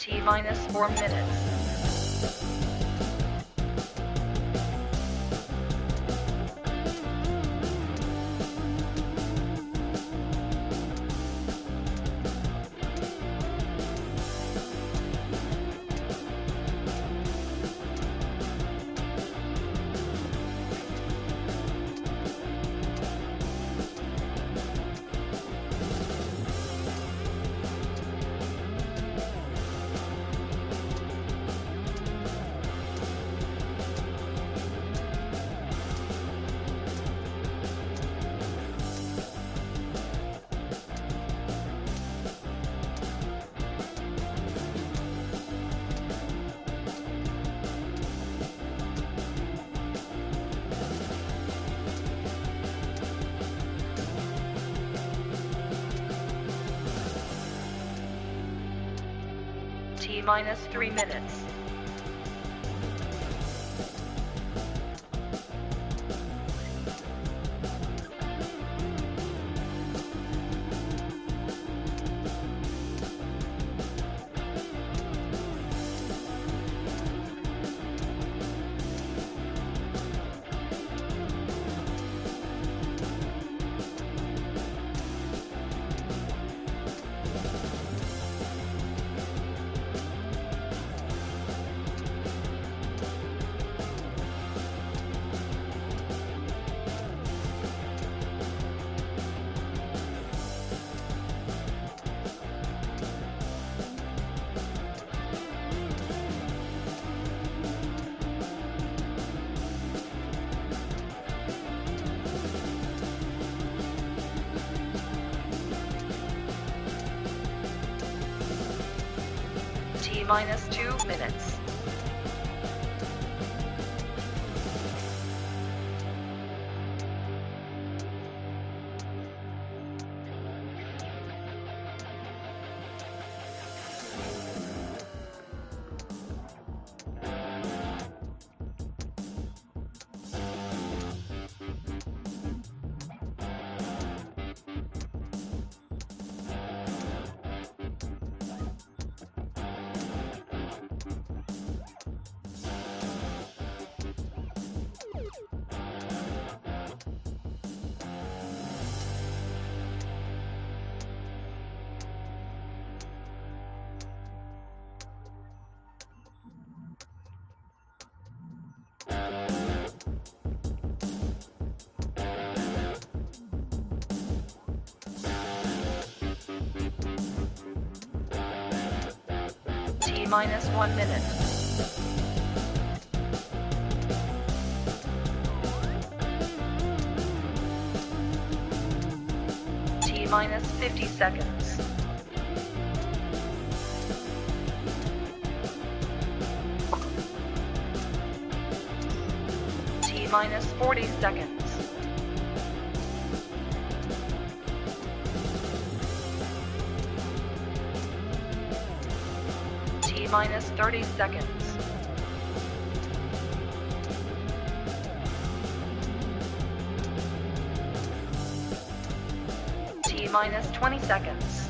T-minus 4 minutes. T-minus 3 minutes. T-minus 2 minutes. T-minus 1 minute. T-minus 50 seconds. T-minus 40 seconds. T-minus 30 seconds. T-minus 20 seconds.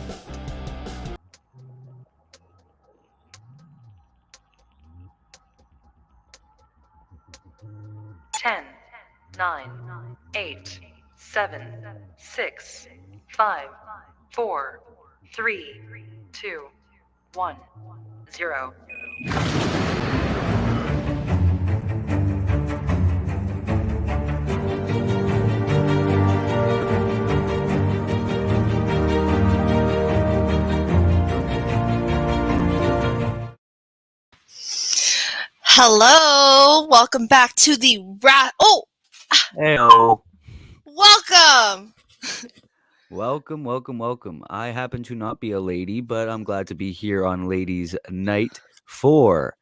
Ten, 9, 8, 7, 6, 5, 4, 3, 2, 1, 0. Hello, welcome back to the Heyo. Welcome. Welcome. I happen to not be a lady, but I'm glad to be here on Ladies' Night for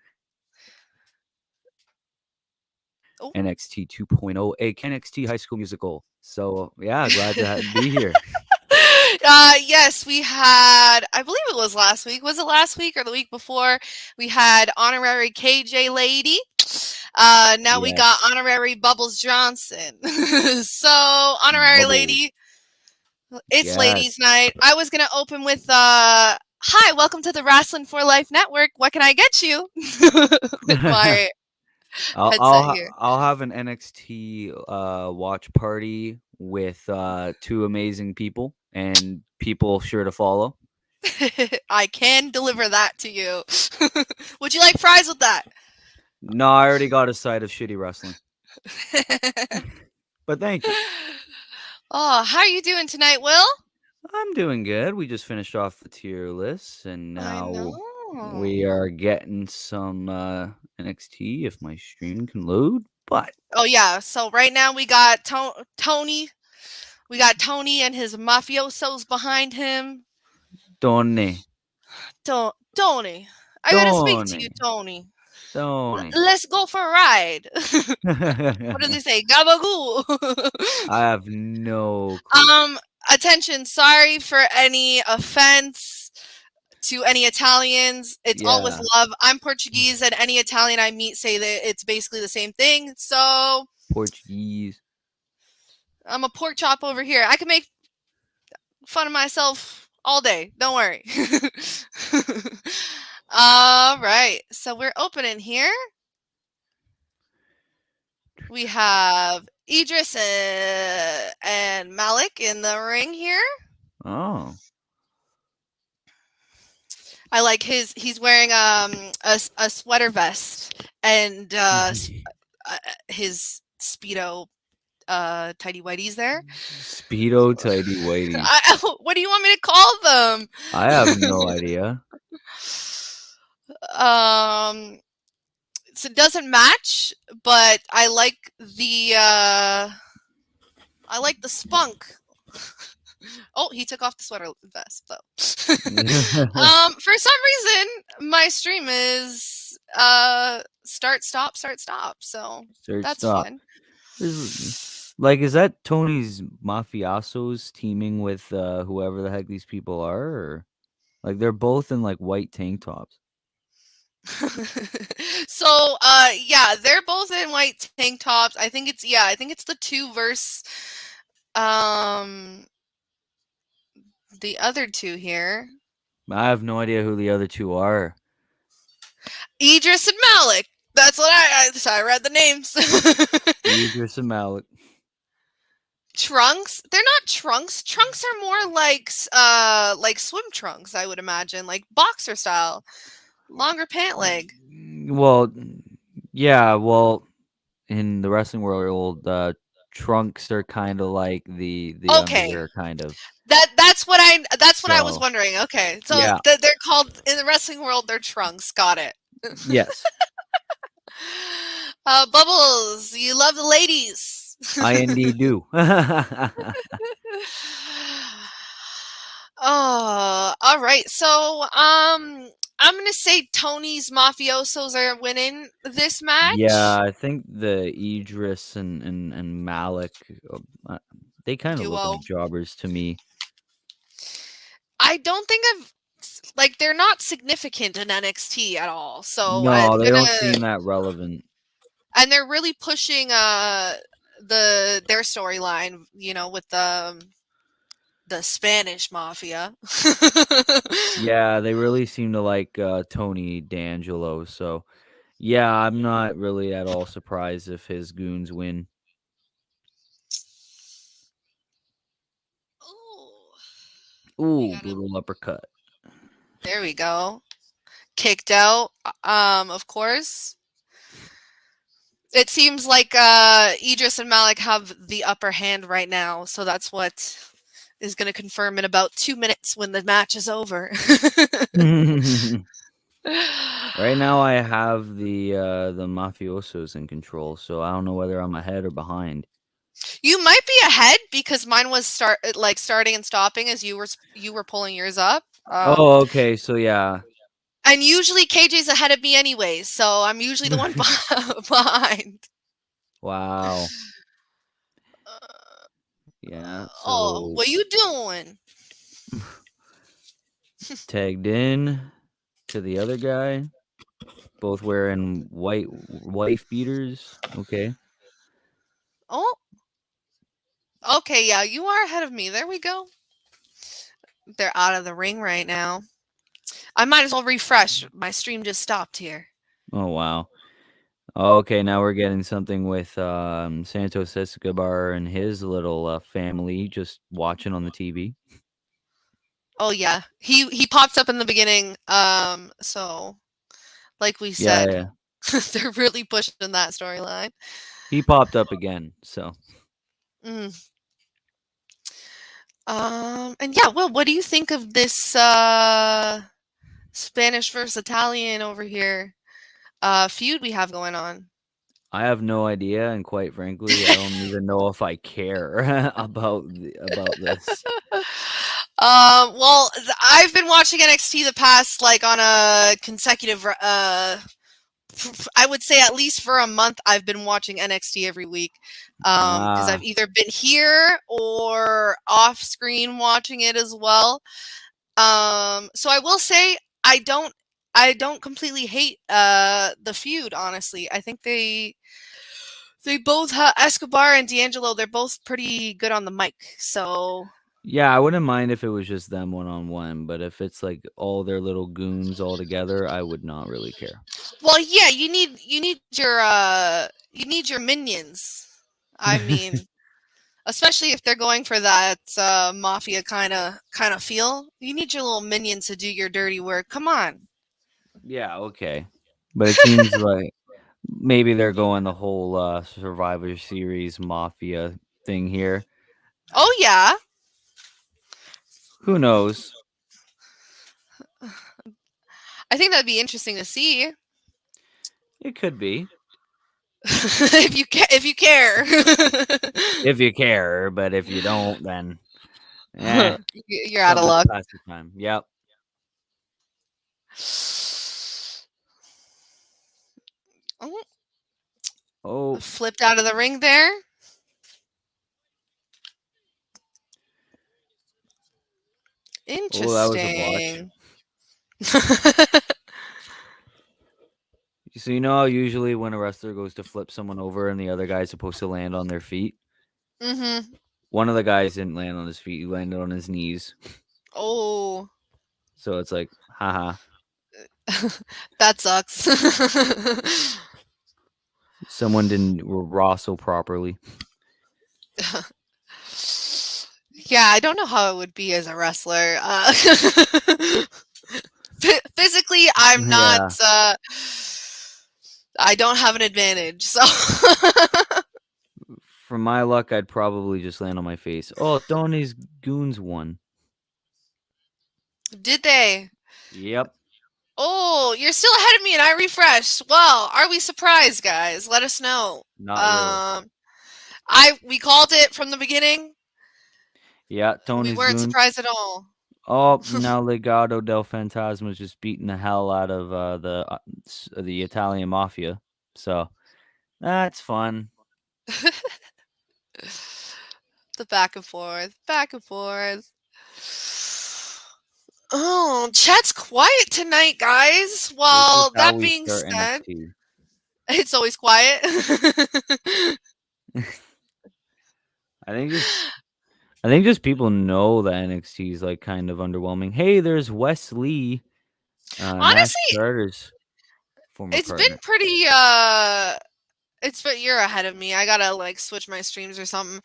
NXT 2.0, a NXT High School Musical. So, yeah, glad to be here. Yes, we had, I believe it was last week. Was it last week or the week before? We had honorary KJ Lady. Now we got honorary Bubbles Johnson. So, honorary Bubbles. lady, it's Ladies' Night. I was going to open with Hi, welcome to the Wrasslin for Life Network. What can I get you? With my headset here. I'll have an NXT watch party with two amazing people and people sure to follow. I can deliver that to you. Would you like fries with that? No, I already got a side of shitty wrestling. But thank you. Oh, how are you doing tonight, Will? I'm doing good. We just finished off the tier list, and I now know. we are getting some NXT if my stream can load. But Oh yeah, so right now we got Tony. We got Tony and his mafiosos behind him. Tony, Tony, I gotta speak to you, Tony. Tony. Let's go for a ride. What do they say? Gabagoo. I have no clue. Attention, sorry for any offense to any Italians. It's all with Yeah, love. I'm Portuguese, and any Italian I meet say that it's basically the same thing. So Portuguese. I'm a pork chop over here. I can make fun of myself all day. Don't worry. All right. So we're opening here. We have Idris and Malik in the ring here. Oh. I like he's wearing a sweater vest and his Speedo tidy whities there. Speedo tidy whities. What do you want me to call them? I have no idea. So it doesn't match, but I like the spunk. Oh, he took off the sweater vest though. For some reason, my stream is start stop. So that's fun. Like, is that Tony's mafiosos teaming with whoever the heck these people are, or like they're both in like white tank tops? So yeah, they're both in white tank tops. I think it's the two verse the other two here. I have no idea who the other two are. Idris and Malik. That's what I read the names. Idris and Malik. Trunks? They're not trunks. Trunks are more like swim trunks, I would imagine, like boxer style. Longer pant leg. Well, yeah, in the wrestling world, trunks are kind of like the underwear kind of. That's what I was wondering. Okay. So yeah. They're called in the wrestling world, they're trunks. Got it. Yes. Bubbles, you love the ladies. I indeed do. Oh, all right. So, I'm gonna say Tony's mafiosos are winning this match. Yeah, I think the Idris and Malik, they kind of look like jobbers to me. I don't think they're not significant in NXT at all. So no, they don't seem that relevant. And they're really pushing their storyline, with the Spanish mafia. Yeah, they really seem to like Tony D'Angelo. So, yeah, I'm not really at all surprised if his goons win. Ooh, brutal uppercut. There we go. Kicked out, of course. It seems like Idris and Malik have the upper hand right now, so that's what is going to confirm in about 2 minutes when the match is over. Right now, I have the mafiosos in control, so I don't know whether I'm ahead or behind. You might be ahead because mine was starting and stopping as you were pulling yours up. Oh, okay. So yeah. And usually KJ's ahead of me anyways, so I'm usually the one behind. Wow. Yeah. So oh, what you doing? Tagged in to the other guy. Both wearing white wife beaters. Okay. Oh. Okay, yeah, you are ahead of me. There we go. They're out of the ring right now. I might as well refresh. My stream just stopped here. Oh wow. Okay, now we're getting something with Santos Escobar and his little family just watching on the TV. Oh yeah, he popped up in the beginning. So like we Yeah, said, yeah. they're really pushing that storyline. He popped up again, so. Mm. And yeah, Will, what do you think of this Spanish versus Italian over here feud we have going on? I have no idea, and quite frankly, I don't even know if I care about this. Well, I've been watching NXT the past like on a consecutive I would say at least for a month I've been watching NXT every week. Because I've either been here or off screen watching it as well. So I will say I don't completely hate the feud, honestly. I think they both Escobar and D'Angelo, they're both pretty good on the mic. So Yeah, I wouldn't mind if it was just them one-on-one, but if it's like all their little goons all together, I would not really care. well, yeah, you need your minions. I mean, especially if they're going for that mafia kind of feel, you need your little minions to do your dirty work. Come on. Yeah, okay. But it seems like maybe they're going the whole Survivor Series mafia thing here. Oh yeah. Who knows? I think that'd be interesting to see. It could be. if you care. If you care, but if you don't, then You're out of something to luck. pass the time. Yep. Oh, Flipped out of the ring there. Interesting. that was a botch. So you know how usually when a wrestler goes to flip someone over and the other guy's supposed to land on their feet? Mm-hmm. One of the guys didn't land on his feet, he landed on his knees. Oh. So it's like, haha. That sucks. Someone didn't wrestle properly. Yeah, I don't know how it would be as a wrestler. Physically, I'm not. I don't have an advantage. So, for my luck, I'd probably just land on my face. Oh, Tony's goons won. Did they? Yep. Oh, you're still ahead of me, and I refreshed. Well, are we surprised, guys? Let us know. Not really. We called it from the beginning. Yeah, Tony's we weren't goons. surprised at all. Oh, now Legado del Fantasma is just beating the hell out of the Italian mafia. So that's fun. The back and forth, back and forth. Oh, chat's quiet tonight, guys. Well, that being said, NXT. It's always quiet. I think just people know that NXT is like kind of underwhelming. Hey, there's Wes Lee. Honestly, Carter's former it's partner. been pretty but you're ahead of me. I gotta like switch my streams or something.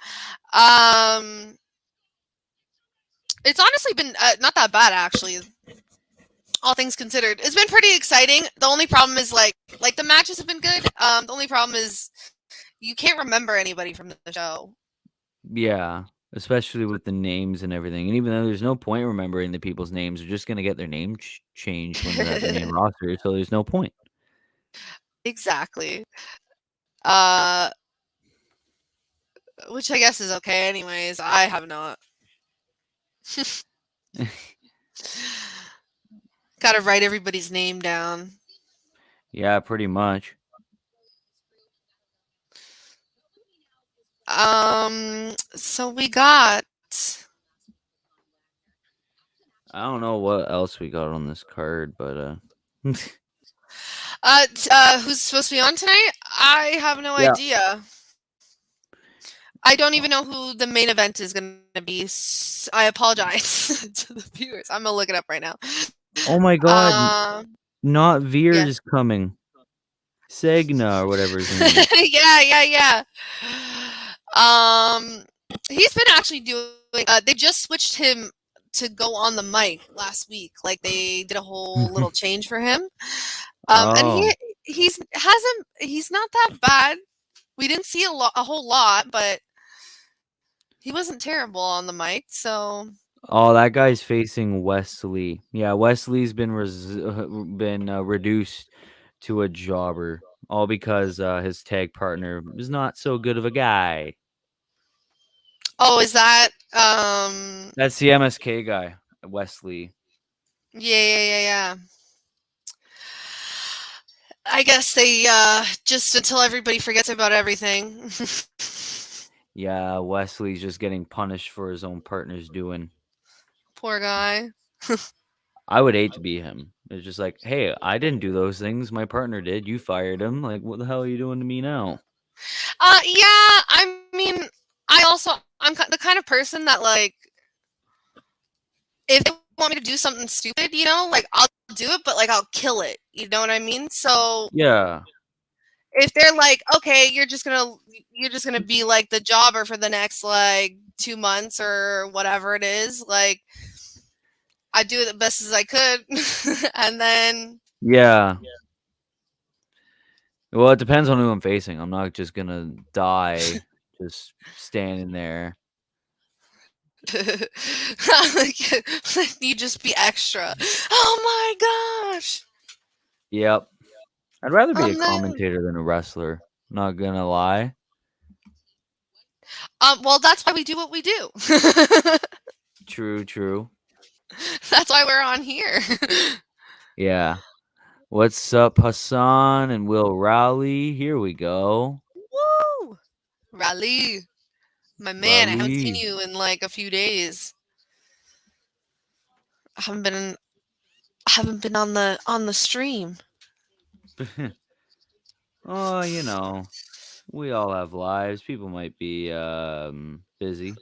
It's honestly been not that bad actually. All things considered, it's been pretty exciting. The only problem is like the matches have been good. The only problem is you can't remember anybody from the show. Yeah, especially with the names and everything. And even though there's no point remembering the people's names, they're just gonna get their name changed when they're at the main roster. So there's no point. Exactly. Which I guess is okay. Anyways, I have not. Gotta write everybody's name down. Yeah, pretty much. So we got. I don't know what else we got on this card, but who's supposed to be on tonight? I have no idea. I don't even know who the main event is going to be. I apologize to the viewers. I'm going to look it up right now. Oh my god, not Veer yeah. is coming. Segna or whatever his name is. yeah. Um, he's been actually doing. They just switched him to go on the mic last week. Like they did a whole little change for him. And Oh. he's not that bad. We didn't see a whole lot, but he wasn't terrible on the mic. So Oh, that guy's facing Wes Lee. Yeah, Wes Lee's been reduced to a jobber, all because his tag partner is not so good of a guy. oh, is that That's the MSK guy, Wes Lee. yeah. I guess they just until everybody forgets about everything. Yeah, Wesley's just getting punished for his own partner's doing. Poor guy. I would hate to be him. It's just like, hey, I didn't do those things. My partner did. You fired him. Like, what the hell are you doing to me now? Yeah. I mean, I'm the kind of person that like, if they want me to do something stupid, like I'll do it, but like I'll kill it. You know what I mean? So Yeah. if they're like, okay, you're just gonna be like the jobber for the next like 2 months or whatever it is, like I do it the best as I could, and then Yeah. Well, it depends on who I'm facing. I'm not just gonna die just standing there. You just be extra. Oh my gosh. Yep. I'd rather be a Then, commentator than a wrestler. Not gonna lie. well, that's why we do what we do. True. That's why we're on here. Yeah. What's up, Hassan and Will Rowley? Here we go. Woo! Raleigh. My man, I haven't seen Rowley. you in like a few days. I haven't been on the stream. Oh, we all have lives. People might be busy.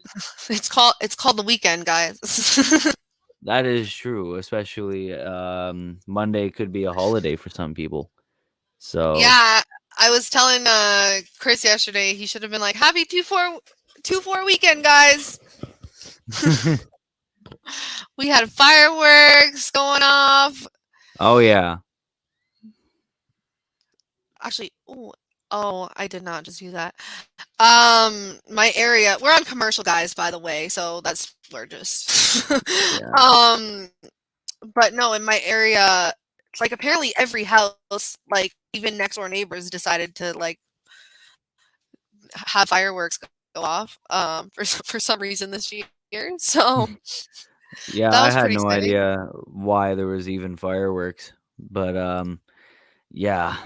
It's called the weekend, guys. That is true, especially Monday could be a holiday for some people. So Yeah, I was telling Chris yesterday he should have been like, "Happy 2/4 weekend, guys." We had fireworks going off. Oh yeah. Actually, oh, I did not just do that. My area, we're on commercial, guys, by the way, so that's we're just Yeah. But no, in my area, like apparently every house, like even next door neighbors decided to like have fireworks go off for some reason this year. So Yeah, that I was had pretty no exciting. idea why there was even fireworks. But yeah,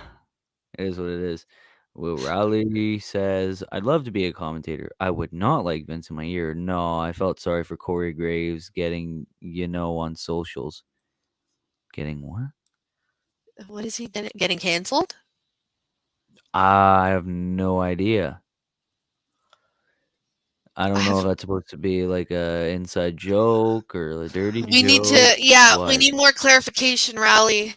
it is what it is. Will Rowley says, I'd love to be a commentator. I would not like Vince in my ear. No, I felt sorry for Corey Graves getting, on socials. Getting what? What is he getting canceled? I have no idea. I don't know if that's supposed to be like a inside joke or a dirty We need joke. to, we need more clarification, Rally.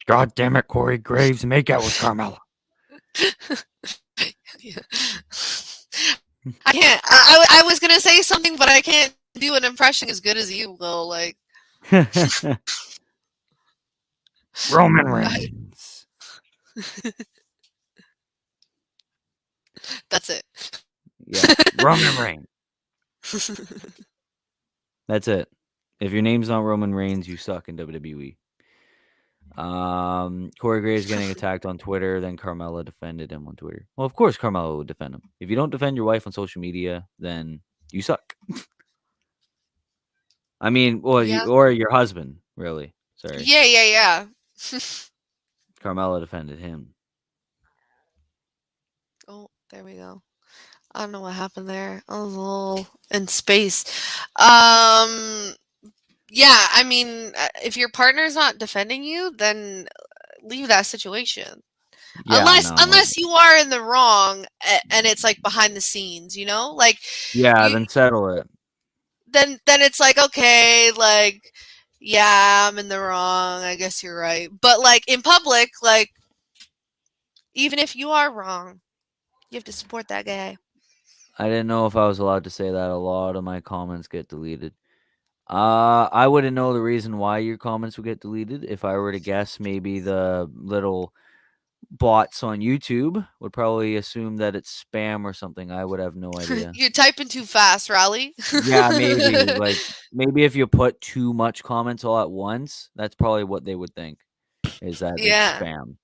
God damn it, Corey Graves, make out with Carmella. I can't. I was gonna say something, but I can't do an impression as good as you will. Like Roman Reigns. That's it. Yeah, Roman Reigns. That's it. If your name's not Roman Reigns, you suck in WWE. Corey Graves getting attacked on Twitter, then Carmella defended him on Twitter. Well, of course Carmella would defend him. If you don't defend your wife on social media, then you suck. I mean, well, Yeah. or your husband, really. Sorry. Yeah. Carmella defended him. Oh, there we go. I don't know what happened there. I was a little in space. Yeah, I mean, if your partner's not defending you, then leave that situation. Yeah, Unless you are in the wrong and it's like behind the scenes, like yeah, then settle it. then it's like okay, like Yeah, I'm in the wrong. I guess you're right. But like in public, like even if you are wrong, you have to support that guy. I didn't know if I was allowed to say that. A lot of my comments get deleted. I wouldn't know the reason why your comments would get deleted. If I were to guess, maybe the little bots on YouTube would probably assume that it's spam or something. I would have no idea. You're typing too fast, Raleigh. Yeah, maybe. Like, maybe if you put too much comments all at once, that's probably what they would think, is that it's Yeah, spam.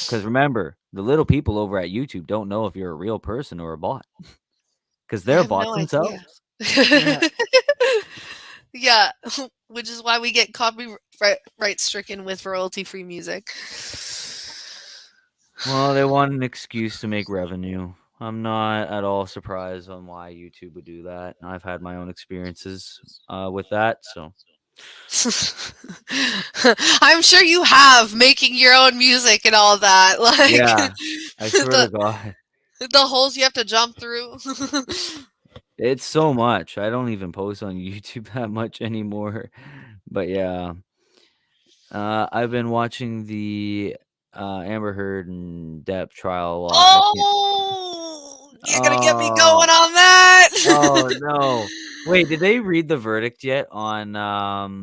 Because remember, the little people over at YouTube don't know if you're a real person or a bot. Because I they're have bots no idea. themselves. Yeah. Yeah, which is why we get copyright stricken with royalty-free music. Well, they want an excuse to make revenue. I'm not at all surprised on why YouTube would do that. I've had my own experiences with that, so I'm sure you have making your own music and all that. Like yeah, I swear to the God, the holes you have to jump through. it's so much. I don't even post on YouTube that much anymore. But yeah, I've been watching the Amber Heard and Depp trial a lot. I can't. Oh, you're gonna get me Oh, going on that. oh no! Wait, did they read the verdict yet on No.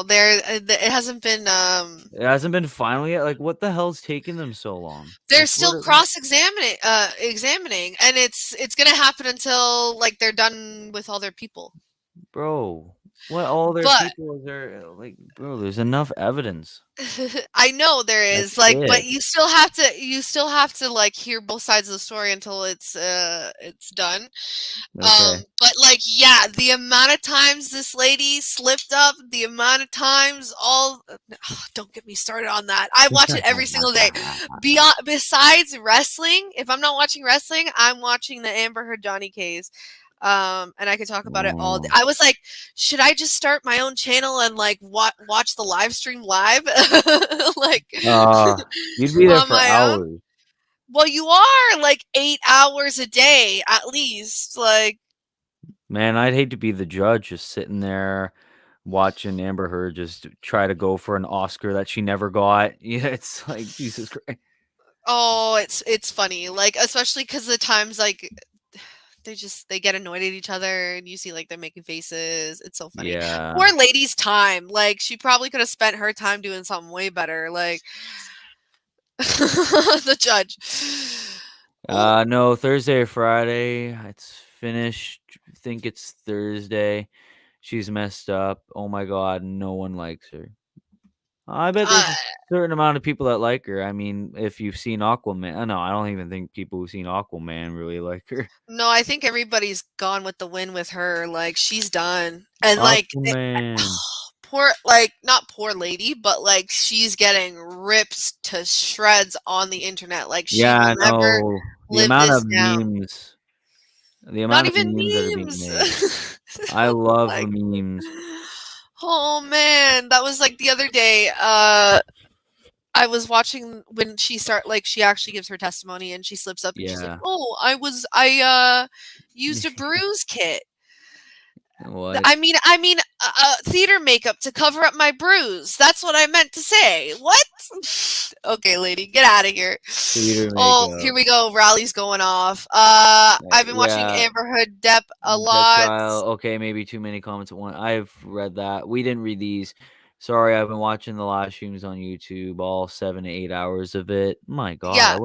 It hasn't been. It hasn't been final yet? Like, what the hell's taking them so long? I They're swear still to God. examining, and it's gonna happen until like they're done with all their people. Bro, what all their But people is there? Like, bro, there's enough evidence. I know there That's is like, but it. you still have to like hear both sides of the story until it's done. Okay. But like, yeah, the amount of times this lady slipped up, the amount of times don't get me started on that. I watch it every single day. Besides wrestling, if I'm not watching wrestling, I'm watching the Amber Heard Johnny case. And I could talk about it all day. Oh. I was like, should I just start my own channel and like watch the live stream live, like You'd be there on for my own? hours. Well, you are like 8 hours a day at least. Like, Man, I'd hate to be the judge just sitting there watching Amber Heard just try to go for an Oscar that she never got. Yeah, it's like, Jesus Christ. oh, it's funny. Like, especially because the times like they get annoyed at each other and you see like they're making faces. It's so funny. Yeah. Poor lady's time. Like, she probably could have spent her time doing something way better. Like, the judge. Oh, No, Thursday or Friday. It's finished. I think it's Thursday. She's messed up. Oh my God, no one likes her. I bet there's a certain amount of people that like her. I mean, if you've seen Aquaman, no, I don't even think people who've seen Aquaman really like her. no, I think everybody's gone with the wind with her. Like, she's done. And like Aquaman. poor, like, not poor lady, but like she's getting ripped to shreds on the internet. Like, she Yeah, will I never know. The live amount this of down. memes. The Not amount of even memes that are being made. memes. I love the Like, memes. oh man, that was like the other day. I was watching when she actually gives her testimony and she slips up and she's like, Yeah. "Oh, I used a bruise kit. What? I mean, theater makeup to cover up my bruise. That's what I meant to say. What? Okay, lady, get out of here. Theater Oh, makeup. here we go. Rally's going off. I've been watching Yeah. Amber Heard Depp a The lot. trial. Okay, maybe too many comments at once. I've read that. We didn't read these. Sorry, I've been watching the live streams on YouTube, all 7 to 8 hours of it. My God, Yeah,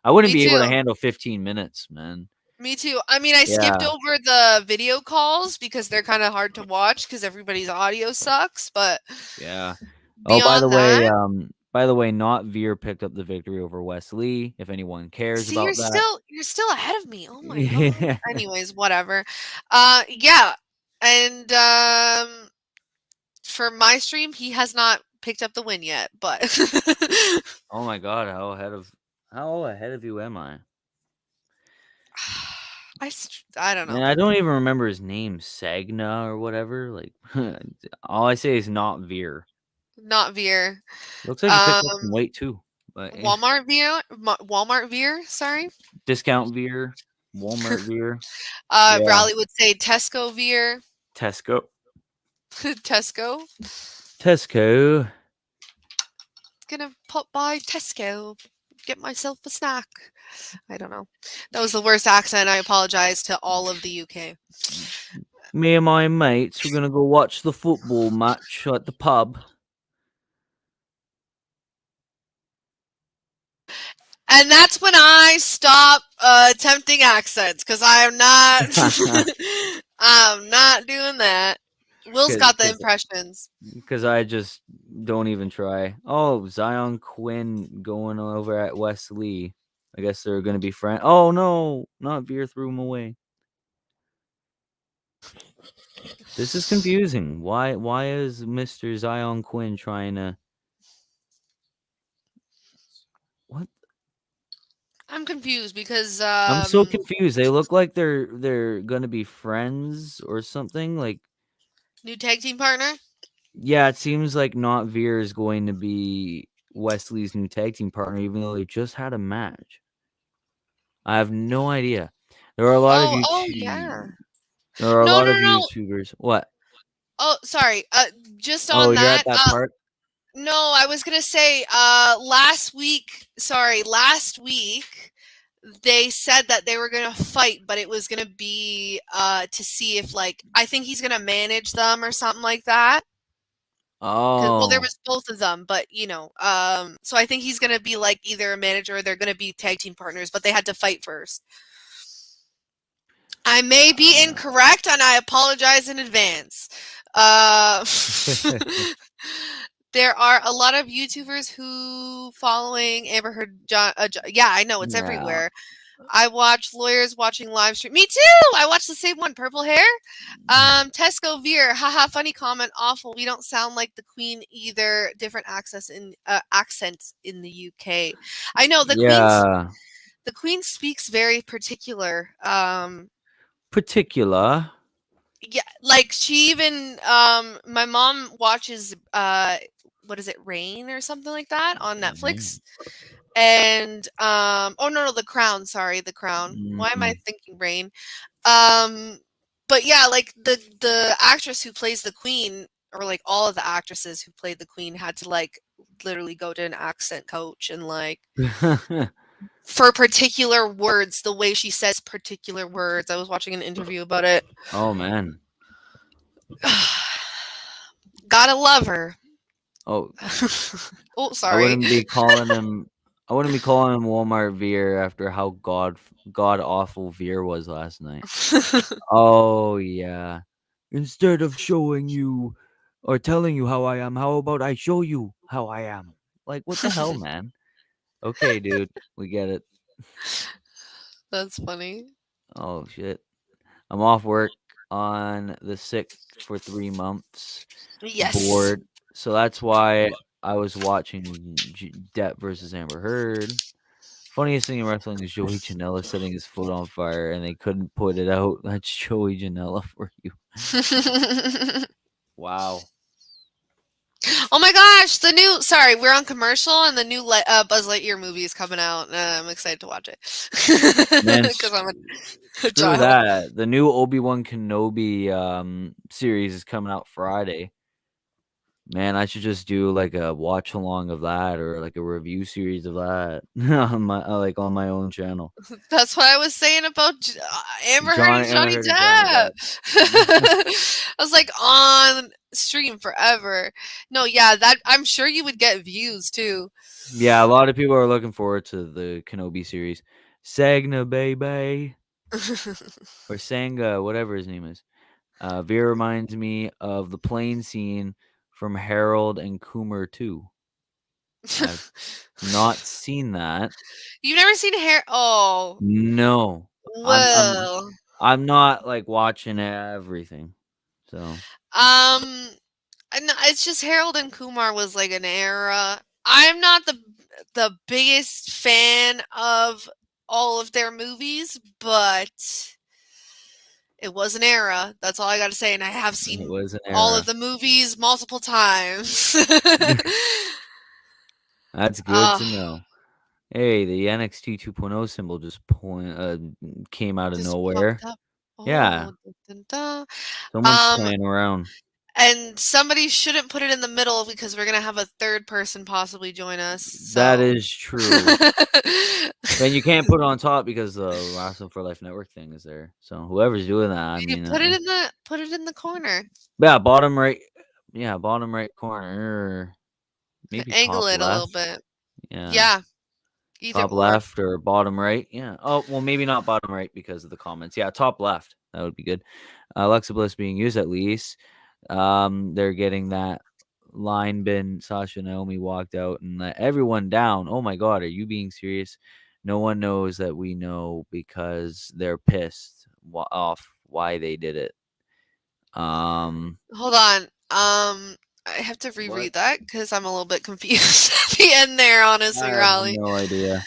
I wouldn't me be able to too. handle 15 minutes, man. Me too. I mean, I skipped Yeah, over the video calls because they're kind of hard to watch because everybody's audio sucks. But yeah. Oh, beyond that, by the way, not Veer picked up the victory over Wes Lee. If anyone cares see, about that. you're still ahead of me. Oh my god. Yeah. Anyways, whatever. Yeah, and for my stream, he has not picked up the win yet. But Oh my God, how ahead of you am I? I don't Man, know. I don't even remember his name, Sagna or whatever. Like, all I say is not Veer. Not Veer. Looks like he picked up some weight too, but Walmart Veer. Walmart Veer. Sorry. discount Veer, Walmart Veer, yeah, Raleigh would say Tesco Veer. Tesco. Tesco. Tesco. Gonna pop by Tesco, get myself a snack. I don't know. That was the worst accent. I apologize to all of the UK. Me and my mates, we're gonna go watch the football match at the pub. And that's when I stop attempting accents because I am not. I'm not doing that. Will's got the impressions. Because I just don't even try. Oh, Zion Quinn going over at Wes Lee. I guess they're gonna be friends. Oh no, not Veer threw him away. This is confusing. Why is Mr. Zion Quinn trying to what? I'm confused because I'm so confused. They look like they're gonna be friends or something. Like new tag team partner. yeah, it seems like not Veer is going to be Wesley's new tag team partner, even though they just had a match. I have no idea. There are a lot of yeah. There are a No, lot no, of no. YouTubers. What? Oh, sorry. Just Oh, on you're that. at that part? No, I was gonna say. Last week. Sorry, last week. They said that they were gonna fight, but it was gonna be to see if like I think he's gonna manage them or something like that. Well, there Oh. was both of them, but you know, so I think he's gonna be like either a manager or they're gonna be tag team partners, but they had to fight first. I may be incorrect, and I apologize in advance. There are a lot of YouTubers who following Amber Heard. Yeah, I know it's everywhere. I watch lawyers watching live stream. Me too. I watch the same one. Purple hair. Tesco Veer. Haha. Funny comment. Awful. We don't sound like the Queen either. Different accents in the UK. I know the Queen's. The Queen speaks very particular. Particular. Yeah, like she even. My mom watches. What is it? Rain or something like that on Netflix. And oh no, The Crown, sorry, The Crown. Why am I thinking Rain? But yeah, like the actress who plays the Queen, or like all of the actresses who played the Queen had to like literally go to an accent coach and like for particular words, the way she says particular words. I was watching an interview about it. Oh man. Gotta love her. Oh. Oh, sorry. I wouldn't be calling him Walmart Veer after how god awful Veer was last night. Oh yeah. Instead of showing you or telling you how I am, how about I show you how I am? Like what the hell, man? Okay, dude, we get it. That's funny. Oh shit. I'm off work on the 6th for 3 months. Yes. Bored. So that's why I was watching Depp versus Amber Heard. Funniest thing in wrestling is Joey Janela setting his foot on fire and they couldn't put it out. That's Joey Janela for you. Wow. Oh my gosh, sorry, we're on commercial and the new Buzz Lightyear movie is coming out. I'm excited to watch it. Because I'm a child. That. The new Obi-Wan Kenobi series is coming out Friday. Man, I should just do like a watch along of that or like a review series of that on my own channel. That's what I was saying about Amber Heard and Johnny Depp. I was like on stream forever. No, yeah, that I'm sure you would get views too. Yeah, a lot of people are looking forward to the Kenobi series. Sagna baby. Or Sanga, whatever his name is. Veer reminds me of the plane scene from Harold and Kumar 2. I've not seen that. You've never seen Oh. No. Well. I'm not like watching everything. So. It's just Harold and Kumar was like an era. I'm not the biggest fan of all of their movies, but it was an era. That's all I got to say. And I have seen all of the movies multiple times. That's good to know. Hey, the NXT 2.0 symbol just came out of nowhere. Yeah. Someone's playing around. And somebody shouldn't put it in the middle because we're gonna have a third person possibly join us. That So is true. And you can't put it on top because the Wrestling for Life Network thing is there. So whoever's doing that, I you mean, put it in the corner. yeah, bottom right. Yeah, bottom right corner. Maybe Angle top it a little left. bit. Yeah. Yeah, either Top or. left or bottom right. Yeah. Oh, well, maybe not bottom right because of the comments. Yeah, top left. That would be good. Alexa Bliss being used at least. They're getting that line bin. Sasha Naomi walked out and let everyone down. Oh my God, are you being serious? No one knows that we know because they're pissed off why they did it. Hold on. I have to What? reread that because I'm a little bit confused at the end there, honestly, I have Raleigh. no idea.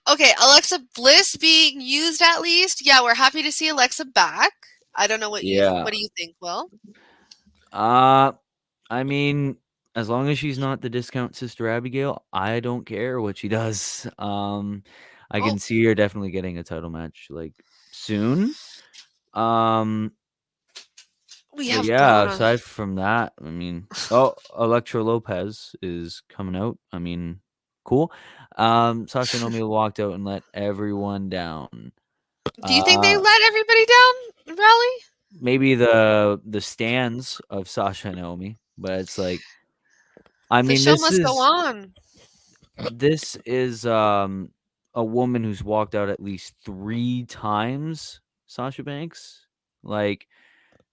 Okay, Alexa Bliss being used at least. Yeah, we're happy to see Alexa back. I don't know what Yeah. do you think, Will? I mean, as long as she's not the discount Sister Abigail, I don't care what she does. I Oh, can see her definitely getting a title match like soon. Um, we but have yeah, Bron. aside from that, I mean, oh, Electra Lopez is coming out. I mean, cool. Sasha Nomi walked out and let everyone down. Do you think they Uh, let everybody down, Raleigh? maybe the stands of Sasha Naomi, but it's like, I The mean, show must go on. this is a woman who's walked out at least 3 times, Sasha Banks. Like,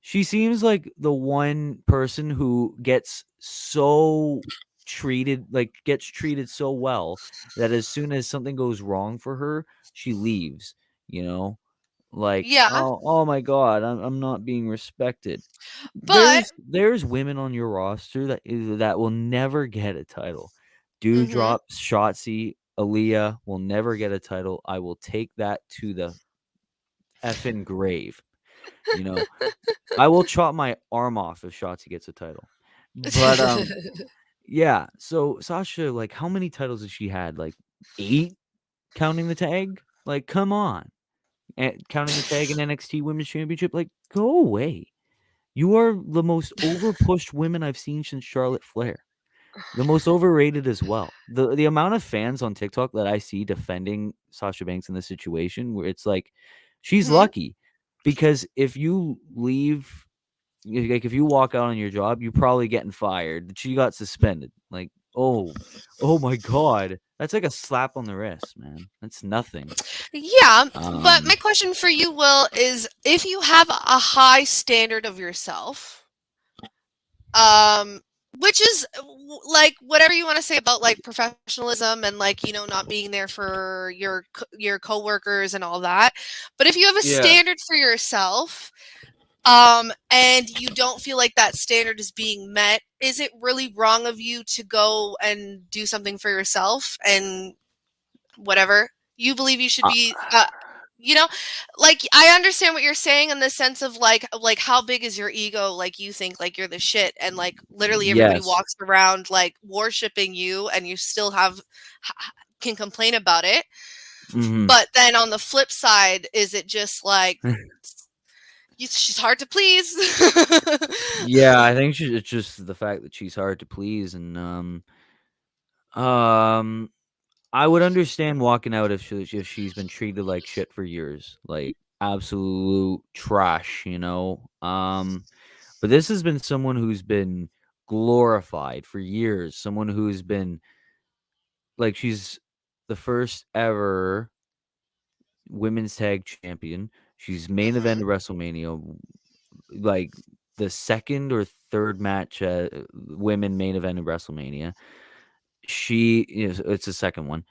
she seems like the one person who gets treated so well that as soon as something goes wrong for her, she leaves, you know? Like, Yeah, oh my God, I'm not being respected. but There's women on your roster that will never get a title. mhm. Dewdrop, Shotzi, Aaliyah will never get a title. I will take that to the effing grave. You know, I will chop my arm off if Shotzi gets a title. But yeah. So Sasha, like, how many titles has she had? Like 8, counting the tag. Like, come on, and counting the tag in NXT Women's Championship. Like, go away. You are the most overpushed women I've seen since Charlotte Flair. The most overrated as well. The amount of fans on TikTok that I see defending Sasha Banks in this situation where it's like, she's Mhm. lucky because if you leave, like if you walk out on your job, you're probably getting fired. She got suspended. Like, oh my God. That's like a slap on the wrist, man. That's nothing. Yeah, but my Um, question for you, Will, is if you have a high standard of yourself, um, which is like whatever you want to say about like professionalism and like not being there for your coworkers and all that, but if you have a yeah. standard for yourself, and you don't feel like that standard is being met, is it really wrong of you to go and do something for yourself and whatever you believe you should Uh, be you know like I understand what you're saying in the sense of like how big is your ego, like you think like you're the shit and like literally everybody yes. walks around like worshiping you and you still can complain about it, Hmm. but then on the flip side, is it just like she's hard to please? Yeah, I think it's just the fact that she's hard to please, and um, I would understand walking out if she's been treated like shit for years, like absolute trash, you know. But this has been someone who's been glorified for years, someone who's been like she's the first ever women's tag champion. She's main event Mhm. of WrestleMania, like the second or third match, women main event of WrestleMania. She is it's the second one.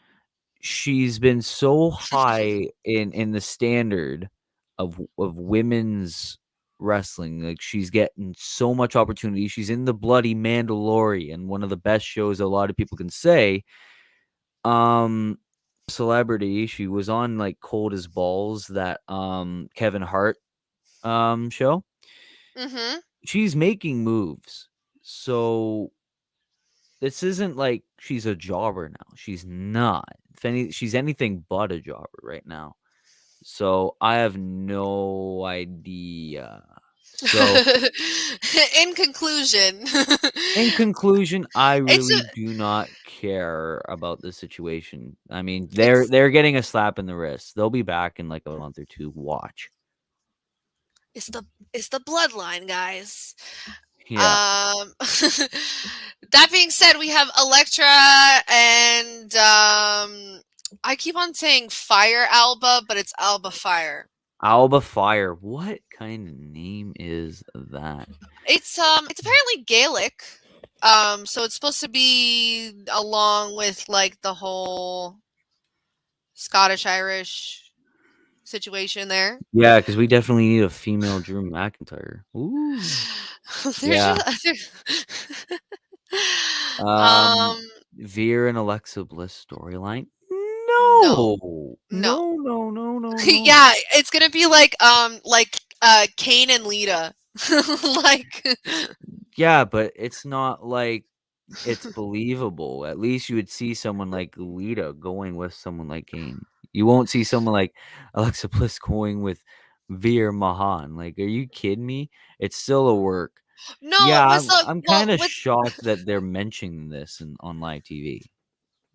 She's been so high in the standard of women's wrestling. Like, she's getting so much opportunity. She's in the Bloody Mandalorian, one of the best shows a lot of people can say. Um, celebrity. She was on like Cold as Balls, that Kevin Hart show. Mhm. She's making moves. So this isn't like she's a jobber now. She's not. She's anything but a jobber right now. So I have no idea. So, In conclusion, in conclusion, I it's really a do not care about the situation. I mean, it's they're getting a slap in the wrist. They'll be back in like a month or two. Watch. it's the it's the bloodline, guys. Yeah. That being said, we have Elektra and I keep on saying Fire Alba, but it's Alba Fire. Alba Fire. What kind of name is that? It's apparently Gaelic. So it's supposed to be along with like the whole Scottish Irish situation there. Yeah, because we definitely need a female Drew McIntyre. Ooh. There's Yeah. just Um, Veer and Alexa Bliss storyline. no, No, no. no, no, no, no, no. Yeah, it's gonna be like Kane and Lita. Like Yeah, but it's not like it's believable. At least you would see someone like Lita going with someone like Kane. You won't see someone like Alexa Bliss going with Veer Mahan. Like, are you kidding me? It's still a work. no, Yeah, it was I'm well kind of with shocked that they're mentioning this on live TV.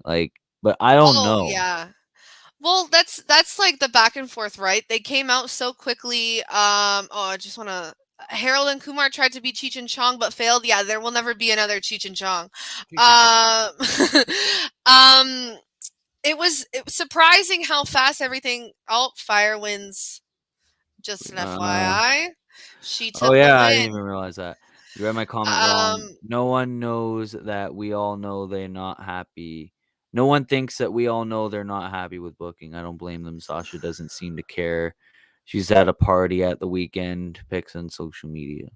Like, but I don't oh know. yeah. Well, that's like the back and forth, right? They came out so quickly. Oh, I just want to. Harold and Kumar tried to be Cheech and Chong but failed. Yeah, there will never be another Cheech and Chong. Um, um, it was surprising how fast everything. Oh, Fire wins. Just an Uh, FYI, she oh took the yeah, I didn't win. even realize that. You read my comment wrong. Um, No one knows that we all know they're not happy. No one thinks that we all know they're not happy with booking. I don't blame them. Sasha doesn't seem to care. She's at a party at the weekend, pics on social media.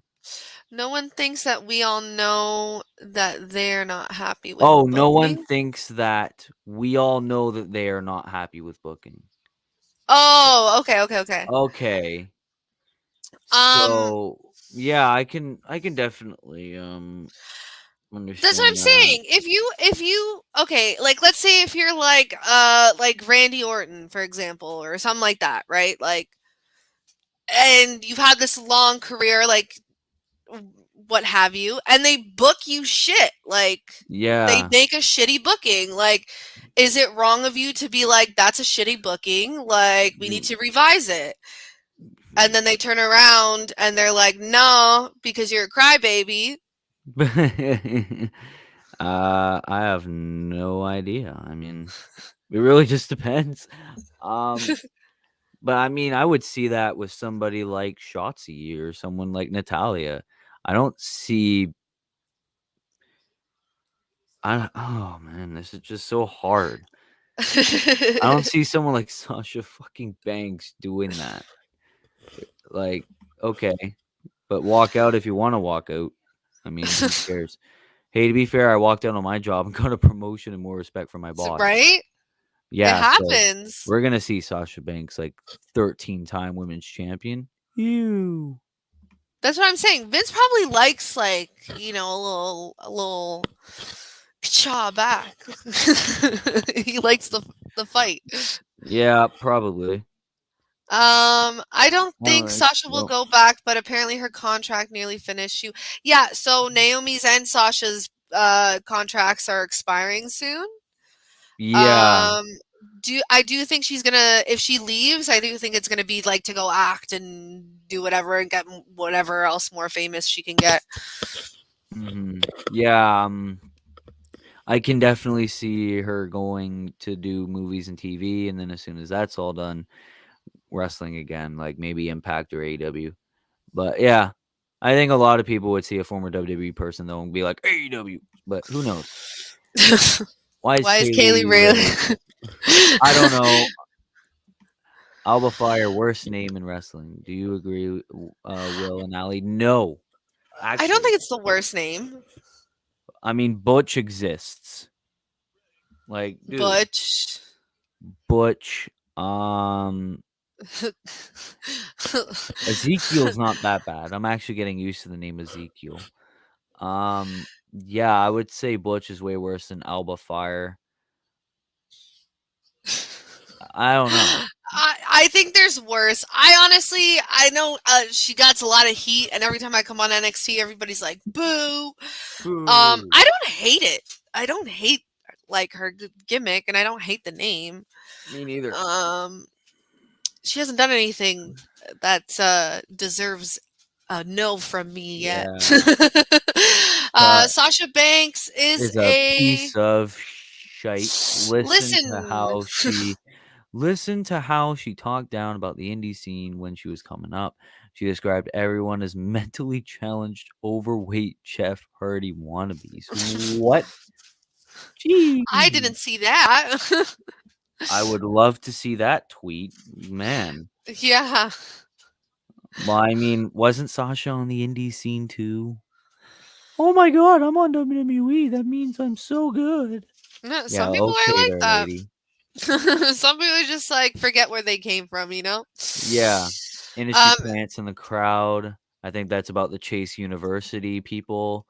no one thinks that we all know that they're not happy with Oh, no one booking. thinks that we all know that they are not happy with booking. Oh, okay. Okay. Um, So, yeah, I can definitely that's what I'm understand that. saying. If you okay, like let's say if you're like Randy Orton, for example, or something like that, right? Like and you've had this long career, like what have you, and they book you shit. Like they Yeah. make a shitty booking. Like, is it wrong of you to be like, that's a shitty booking? Like, we need to revise it. And then they turn around and they're like, no, because you're a crybaby. I have no idea. I mean, it really just depends. Um, but I mean, I would see that with somebody like Shotzi or someone like Natalia. I don't see. Oh man, this is just so hard. I don't see someone like Sasha fucking Banks doing that. Like, okay, but walk out if you want to walk out. I mean, who cares? Hey, to be fair, I walked out on my job and got a promotion and more respect from my boss. Right? It Yeah, so happens. we're gonna see Sasha Banks like 13-time women's champion. Ew. That's what I'm saying. Vince probably likes like, a little cha back. He likes the fight. Yeah, probably. I don't All think right. Sasha will Well, go back, but apparently her contract nearly finished. Yeah, so Naomi's and Sasha's contracts are expiring soon. yeah. Um, I do think she's gonna if she leaves, I do think it's gonna be like to go act and do whatever and get whatever else more famous she can get. Yeah. I can definitely see her going to do movies and TV, and then as soon as that's all done, wrestling again, like maybe Impact or AEW. But yeah, I think a lot of people would see a former WWE person though and be like AEW, but who knows? Why is Why is Kaylee Kaylee Ray? Ray? I don't know. Alba Fire, worst name in wrestling. Do you agree, Will and Allie? No, I don't actually, think it's the worst name, I mean Butch exists. Like, dude, Butch. Butch. Ezekiel's not that bad. I'm actually getting used to the name Ezekiel. Yeah, I would say Butch is way worse than Alba Fire. I don't know. I I think there's worse. I know she gets a lot of heat, and every time I come on NXT, everybody's like, "Boo." Boo. I don't hate it. I don't hate like her gimmick, and I don't hate the name. Me neither. She hasn't done anything that deserves a no from me yet. Sasha Banks is a piece of shite. Listen to how she talked down about the indie scene when she was coming up. She described everyone as mentally challenged, overweight Jeff Hardy wannabes. What? Gee. I didn't see that. I would love to see that tweet. Man. Yeah. Well, I mean, wasn't Sasha on the indie scene too? Oh my god, I'm on WWE. That means I'm so good. No, some people are like that. Lady. Some people just like forget where they came from, you know? Yeah. Industry plants in the crowd. I think that's about the Chase University people.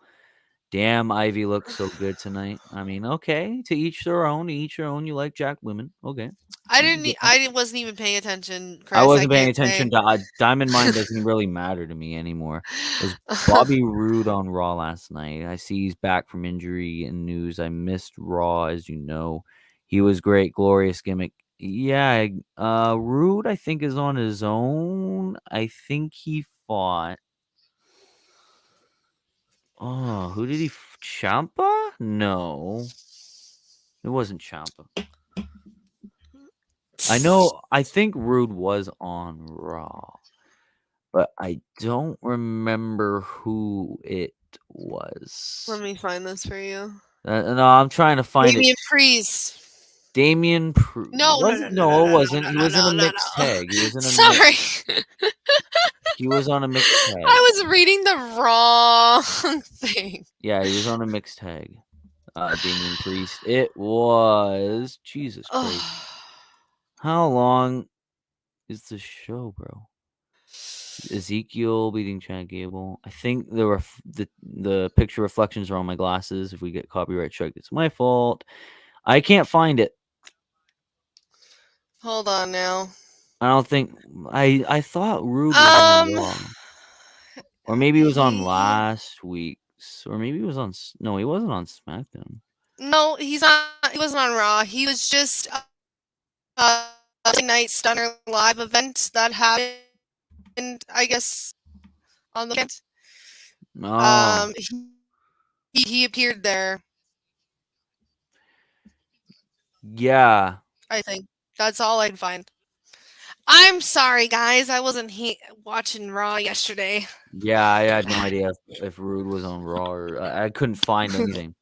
Damn, Ivy looks so good tonight. I mean, okay, to each their own. To each their own. You like Jack women, okay. I wasn't even paying attention, Chris. I wasn't paying attention to Diamond Mine. Doesn't really matter to me anymore. Was Bobby Roode on Raw last night? I see he's back from injury and news. I missed Raw, as you know. He was great, glorious gimmick. Yeah, Roode I think is on his own. I think he fought. Oh, who did he? Ciampa? No, it wasn't Ciampa. I think Roode was on Raw, but I don't remember who it was. Let me find this for you. No, I'm trying to find Damian Priest. Damian Priest. No, it wasn't. He was in a mixed tag. He was in a Sorry. He was on a mixed tag. I was reading the wrong thing. Yeah, he was on a mixed tag. Damian Priest. It was Jesus Christ. How long is the show, bro? Ezekiel beating Chad Gable. I think the picture reflections are on my glasses. If we get copyright strike, it's my fault. I can't find it. Hold on now. I don't think I thought Roode was on Raw. Or maybe he was on last week's. Or maybe he was on. No, he wasn't on SmackDown. No, he wasn't on Raw. He was just a Night Stunner live event that happened, I guess, on the event. Oh. He appeared there. Yeah. I think that's all I can find. I'm sorry, guys. I wasn't watching Raw yesterday. Yeah, I had no idea if Roode was on Raw or I couldn't find anything.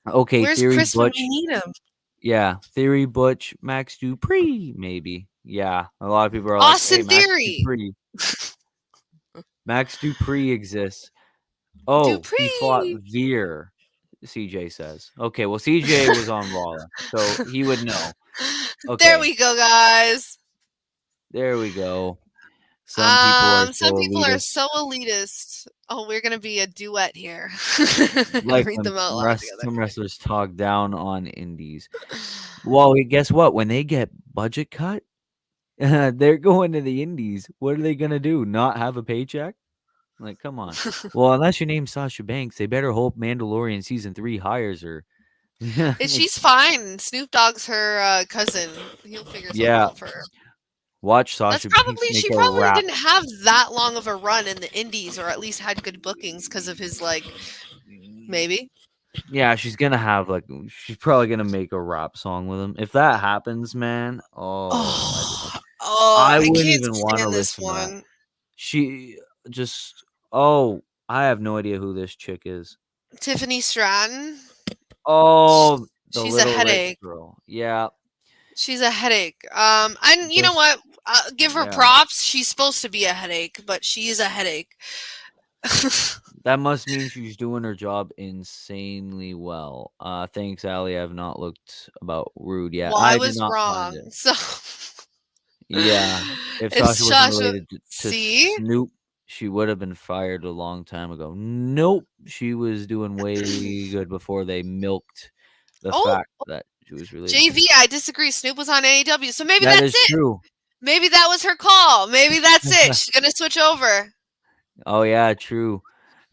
Okay, where's Theory Chris Butch. when we need him? Yeah, Theory Butch, Max Dupree, maybe. Yeah, a lot of people are Austin like, hey, Theory. Max Dupree exists. Oh, Dupree. He fought Veer. CJ says. Okay, well, CJ was on Raw, so he would know. Okay. There we go, guys. There we go. Some people are so elitist. Oh, we're gonna be a duet here. Like read them out loud together. Some wrestlers talk down on indies. Well, guess what? When they get budget cut, they're going to the indies. What are they gonna do? Not have a paycheck? Like, come on. Well, unless your name's Sasha Banks, they better hope Mandalorian season 3 hires her. She's fine. Snoop Dogg's her cousin. He'll figure something out for her. Watch Sasha. She probably didn't have that long of a run in the indies, or at least had good bookings because of his maybe. Yeah, she's gonna have she's probably gonna make a rap song with him. If that happens, man, I wouldn't even want to listen to that. She just I have no idea who this chick is. Tiffany Stratton. Oh, she's a headache. Girl. Yeah. She's a headache. And you know what? Give her props. She's supposed to be a headache, but she is a headache. That must mean she's doing her job insanely well. Thanks, Allie. I've not looked about Roode yet. Well, I was wrong. So yeah, if Sasha wasn't related to Snoop, she would have been fired a long time ago. Nope, she was doing way good before they milked the fact that she was related. JV, I disagree. Snoop was on AEW, so maybe that's it. True. Maybe that was her call. Maybe that's it. She's gonna switch over. Oh yeah, true.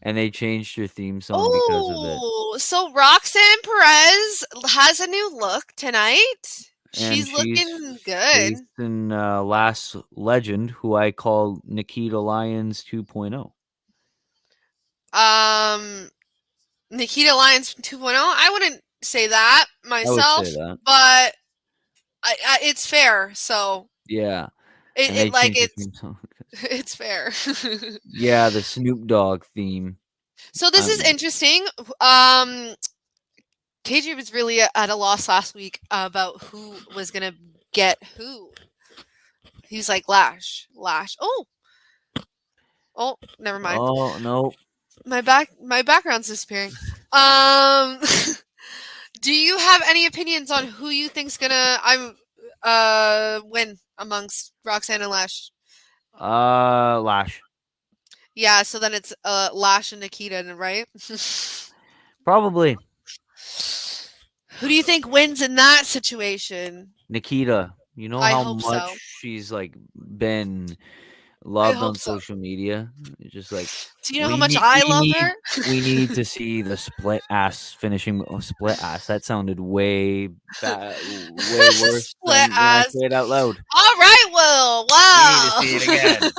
And they changed her theme song because of it. Oh, so Roxanne Perez has a new look tonight. And She's looking good. facing last legend, who I call Nikita Lyons 2.0. Nikita Lyons 2.0. I wouldn't say that myself, say that. but it's fair. So Yeah. it, And they it like changed her it's theme song. it's fair. Yeah, the Snoop Dogg theme. So this is interesting. KJ was really at a loss last week about who was gonna get who. He's like Lash. Oh, never mind. Oh no. My background's disappearing. Do you have any opinions on who you think's gonna win amongst Roxanne and Lash? Lash. Yeah, so then it's Lash and Nikita, right? Probably. Who do you think wins in that situation? Nikita. You know I how hope much so. she's like been loved hope on so. social media. It's just like, Do you know how much I love her? we need to see the split ass finishing. Split ass. That sounded way worse Split than when I ass. say it out loud. All right, Will. Wow. We need to see it again.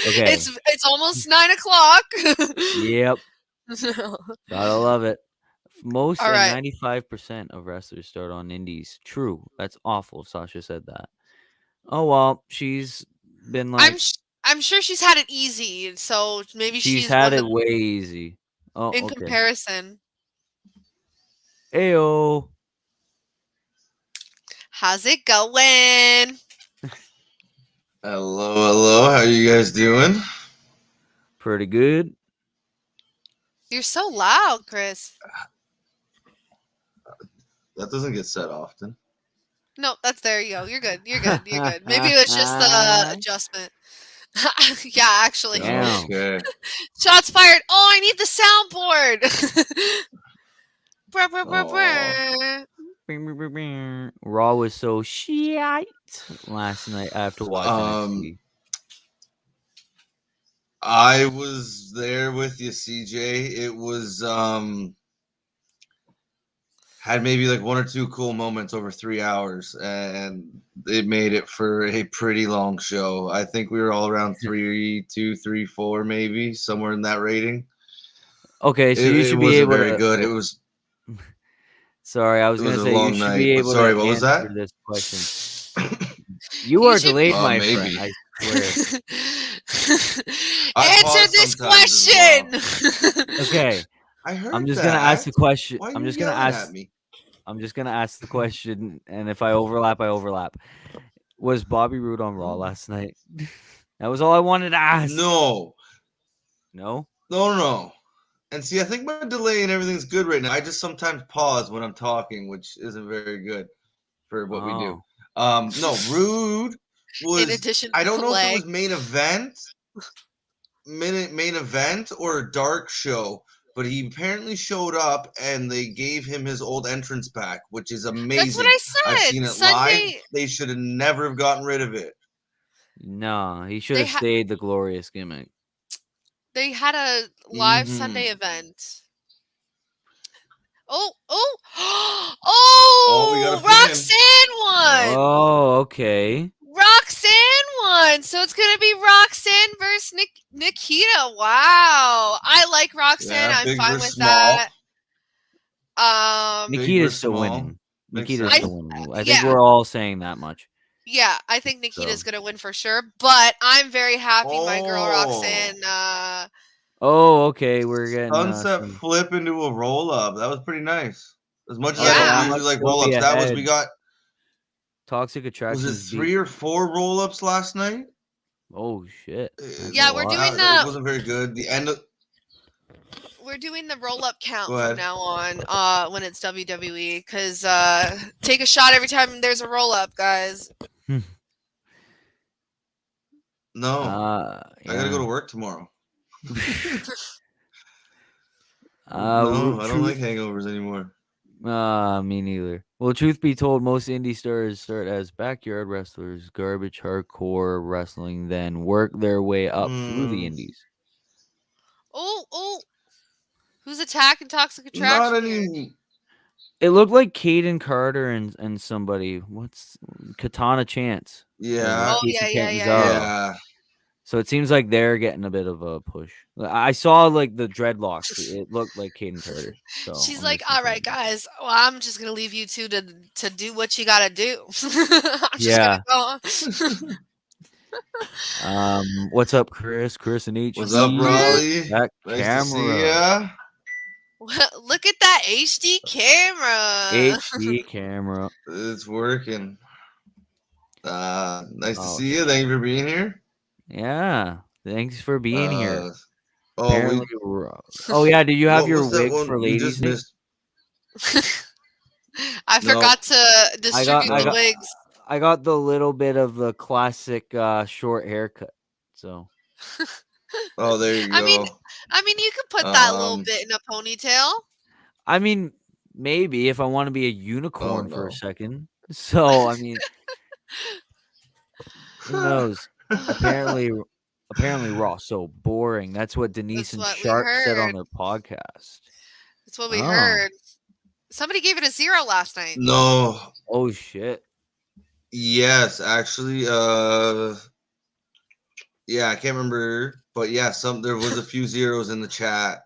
Okay. It's almost 9:00. Yep. Gotta love it. Most All right. 95% of wrestlers start on indies. True. That's awful. Sasha said that. Oh well, she's been like. I'm sure she's had it easy, so maybe She's she's had one it way easy. Oh, in okay. comparison. Ayo. How's it going? Hello. How you guys doing? Pretty good. You're so loud, Chris. That doesn't get said often. No, there you go. You're good. You're good. Maybe it was just the adjustment. Yeah, actually. Damn. Okay. Shots fired. Oh, I need the soundboard. Brr, brr, brr, brr. Raw was so shite last night after watching it. I was there with you, CJ. It was had maybe like one or two cool moments over 3 hours, and it made it for a pretty long show. I think we were all around 3, 2, 3, 4, maybe somewhere in that rating. Okay, so you should be able very to. good. It was. Sorry, I was going to say you should be able to what was answer that? this question. You are delayed, my friend. I swear. Answer this question. Okay. I heard I'm just gonna ask the question. Why are I'm you just gonna yelling ask. at me? I'm just gonna ask the question, and if I overlap, I overlap. Was Bobby Roode on Raw last night? That was all I wanted to ask. No. No. And see, I think my delay and everything's good right now. I just sometimes pause when I'm talking, which isn't very good for what we do. No, Roode was. In addition, I don't know if it was main event or a dark show, but he apparently showed up and they gave him his old entrance back, which is amazing. That's what I said. I've seen it live. They should have never have gotten rid of it. No, he should have stayed the glorious gimmick. They had a live Sunday event. Oh! We got a Roxanne won! Oh, okay. Roxanne won! So it's going to be Roxanne versus Nikita. Wow. I like Roxanne. Yeah, I'm fine with that. Nikita's still winning. Nikita's still winning. I think we're all saying that much. Yeah, I think Nikita's going to win for sure. But I'm very happy my girl Roxanne... Oh, okay. We're getting sunset flip into a roll up. That was pretty nice. As much as Yeah. I don't usually like roll ups, that was we got Toxic Attraction. Was it 3 or 4 roll ups last night? Oh shit! Yeah, we're doing It wasn't very good. We're doing the roll up count from now on when it's WWE because take a shot every time there's a roll up, guys. No, I gotta go to work tomorrow. No, I don't like hangovers anymore. Me neither. Well, truth be told, most indie stars start as backyard wrestlers, garbage hardcore wrestling, then work their way up through the indies. Oh, who's attacking Toxic Not Attraction here? any. It looked like Caden Carter and somebody. What's Katana Chance? Yeah. Oh, Casey yeah. Catanzaro. Yeah. So it seems like they're getting a bit of a push. I saw like the dreadlocks. It looked like Caden Carter. So She's I'm like, just all right, excited. guys. Well, I'm just gonna leave you two to do what you gotta do. I'm just Yeah. gonna go. What's up, Chris? Chris and HG. What's up, Raleigh? That Nice to see camera. ya. Look at that HD camera. HD camera. It's working. Nice to Oh, see you. Thank you for being here. Yeah. Thanks for being here. Oh, Oh yeah, did you have what your was that wig one for we ladies? just Nick? missed? I No. forgot to distribute I the got- wigs. I got the little bit of the classic short haircut. So Oh, there you I go. mean, you could put that little bit in a ponytail. I mean, maybe if I want to be a unicorn for no. a second. So I mean, who knows? Apparently Raw so boring. That's what Denise That's and what we Sharp said on heard. their podcast. That's what we Oh. heard. Somebody gave it a 0 last night. No. Oh shit. Yes, actually. Yeah, I can't remember, but yeah, there was a few zeros in the chat.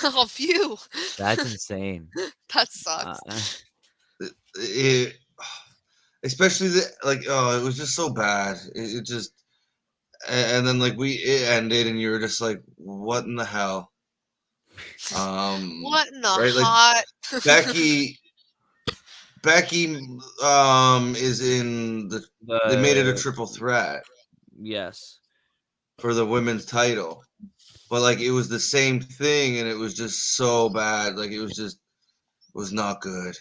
Oh, phew. That's insane. That sucks. Especially it was just so bad. It just, and then like it ended, and you were just like, what in the hell? What in the right, like, hot? Becky is in they made it a triple threat. Yes. For the women's title. But like it was the same thing, and it was just so bad. Like it was not good.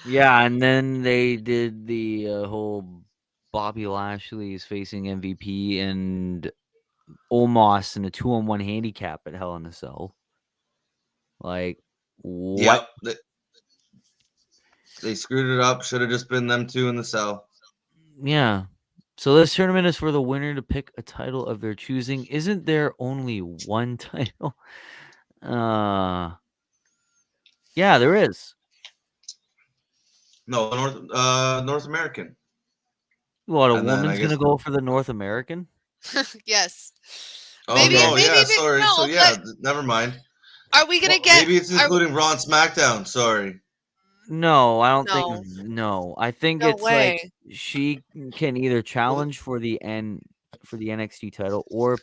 Yeah, and then they did the whole Bobby Lashley is facing MVP and Omos in a 2-on-1 handicap at Hell in a Cell. Like, what? Yep. They screwed it up. Should have just been them two in the cell. Yeah. So this tournament is for the winner to pick a title of their choosing. Isn't there only one title? Yeah, there is. No, North American. What, a And then I woman's guess- gonna go for the North American? Yes. Oh Maybe- no, maybe- yeah, sorry. no, So yeah, never mind. Are we gonna get? Maybe it's including Raw and SmackDown. Sorry. No, I don't No. think. No, I think No it's way. like she can either challenge for the NXT title or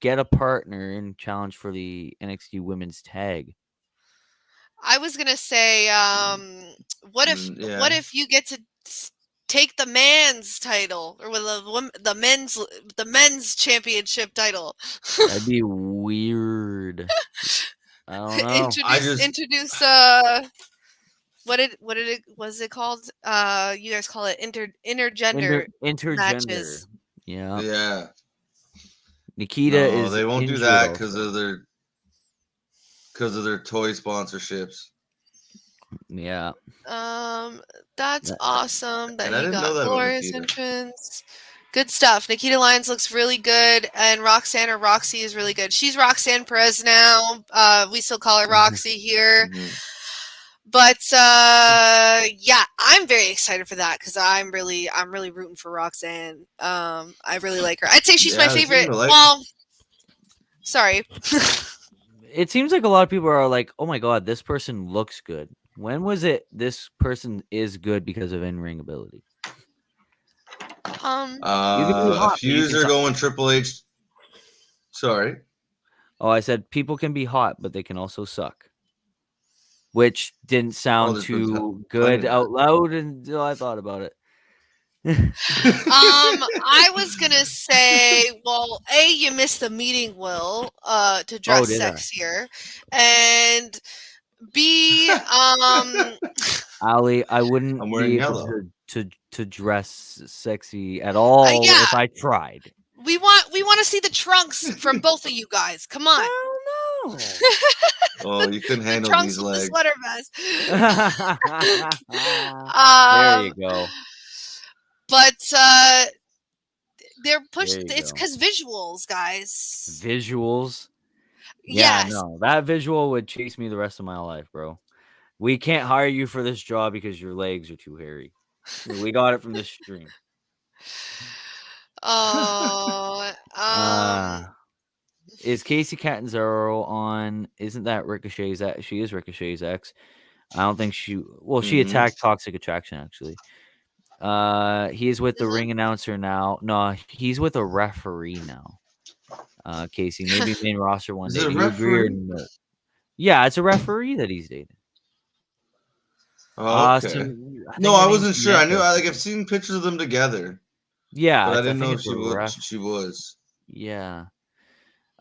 get a partner and challenge for the NXT Women's Tag. I was gonna say, what if you get to take the man's title or the men's championship title? That'd be weird. I don't know. Introduce what was it called? You guys call it intergender Intergender. matches. Yeah. Yeah. Nikita is. They won't do injured that also. because of their toy sponsorships. Yeah. That's awesome that And I he didn't know got that about glorious Nikita. entrance. Good stuff. Nikita Lyons looks really good, and Roxanne or Roxy is really good. She's Roxanne Perez now. We still call her Roxy here. Mhm. But yeah, I'm very excited for that because I'm really rooting for Roxanne. I really like her. I'd say she's my Yeah, they seem favorite. to like- Well, sorry. It seems like a lot of people are like, "Oh my god, this person looks good." When was it? This person is good because of in-ring ability. Um, hot, A few but you are can going Triple H. Sorry. Oh, I said people can be hot, but they can also suck. Which didn't sound there's been too plenty good of out loud until I thought about it. I was gonna say, well, A, you missed the meeting, Will, to dress did I? sexier, and B, Ali, I wouldn't I'm wearing be able yellow. to dress sexy at all yeah. if I tried. we want to see the trunks from both of you guys. Come on. Hell Oh, you couldn't The handle trunks these with the legs. sweater vest. There you go. But they're There pushing. you It's go. because visuals, guys. Visuals. Yeah, Yes. no, that visual would chase me the rest of my life, bro. We can't hire you for this job because your legs are too hairy. We got it from the stream. Oh, Is Casey Catanzaro on? Isn't that Ricochet's? She is Ricochet's ex. I don't think she. Well, she Mhm. attacked Toxic Attraction actually. He is with the Mhm. ring announcer now. No, he's with a referee now. Casey, maybe main roster one Is day. it a Do you agree or referee? no? Yeah, it's a referee that he's dating. Oh, okay. I No, think her I name's wasn't sure. I Samantha. knew. I've seen pictures of them together, Yeah, but I I didn't think know it's a ref. she was. Yeah.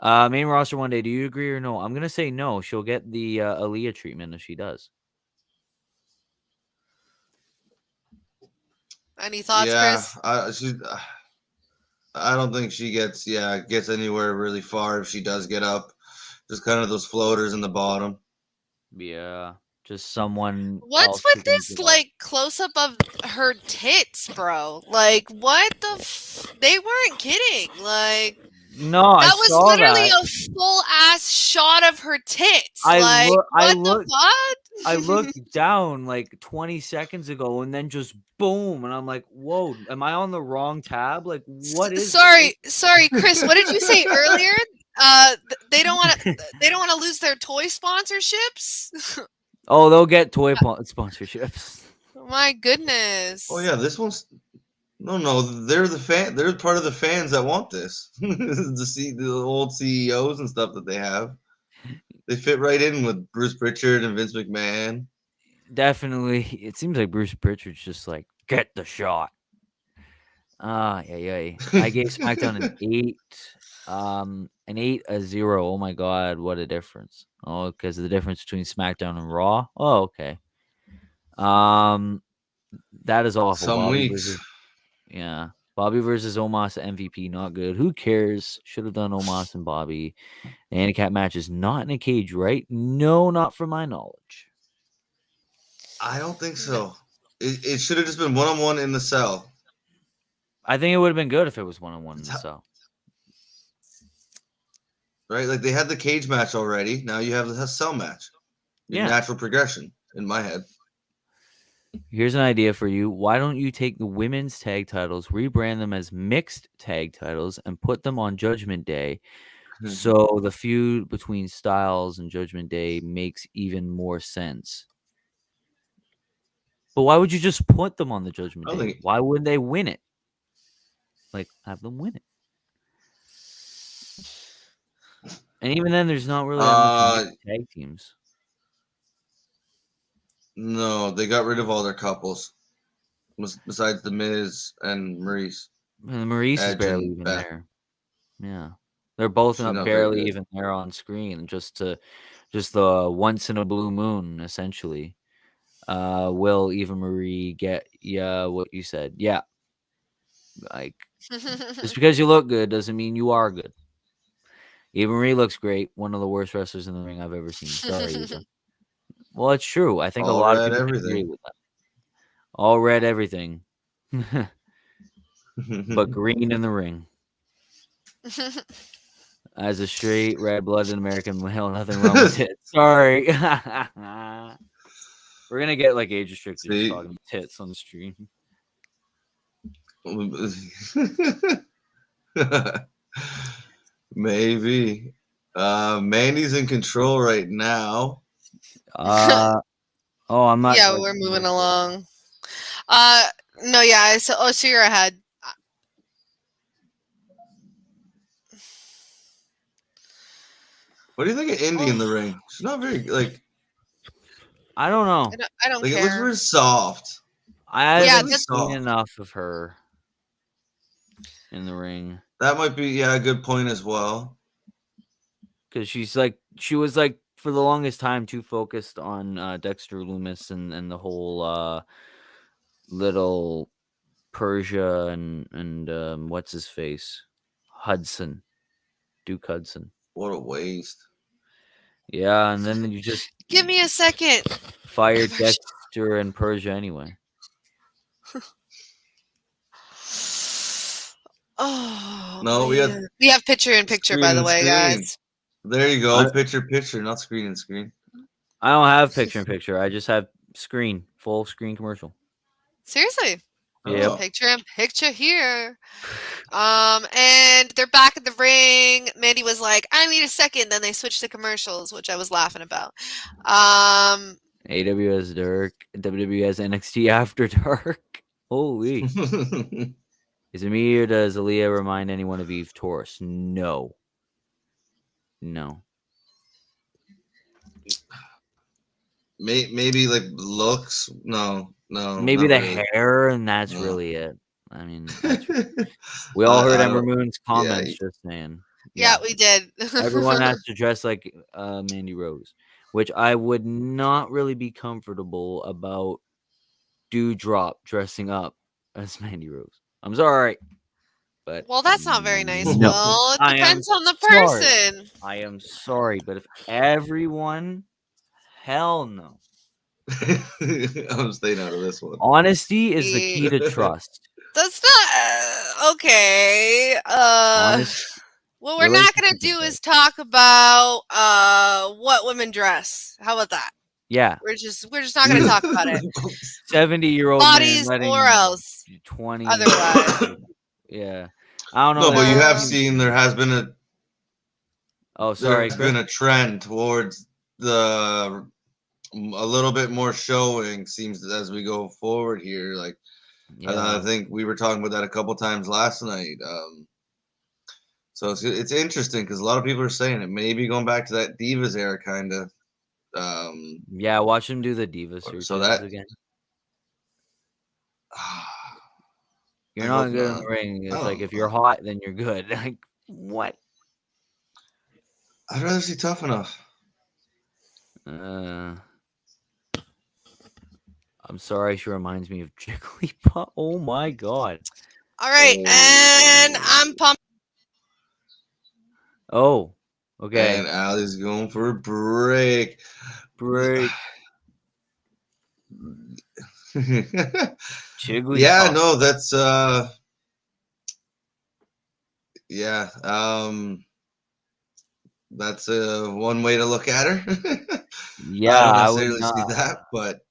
Main roster one day. Do you agree or no? I'm gonna say no. She'll get the Aaliyah treatment if she does. Any thoughts, Yeah, Chris? I don't think she gets anywhere really far if she does get up. Just kind of those floaters in the bottom. Yeah, just someone What's else with picking this it up. like close up of her tits, bro? Like, what the? They weren't kidding. Like, No, I that was saw literally that. a full ass shot of her tits. I Like, look. I what look. the fuck? I looked down like 20 seconds ago, and then just boom, and I'm like, "Whoa, am I on the wrong tab? Like, what is?" Sorry, Chris. What did you say earlier? They don't want to. They don't want to lose their toy sponsorships. Oh, they'll get toy sponsorships. My goodness. Oh yeah, this one's no. They're the fan. They're part of the fans that want this. The old CEOs and stuff that they have. They fit right in with Bruce Pritchard and Vince McMahon. Definitely, it seems like Bruce Pritchard's just like get the shot. Yeah. I gave SmackDown an 8. An 8, a 0. Oh my god, what a difference. Oh, because of the difference between SmackDown and Raw. Oh, okay. That is awful. Some weeks. Bobby versus Omos MVP, not good. Who cares? Should have done Omos and Bobby. The handicap match is not in a cage, right? No, not from my knowledge. I don't think so. It should have just been one-on-one in the cell. I think it would have been good if it was one-on-one in the cell. Right? Like they had the cage match already. Now you have the cell match. Yeah. Natural progression in my head. Here's an idea for you. Why don't you take the women's tag titles, rebrand them as mixed tag titles, and put them on Judgment Day? So the feud between Styles and Judgment Day makes even more sense. But why would you just put them on the Judgment Day? Why wouldn't they win it? Like, have them win it. And even then, there's not really that much tag teams. No, they got rid of all their couples. Besides The Miz and Maurice. And Maurice is barely even there. Yeah. They're both not barely even there on screen. Just the once in a blue moon, essentially. Will Eva Marie get what you said? Yeah. Like just because you look good doesn't mean you are good. Eva Marie looks great. One of the worst wrestlers in the ring I've ever seen. Sorry, Eva. Well, it's true. I think a lot of people agree with that. All red everything. But green in the ring. As a straight red-blooded American male, nothing wrong with it. Sorry. We're gonna get like age restricted just talking tits on the stream. Maybe. Mandy's in control right now. I'm not. Yeah, we're moving along. No, yeah. So you're ahead. What do you think of Indi in the ring? She's not very like. I don't know. I don't like, care. It looks very soft. I haven't seen enough of her in the ring. That might be a good point as well. Because she was like for the longest time too focused on Dexter Lumis and the whole little Persia and what's his face, Hudson, Duke Hudson. What a waste. Yeah, and then you just Give me a second. fired Commercial. Dexter and Persia anyway. Oh, No, we man. We have picture-in-picture, by Screen the and way, screen. guys. There you go. I- Picture, not screen and screen. I don't have picture-in-picture. I just have full screen commercial. Seriously. Yep. Oh. Picture-in-picture here. And they're back at the ring. Mandy was like, I need a second. Then they switched to commercials, which I was laughing about. AWS Dark, WWS NXT After Dark. Holy. Is it me or does Aaliyah remind anyone of Eve Taurus? No. Maybe like looks. No. Maybe not the really. hair, and that's No. really it. I mean, we all heard I Ember don't- Moon's comments just saying. Yeah, we did. Everyone has to dress like Mandy Rose, which I would not really be comfortable about. Dewdrop dressing up as Mandy Rose. I'm sorry, but Well, that's not very nice. No. Well, it I am depends on the sorry. person. I am sorry, but if everyone, hell no. I'm staying out of this one. Honesty is the key to trust. That's not okay. Honest, What we're not gonna relationship do advice. is talk about what women dress. How about that? Yeah, We're just not gonna talk about it. 70-year-old man Bodies letting or else. 20. Otherwise. Yeah, I don't know. No, but you have No. seen there has been a a trend towards a little bit more showing seems as we go forward here. Like I think we were talking about that a couple times last night. So it's interesting because a lot of people are saying it may be going back to that Divas era kind of. Yeah, watch him do the Diva searches again. You're I not hope good in not. the ring. It's I like don't if you're hot, then you're good. Like what? I'd rather see Tough Enough. I'm sorry, she reminds me of Jigglypuff. Oh my god. All right, and I'm pumped. Oh, okay. And Ally's going for a break. Jigglypuff. Yeah, no, that's yeah, that's one way to look at her. Yeah, I I don't would necessarily see not. that, but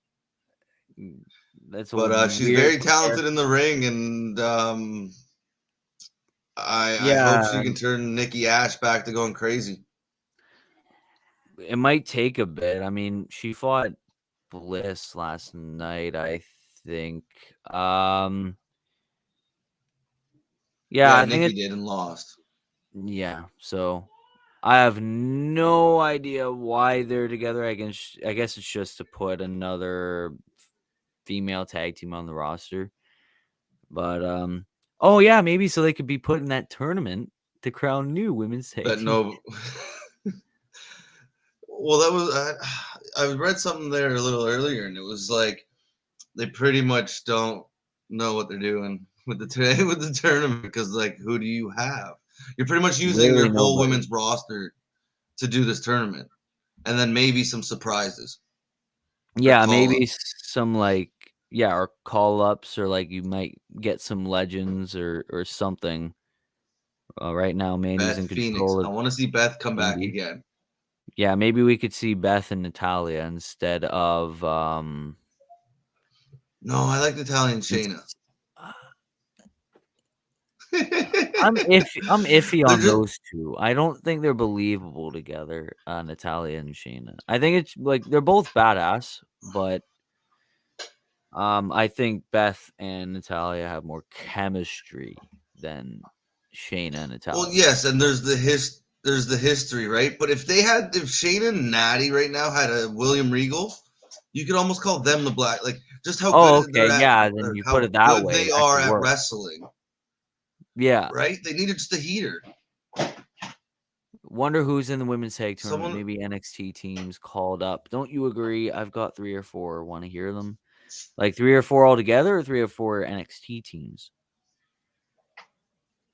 That's she's very talented in the ring, and I hope she can turn Nikki Ash back to going crazy. It might take a bit. I mean, she fought Bliss last night, I think. Yeah, I think Nikki did and lost. Yeah, so I have no idea why they're together. I guess it's just to put another female tag team on the roster. But oh yeah, maybe so they could be put in that tournament to crown new women's tag team. No. Well, that was I read something there a little earlier, and it was like they pretty much don't know what they're doing with the tournament because like who do you have? You're pretty much using your whole women's roster to do this tournament, and then maybe some surprises. Yeah, maybe some or call ups, or like you might get some legends or something. Right now, Mandy's in control. I want to see Beth come back again. Yeah, maybe we could see Beth and Natalia instead of. No, I like Natalia and Shayna. I'm iffy on those two. I don't think they're believable together, Natalia and Shayna. I think it's like they're both badass, but I think Beth and Natalia have more chemistry than Shayna and Natalia. Well, yes, and there's the history, right? But if Shayna and Natty right now had a William Regal, you could almost call them the Black. Like just how good then you put it that way. They are at wrestling. Yeah. Right? They needed just a heater. Wonder who's in the women's tag tournament. Maybe NXT teams called up. Don't you agree? I've got 3 or 4. Want to hear them? Like 3 or 4 altogether, or 3 or 4 NXT teams?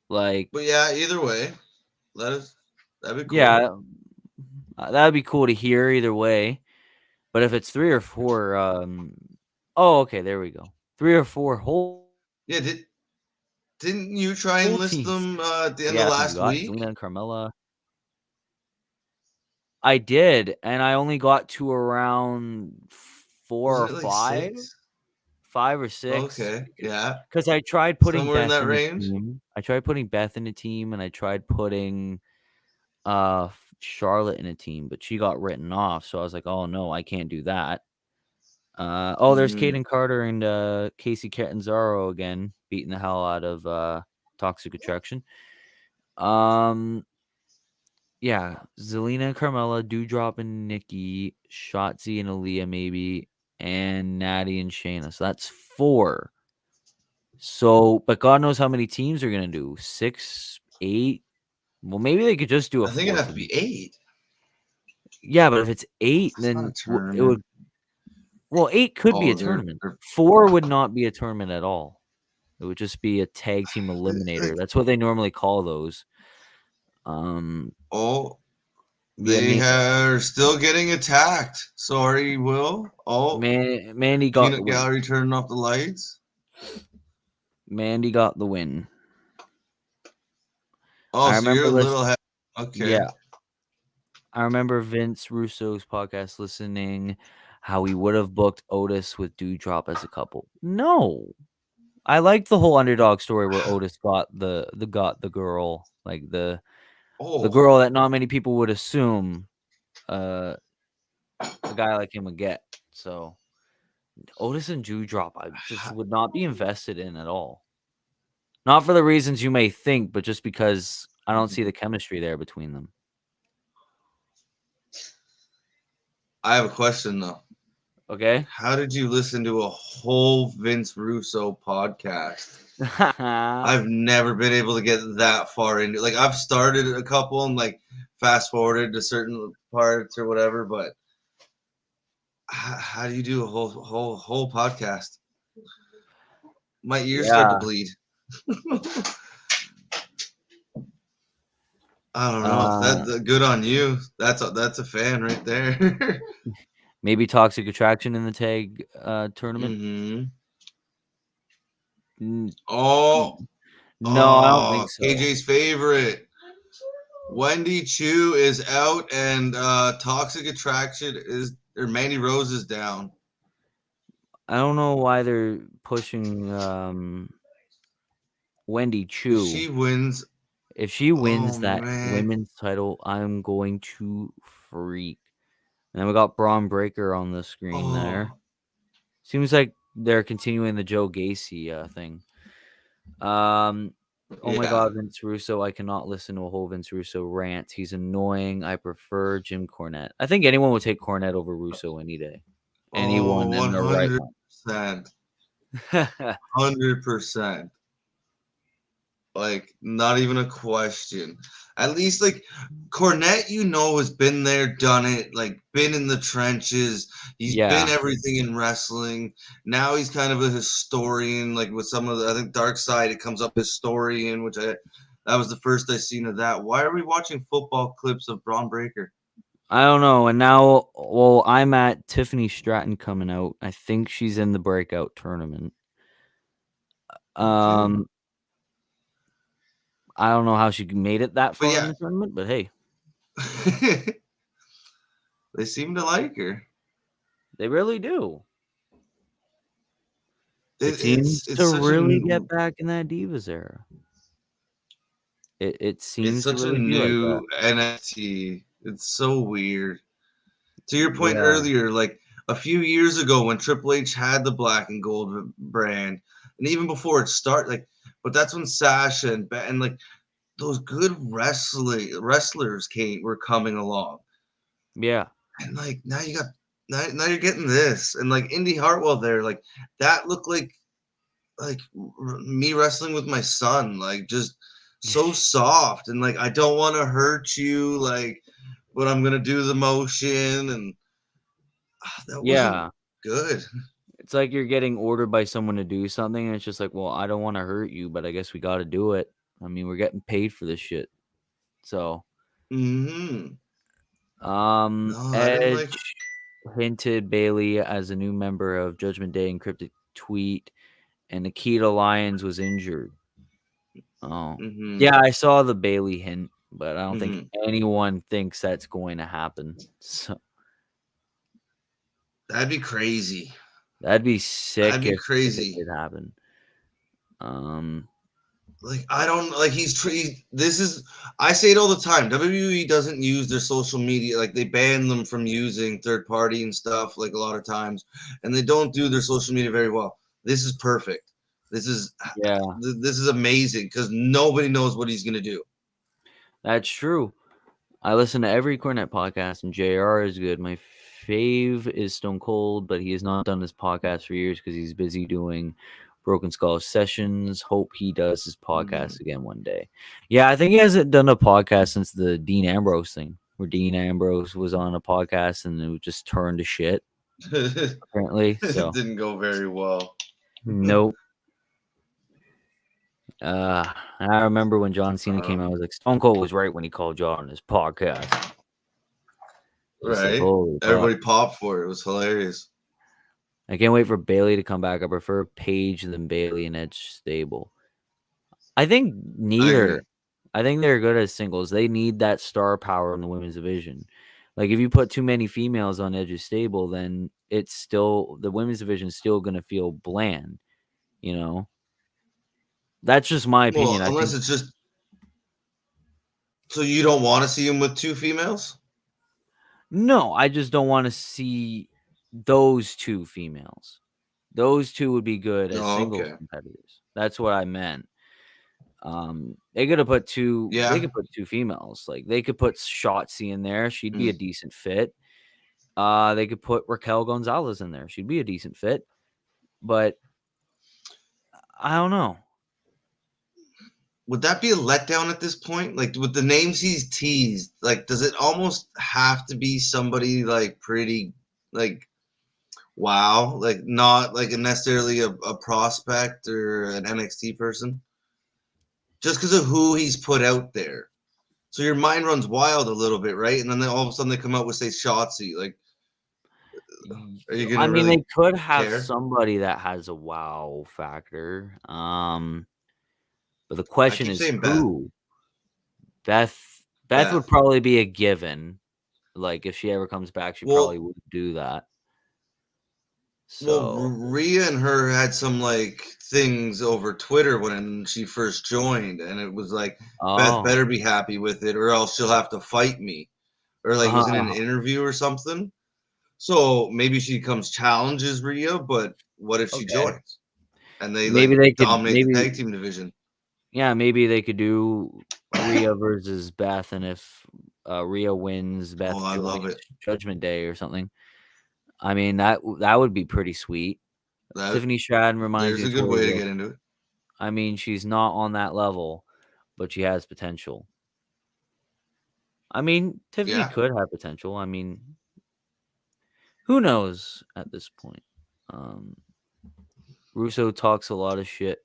Like, but yeah, either way, that'd be cool. Yeah, That would be cool to hear either way. But if it's 3 or 4, oh, okay, there we go. 3 or 4 whole Yeah, didn't you try and teams. list them at the So end of yeah, you last got week? Zelina and Carmella. I did, and I only got to around 4 or Wasn't it like 5, 6? 5 or 6, Okay, yeah, because I tried putting somewhere in Beth that in a range. team. I tried putting Beth in a team, and I tried putting Charlotte in a team, but she got written off. So I was like, oh no, I can't do that. There's Mhm. Kaden Carter and Casey Catanzaro again, beating the hell out of Toxic Attraction. Yeah, Zelina, Carmella, Dewdrop and Nikki, Shotzi and Aaliyah maybe, and Natty and Shayna. So that's 4. So, but God knows how many teams they're gonna do. 6, 8. Well, maybe they could just do a I think it'd 4 have to team. be 8. Yeah, but if it's 8, It's not a then it tournament. would. Well, 8 could be a Oh, tournament. they're 4 would not be a tournament at all. It would just be a tag team eliminator. like, That's what they normally call those. oh, Yeah, they are still getting attacked. Sorry, Will. Oh, Mandy got the Peanut win. Gallery turning off the lights. Mandy got the win. Oh, I so you're remember a little heavy. Okay. Yeah, I remember Vince Russo's podcast listening how he would have booked Otis with Dewdrop as a couple. No, I liked the whole underdog story where Otis got the girl, like the Oh, girl that not many people would assume a guy like him would get. So Otis and Dewdrop, I just would not be invested in at all. Not for the reasons you may think, but just because I don't see the chemistry there between them. I have a question though. Okay. How did you listen to a whole Vince Russo podcast? I've never been able to get that far into. Like I've started a couple and like fast forwarded to certain parts or whatever, but how do you do a whole podcast? My ears start to Yeah. bleed. I don't know. That good on you. That's a fan right there. Maybe Toxic Attraction in the tag tournament. Mm-hmm. No, Oh, I don't think so. KJ's favorite. Wendy Chu is out and Toxic Attraction is or Mandy Rose is down. I don't know why they're pushing Wendy Chu. If she wins that women's title, I'm going to freak. And then we got Braun Breaker on the screen there. Seems like they're continuing the Joe Gacy thing. Oh my God, Vince Russo. I cannot listen to a whole Vince Russo rant. He's annoying. I prefer Jim Cornette. I think anyone would take Cornette over Russo any day. Anyone in the right 100%. 100%. Like, not even a question. At least, like, Cornette, has been there, done it, like, been in the trenches. He's been everything in wrestling. Now he's kind of a historian, like, with some of the, I think, Dark Side, it comes up historian, that was the first I seen of that. Why are we watching football clips of Braun Breaker? I don't know. And now, well, I'm at Tiffany Stratton coming out. I think she's in the breakout tournament. I don't know how she made it that far in the tournament, but hey. They seem to like her. They really do. It seems to really get back in that Divas era. It seems it's such to really a new like that. NFT. It's so weird. To your point earlier, like a few years ago when Triple H had the black and gold brand, and even before it started, but that's when Sasha and like those good wrestlers were coming along. Yeah. And like now now you're getting this, and like Indi Hartwell there, like that looked like me wrestling with my son, like just so soft, and like I don't want to hurt you, like, but I'm gonna do the motion, and that wasn't good. It's like you're getting ordered by someone to do something, and it's just like, well, I don't want to hurt you, but I guess we got to do it. I mean, we're getting paid for this shit, so. No, I didn't like. Edge hinted Bailey as a new member of Judgment Day encrypted tweet, and Nikita Lyons was injured. Oh, yeah, I saw the Bailey hint, but I don't think anyone thinks that's going to happen. So that'd be crazy. That'd be sick. That'd be if crazy. it did happen. Like I don't like this is I say it all the time. WWE doesn't use their social media, like they ban them from using third party and stuff like a lot of times, and they don't do their social media very well. This is perfect. This is amazing because nobody knows what he's gonna do. That's true. I listen to every Cornet podcast, and JR is good. My fave is Stone Cold, but he has not done this podcast for years because he's busy doing Broken Skull sessions. Hope he does his podcast again one day. Yeah, I think he hasn't done a podcast since the Dean Ambrose thing, where Dean Ambrose was on a podcast and it just turned to shit. Apparently, so it didn't go very well. Nope. I remember when John Cena came out, I was like, Stone Cold was right when he called John on his podcast. Right. Like, everybody popped for it. It was hilarious. I can't wait for Bailey to come back. I prefer Paige than Bailey and Edge stable. I think neither. I think they're good as singles. They need that star power in the women's division. Like if you put too many females on Edge's stable, then it's still the women's division is still going to feel bland. You know. That's just my opinion. Well, unless it's just so you don't want to see him with two females? No, I just don't want to see those two females. Those two would be good as singles competitors. That's what I meant. They could have put two. Yeah. They could put two females. Like they could put Shotzi in there. She'd be a decent fit. They could put Raquel Gonzalez in there. She'd be a decent fit. But I don't know. Would that be a letdown at this point? Like with the names he's teased, like does it almost have to be somebody like pretty like wow, like not like necessarily a prospect or an NXT person? Just because of who he's put out there. So your mind runs wild a little bit, right? And then all of a sudden they come out with say Shotzi. Like are you gonna really they could have somebody that has a wow factor. But the question is who? Beth would probably be a given. Like if she ever comes back, she probably would do that. So Rhea and her had some like things over Twitter when she first joined, and it was like Beth better be happy with it, or else she'll have to fight me, or like it was in an interview or something. So maybe she comes challenges Rhea, but what if she joins and they dominate the tag team division? Yeah, maybe they could do Rhea versus Beth, and if Rhea wins, Beth joins Judgment Day or something. I mean, that would be pretty sweet. Tiffany Stratton reminds me. There's a good way to get into it. I mean, she's not on that level, but she has potential. I mean, Tiffany could have potential. I mean, who knows at this point? Russo talks a lot of shit.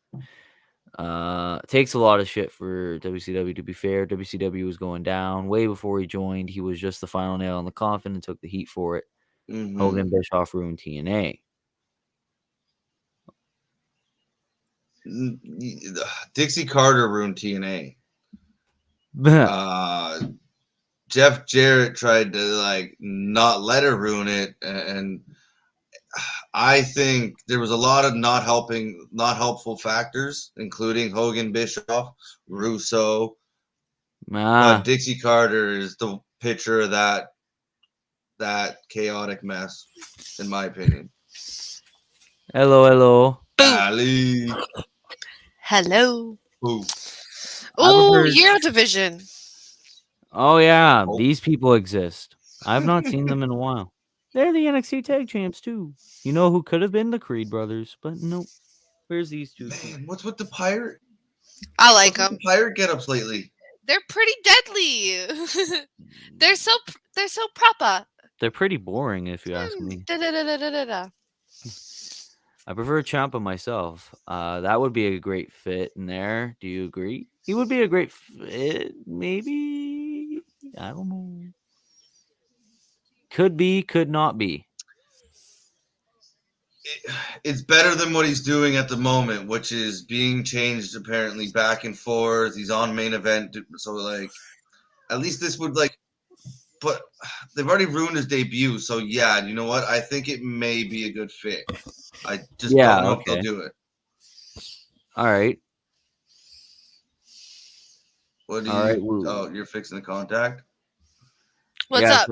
Takes a lot of shit for WCW. To be fair, WCW was going down way before he joined. He was just the final nail in the coffin and took the heat for it. Hogan Bischoff ruined TNA. Dixie Carter ruined TNA. Jeff Jarrett tried to like not let her ruin it, and I think there was a lot of not helpful factors, including Hogan Bischoff, Russo. But Dixie Carter is the picture of that chaotic mess, in my opinion. Hello. ALLY. Hello. Ooh. Oh, Euro Division. Oh, yeah. These people exist. I've not seen them in a while. They're the NXT Tag Champs, too. You know who could have been the Creed brothers, but nope. Where's these two? Man, what's with the pirate? I like them. The pirate get-ups lately. They're pretty deadly. They're so proper. They're pretty boring, if you ask me. I prefer Ciampa myself. That would be a great fit in there. Do you agree? He would be a great fit, maybe. I don't know. Could be, could not be. It's better than what he's doing at the moment, which is being changed apparently back and forth. He's on main event, so like at least this would like. But they've already ruined his debut, so yeah, you know what? I think it may be a good fit. I just don't know if they'll do it. All right. What do you? Oh, you're fixing the contact. What's up?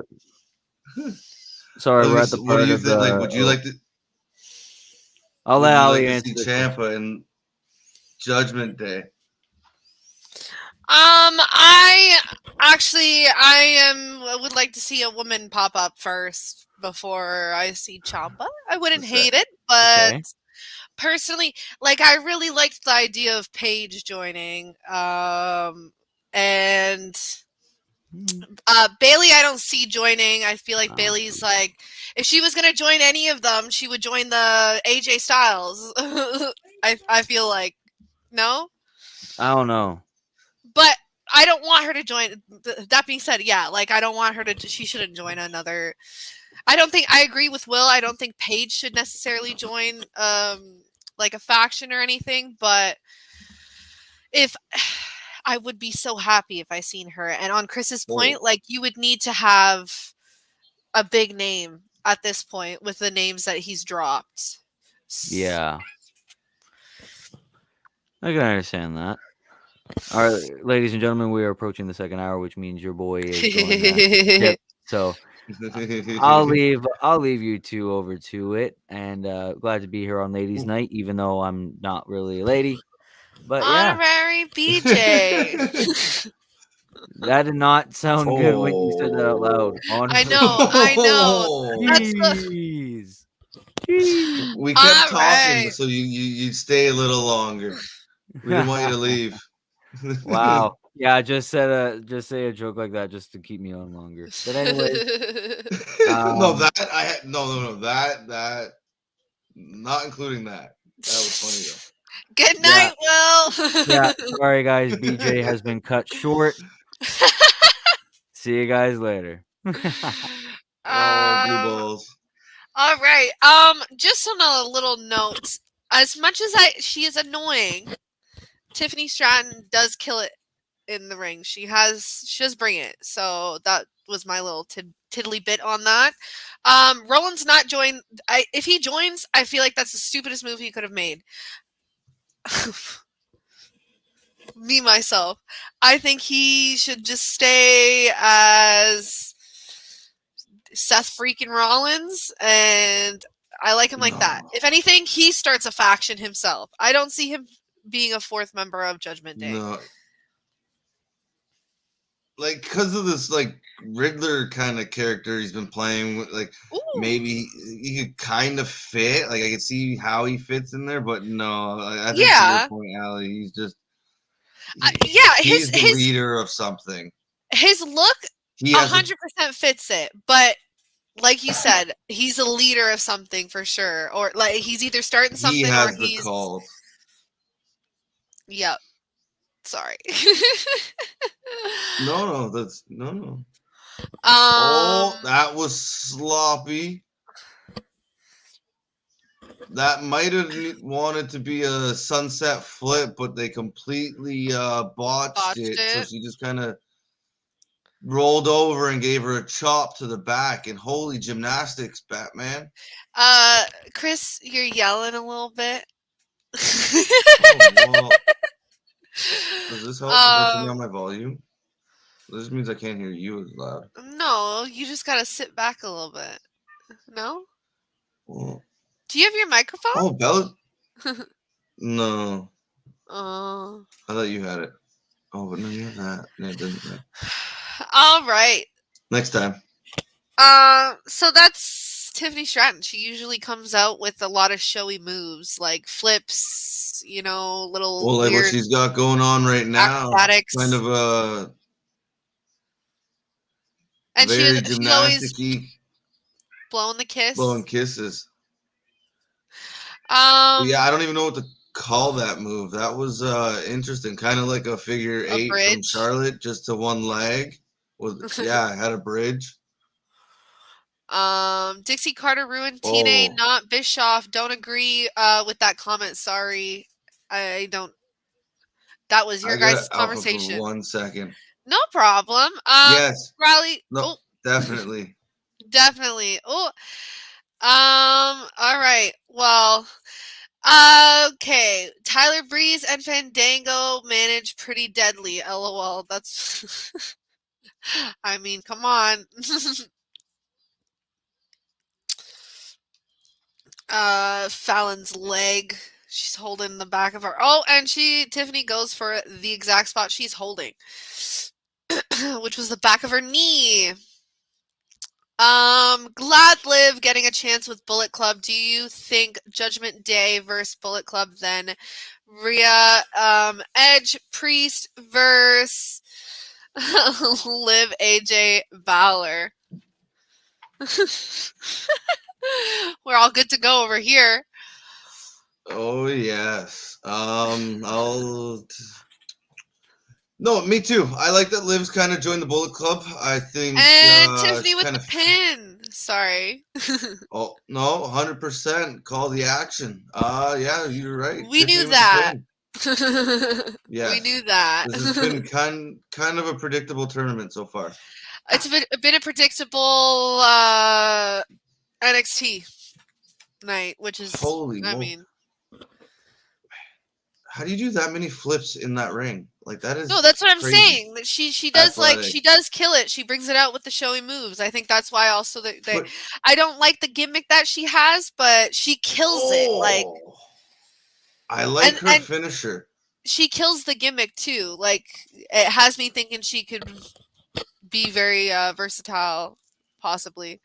Sorry, we're at the part what do you of think? the, Like, would you like to? I'll let Allie like to answer. see Ciampa and Judgment Day. I would like to see a woman pop up first before I see Ciampa. I wouldn't hate it, but personally, like I really liked the idea of Paige joining. And Bailey, I don't see joining. I feel like Bailey's like, if she was gonna join any of them, she would join the AJ Styles. I feel like, no. I don't know. But I don't want her to join. That being said, yeah, like I don't want her to. She shouldn't join another. I don't think I agree with Will. I don't think Paige should necessarily join like a faction or anything. But if I would be so happy if I seen her. And on Chris's point, like you would need to have a big name at this point with the names that he's dropped. Yeah, I can understand that. All right, ladies and gentlemen, we are approaching the second hour, which means your boy is going to so I'll leave you two over to it, and glad to be here on Ladies' Night, even though I'm not really a lady. But honorary BJ. That did not sound good when you said that out loud. I know. Jeez. We kept talking, so you stay a little longer. We didn't want you to leave. Wow. Yeah, just say a joke like that just to keep me on longer. But anyway, that not including that. That was funny though. Good night, Will. Yeah, sorry guys, BJ has been cut short. See you guys later. Blue balls. All right. Just on a little note, as much as she is annoying, Tiffany Stratton does kill it in the ring. She does bring it. So that was my little tiddly bit on that. Rowan's not joined. If he joins, I feel like that's the stupidest move he could have made. Me, myself. I think he should just stay as Seth freaking Rollins, and I like him like that. If anything, he starts a faction himself. I don't see him being a fourth member of Judgment Day. No. Like, because of this, like, Riddler kind of character he's been playing with, like, maybe he could kind of fit. Like, I could see how he fits in there, but no. I think to your point, Allie, he's just... he's the leader of something. His look 100% fits it, but like you said, he's a leader of something for sure. Or, like, he's either starting something or he's... He has the call. Yep. Sorry. No. That was sloppy. That might have wanted to be a sunset flip, but they completely botched it. So she just kind of rolled over and gave her a chop to the back. And holy gymnastics, Batman. Chris, you're yelling a little bit. Well, does this help turn down my volume? This means I can't hear you as loud. No, you just gotta sit back a little bit. No? Well, do you have your microphone? Oh, Bella? No. Oh. I thought you had it. Oh, but no, you have that. Yeah, it doesn't matter. All right. Next time. So that's Tiffany Stratton. She usually comes out with a lot of showy moves, like flips, little. Well, like what she's got going on right now, acrobatics. Kind of and very she's gymnastic-y. Blowing the kiss. Blowing kisses. Yeah, I don't even know what to call that move. That was interesting. Kind of like a figure eight from Charlotte, just to one leg. It had a bridge. Dixie Carter ruined TNA, Oh. not Bischoff. Don't agree with that comment. Sorry. I don't. That was your I got guys' Alpha for conversation. 1 second. No problem. Yes. Riley. No, Oh, definitely. definitely. Oh, all right. Well, okay. Tyler Breeze and Fandango manage pretty deadly. LOL. That's. I mean, come on. Fallon's leg. She's holding the back of her. Oh, and Tiffany goes for the exact spot she's holding, which was the back of her knee. Gladlive getting a chance with Bullet Club. Do you think Judgment Day versus Bullet Club then? Rhea, Edge, Priest versus Liv, AJ, Balor. We're all good to go over here. Oh yes. No, me too. I like that Liv's kind of joined the Bullet Club. I think. And Tiffany she's with kinda the pin. Sorry. Oh no, 100%. Call the action. Yeah, you're right. We Tiffany knew with the that. pin. We Yes. knew that. This has been kind of a predictable tournament so far. It's been a predictable NXT night, which is Holy I moly. mean, How do you do that many flips in that ring? Like that is no, that's what I'm crazy. saying. That she does Athletic. she does kill it. She brings it out with the showy moves. I think that's why also But- I don't like the gimmick that she has, but she kills it. Like Oh. I like her and finisher. she kills the gimmick too. Like it has me thinking she could be very versatile, possibly.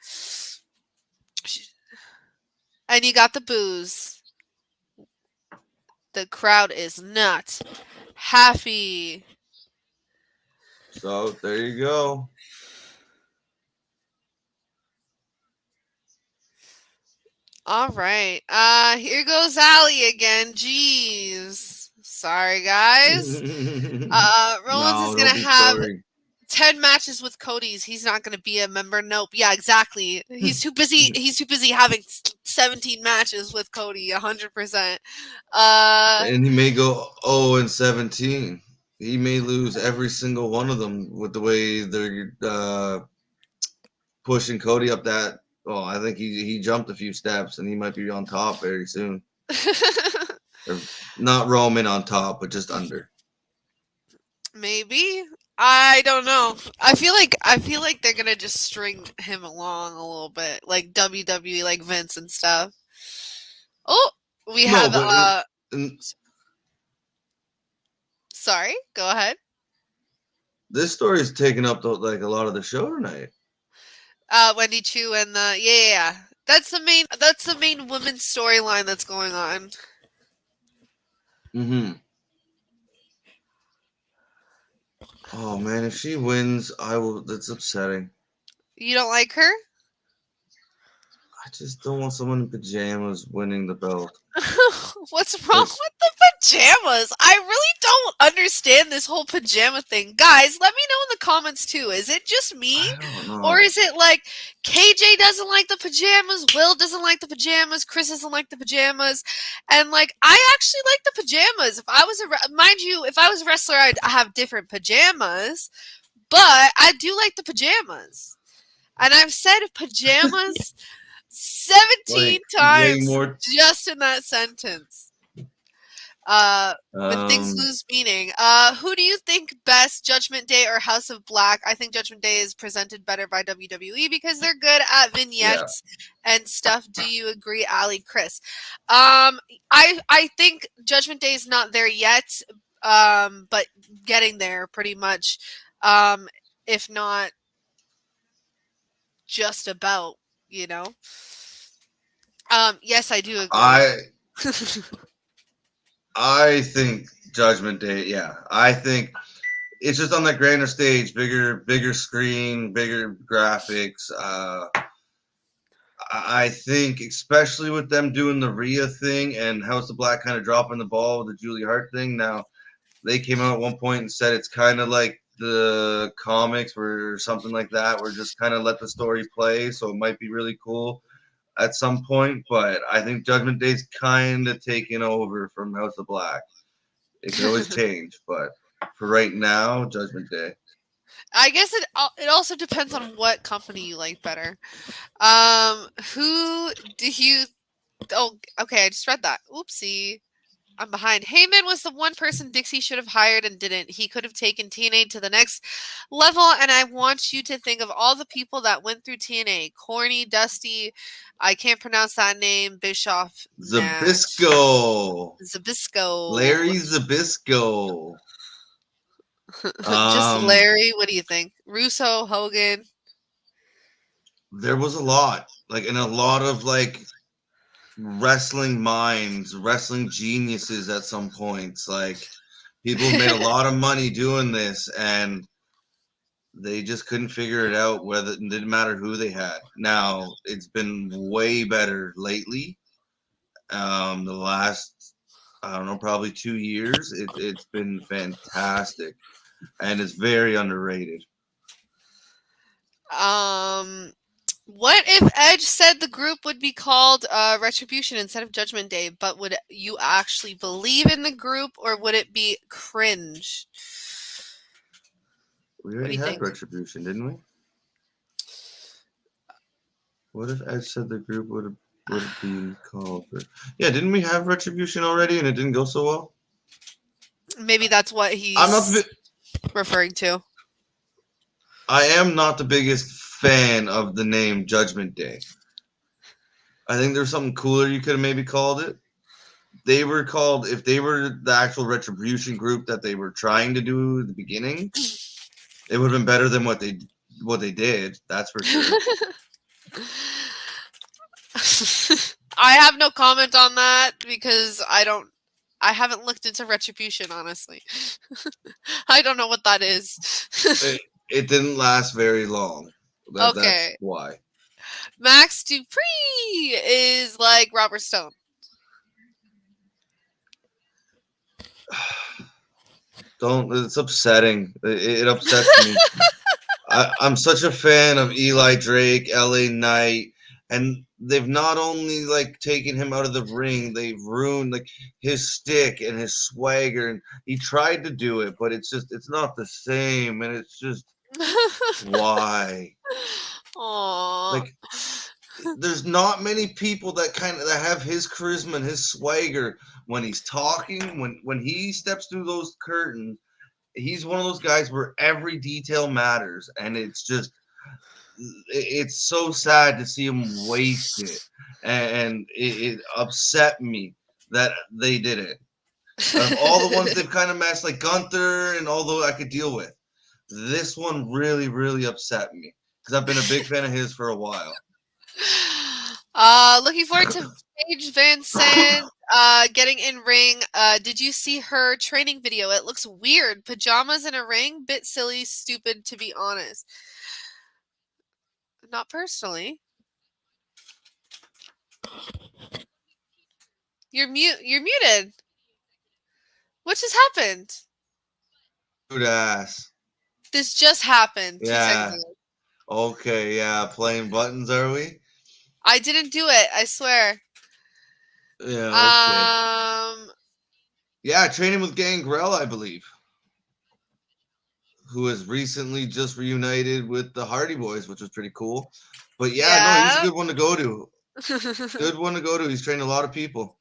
And you got the booze. The crowd is not happy. So there you go. All right. Here goes Allie again. Jeez. Sorry, guys. Rollins is gonna have 10 matches with Cody's. He's not gonna be a member. Nope. Yeah, exactly. He's too busy. He's too busy having 17 matches with Cody. 100%. And he may go 0-17. He may lose every single one of them with the way they're pushing Cody up that. Well, I think he jumped a few steps and he might be on top very soon. Or not Roman on top, but just under. Maybe. I don't know. I feel like they're gonna just string him along a little bit, like WWE, like Vince and stuff. Oh, we have. Sorry, go ahead. This story is taking up like a lot of the show tonight. Wendy Chu and the yeah. That's the main women's storyline that's going on. Mm-hmm. Oh man, if she wins, I will. That's upsetting. You don't like her? I just don't want someone in pajamas winning the belt. What's wrong with the pajamas? I really don't understand this whole pajama thing. Guys, let me know in the comments too. Is it just me? I don't know. Or is it like KJ doesn't like the pajamas, Will doesn't like the pajamas, Chris doesn't like the pajamas, and like I actually like the pajamas. If I was if I was a wrestler, I'd have different pajamas, but I do like the pajamas, and I've said pajamas 17 times just in that sentence. When things lose meaning. Who do you think best, Judgment Day or House of Black? I think Judgment Day is presented better by WWE because they're good at vignettes and stuff. Do you agree, Ali, Chris? I think Judgment Day is not there yet, but getting there pretty much. If not just about, you know. Yes, I do agree. I think Judgment Day, yeah. I think it's just on that grander stage, bigger screen, bigger graphics. I think, especially with them doing the Rhea thing and House of Black kind of dropping the ball with the Julie Hart thing. Now, they came out at one point and said it's kind of like the comics or something like that, or just kind of let the story play. So it might be really cool at some point, but I think Judgment Day's kind of taken over from House of Black. It could always change, but for right now, Judgment Day. I guess it also depends on what company you like better. Who do you? Oh, okay. I just read that. Oopsie. I'm behind. Heyman was the one person Dixie should have hired and didn't. He could have taken TNA to the next level, and I want you to think of all the people that went through TNA. Corny, Dusty, I can't pronounce that name, Bischoff, Zabisco. Zabisco. Larry Zabisco. Just Larry, what do you think? Russo, Hogan? There was a lot. Like, and a lot of, like, wrestling minds, wrestling geniuses at some points. Like, people made a lot of money doing this, and they just couldn't figure it out. Whether it didn't matter who they had. Now it's been way better lately. The last, I don't know, probably 2 years. It's been fantastic, and it's very underrated. What if Edge said the group would be called Retribution instead of Judgment Day, but would you actually believe in the group, or would it be cringe? We already had Retribution, didn't we? What if Edge said the group would be called? Yeah, didn't we have Retribution already and it didn't go so well? Maybe that's what he's referring to. I am not the biggest fan of the name Judgment Day. I think there's something cooler you could have maybe called it. They were called, if they were the actual Retribution group that they were trying to do at the beginning, it would have been better than what they did. That's for sure. I have no comment on that because I haven't looked into Retribution, honestly. I don't know what that is. It didn't last very long. Okay. That's why. Max Dupree is like Robert Stone. It's upsetting. It upsets me. I'm such a fan of Eli Drake, LA Knight, and they've not only like taken him out of the ring, they've ruined like his stick and his swagger, and he tried to do it, but it's not the same, and it's just why? Aww. Like, there's not many people that have his charisma and his swagger when he's talking, when he steps through those curtains. He's one of those guys where every detail matters, and it's so sad to see him waste it, and it upset me that they did it. Of all the ones they've kind of matched, like Gunther, and although I could deal with, this one really, really upset me because I've been a big fan of his for a while. Looking forward to Paige Van Sant getting in ring. Did you see her training video? It looks weird. Pajamas in a ring? Bit silly, stupid, to be honest. Not personally. You're muted. What just happened? Good ass. This just happened. 2 Yeah. seconds ago. Okay, yeah. Playing buttons, are we? I didn't do it. I swear. Yeah. Okay. Yeah, training with Gangrel, I believe, who has recently just reunited with the Hardy Boys, which was pretty cool. But no, he's a good one to go to. Good one to go to. He's trained a lot of people.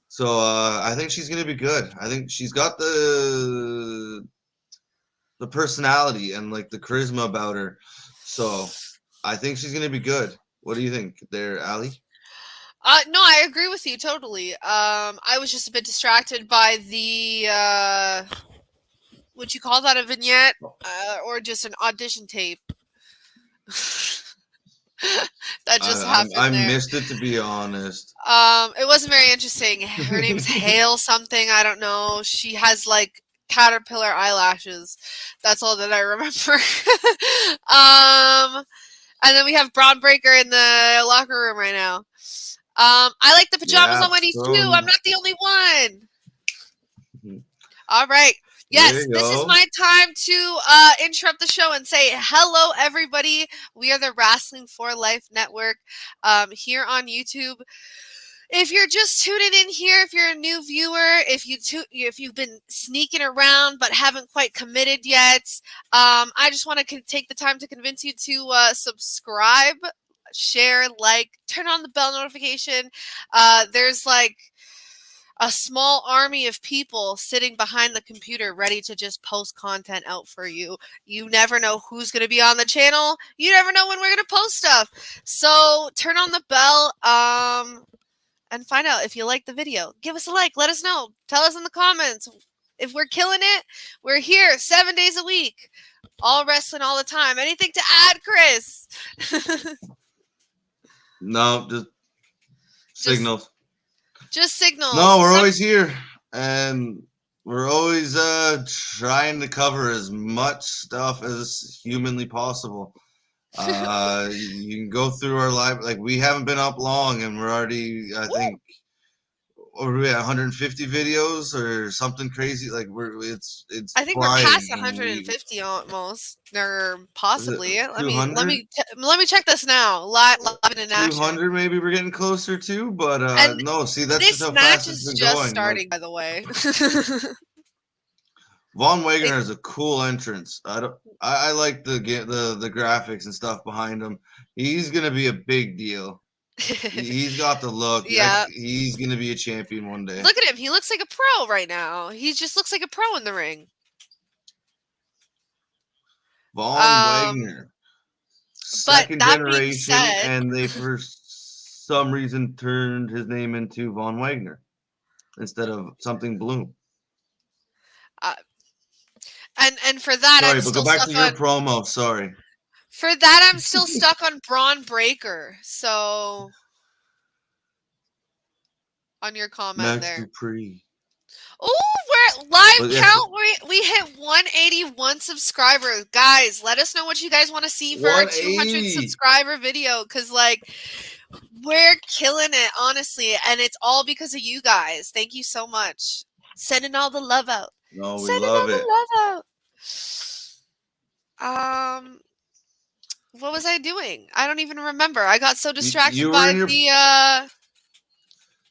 So I think she's going to be good. I think she's got the personality and like the charisma about her. So I think she's going to be good. What do you think there, Allie? No, I agree with you totally. I was just a bit distracted by the would you call that a vignette or just an audition tape? That just happened. I missed it, to be honest. It wasn't very interesting. Her name's Hale something. I don't know. She has like caterpillar eyelashes. That's all that I remember. And then we have Braun Breaker in the locker room right now. I like the pajamas on Wendy's too. I'm not the only one. All right. Yes, you this is go. my time to interrupt the show and say hello, everybody. We are the Wrestling for Life Network here on YouTube. If you're just tuning in here, if you're a new viewer, if you've been sneaking around but haven't quite committed yet, I just want to take the time to convince you to subscribe, share, like, turn on the bell notification. There's like a small army of people sitting behind the computer ready to just post content out for you. You never know who's going to be on the channel. You never know when we're going to post stuff. So turn on the bell and find out if you like the video. Give us a like. Let us know. Tell us in the comments. If we're killing it, we're here 7 days a week. All wrestling all the time. Anything to add, Chris? No, just signals. Just signals. No, we're always here, and we're always trying to cover as much stuff as humanly possible. You can go through our live, like we haven't been up long, and we're already, I think, what are we at, 150 videos or something crazy? Like it's I think we're flying, past and 150 almost, or possibly. Let 200? me check this now. Live in action. 200 maybe we're getting closer to, but And no, see, that's this just how match fast it's is been just going. starting, by the way. Von Wagner has a cool entrance. I like the graphics and stuff behind him. He's gonna be a big deal. He's got the look. Yeah. He's gonna be a champion one day. Look at him. He looks like a pro right now. He just looks like a pro in the ring. Von Wagner, second that being generation, said, and they for some reason turned his name into Von Wagner instead of something Bloom. and for that, Sorry, I'm but still go back stuck to your on. promo. Sorry. For that, I'm still stuck on Bron Breakker. So, on your comment Max there. Dupree. Oh, we're live But count. We hit 181 subscribers, guys. Let us know what you guys want to see for our 200 subscriber video, because like we're killing it, honestly, and it's all because of you guys. Thank you so much. Sending all the love out. No, we Sending love all it. the love out. What was I doing? I don't even remember. I got so distracted you were by in your- the.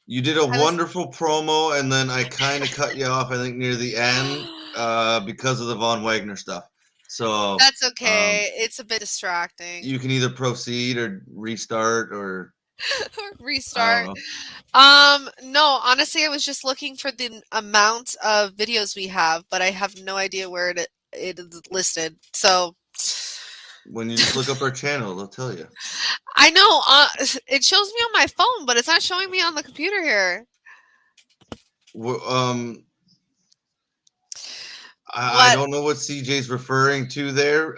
You did a wonderful promo, and then I kind of cut you off, I think, near the end because of the Von Wagner stuff. So That's okay. It's a bit distracting. You can either proceed or restart or restart. No, honestly, I was just looking for the amount of videos we have, but I have no idea where it is listed. So when you just look up our channel, they'll tell you. I know it shows me on my phone, but it's not showing me on the computer here. I don't know what CJ's referring to there.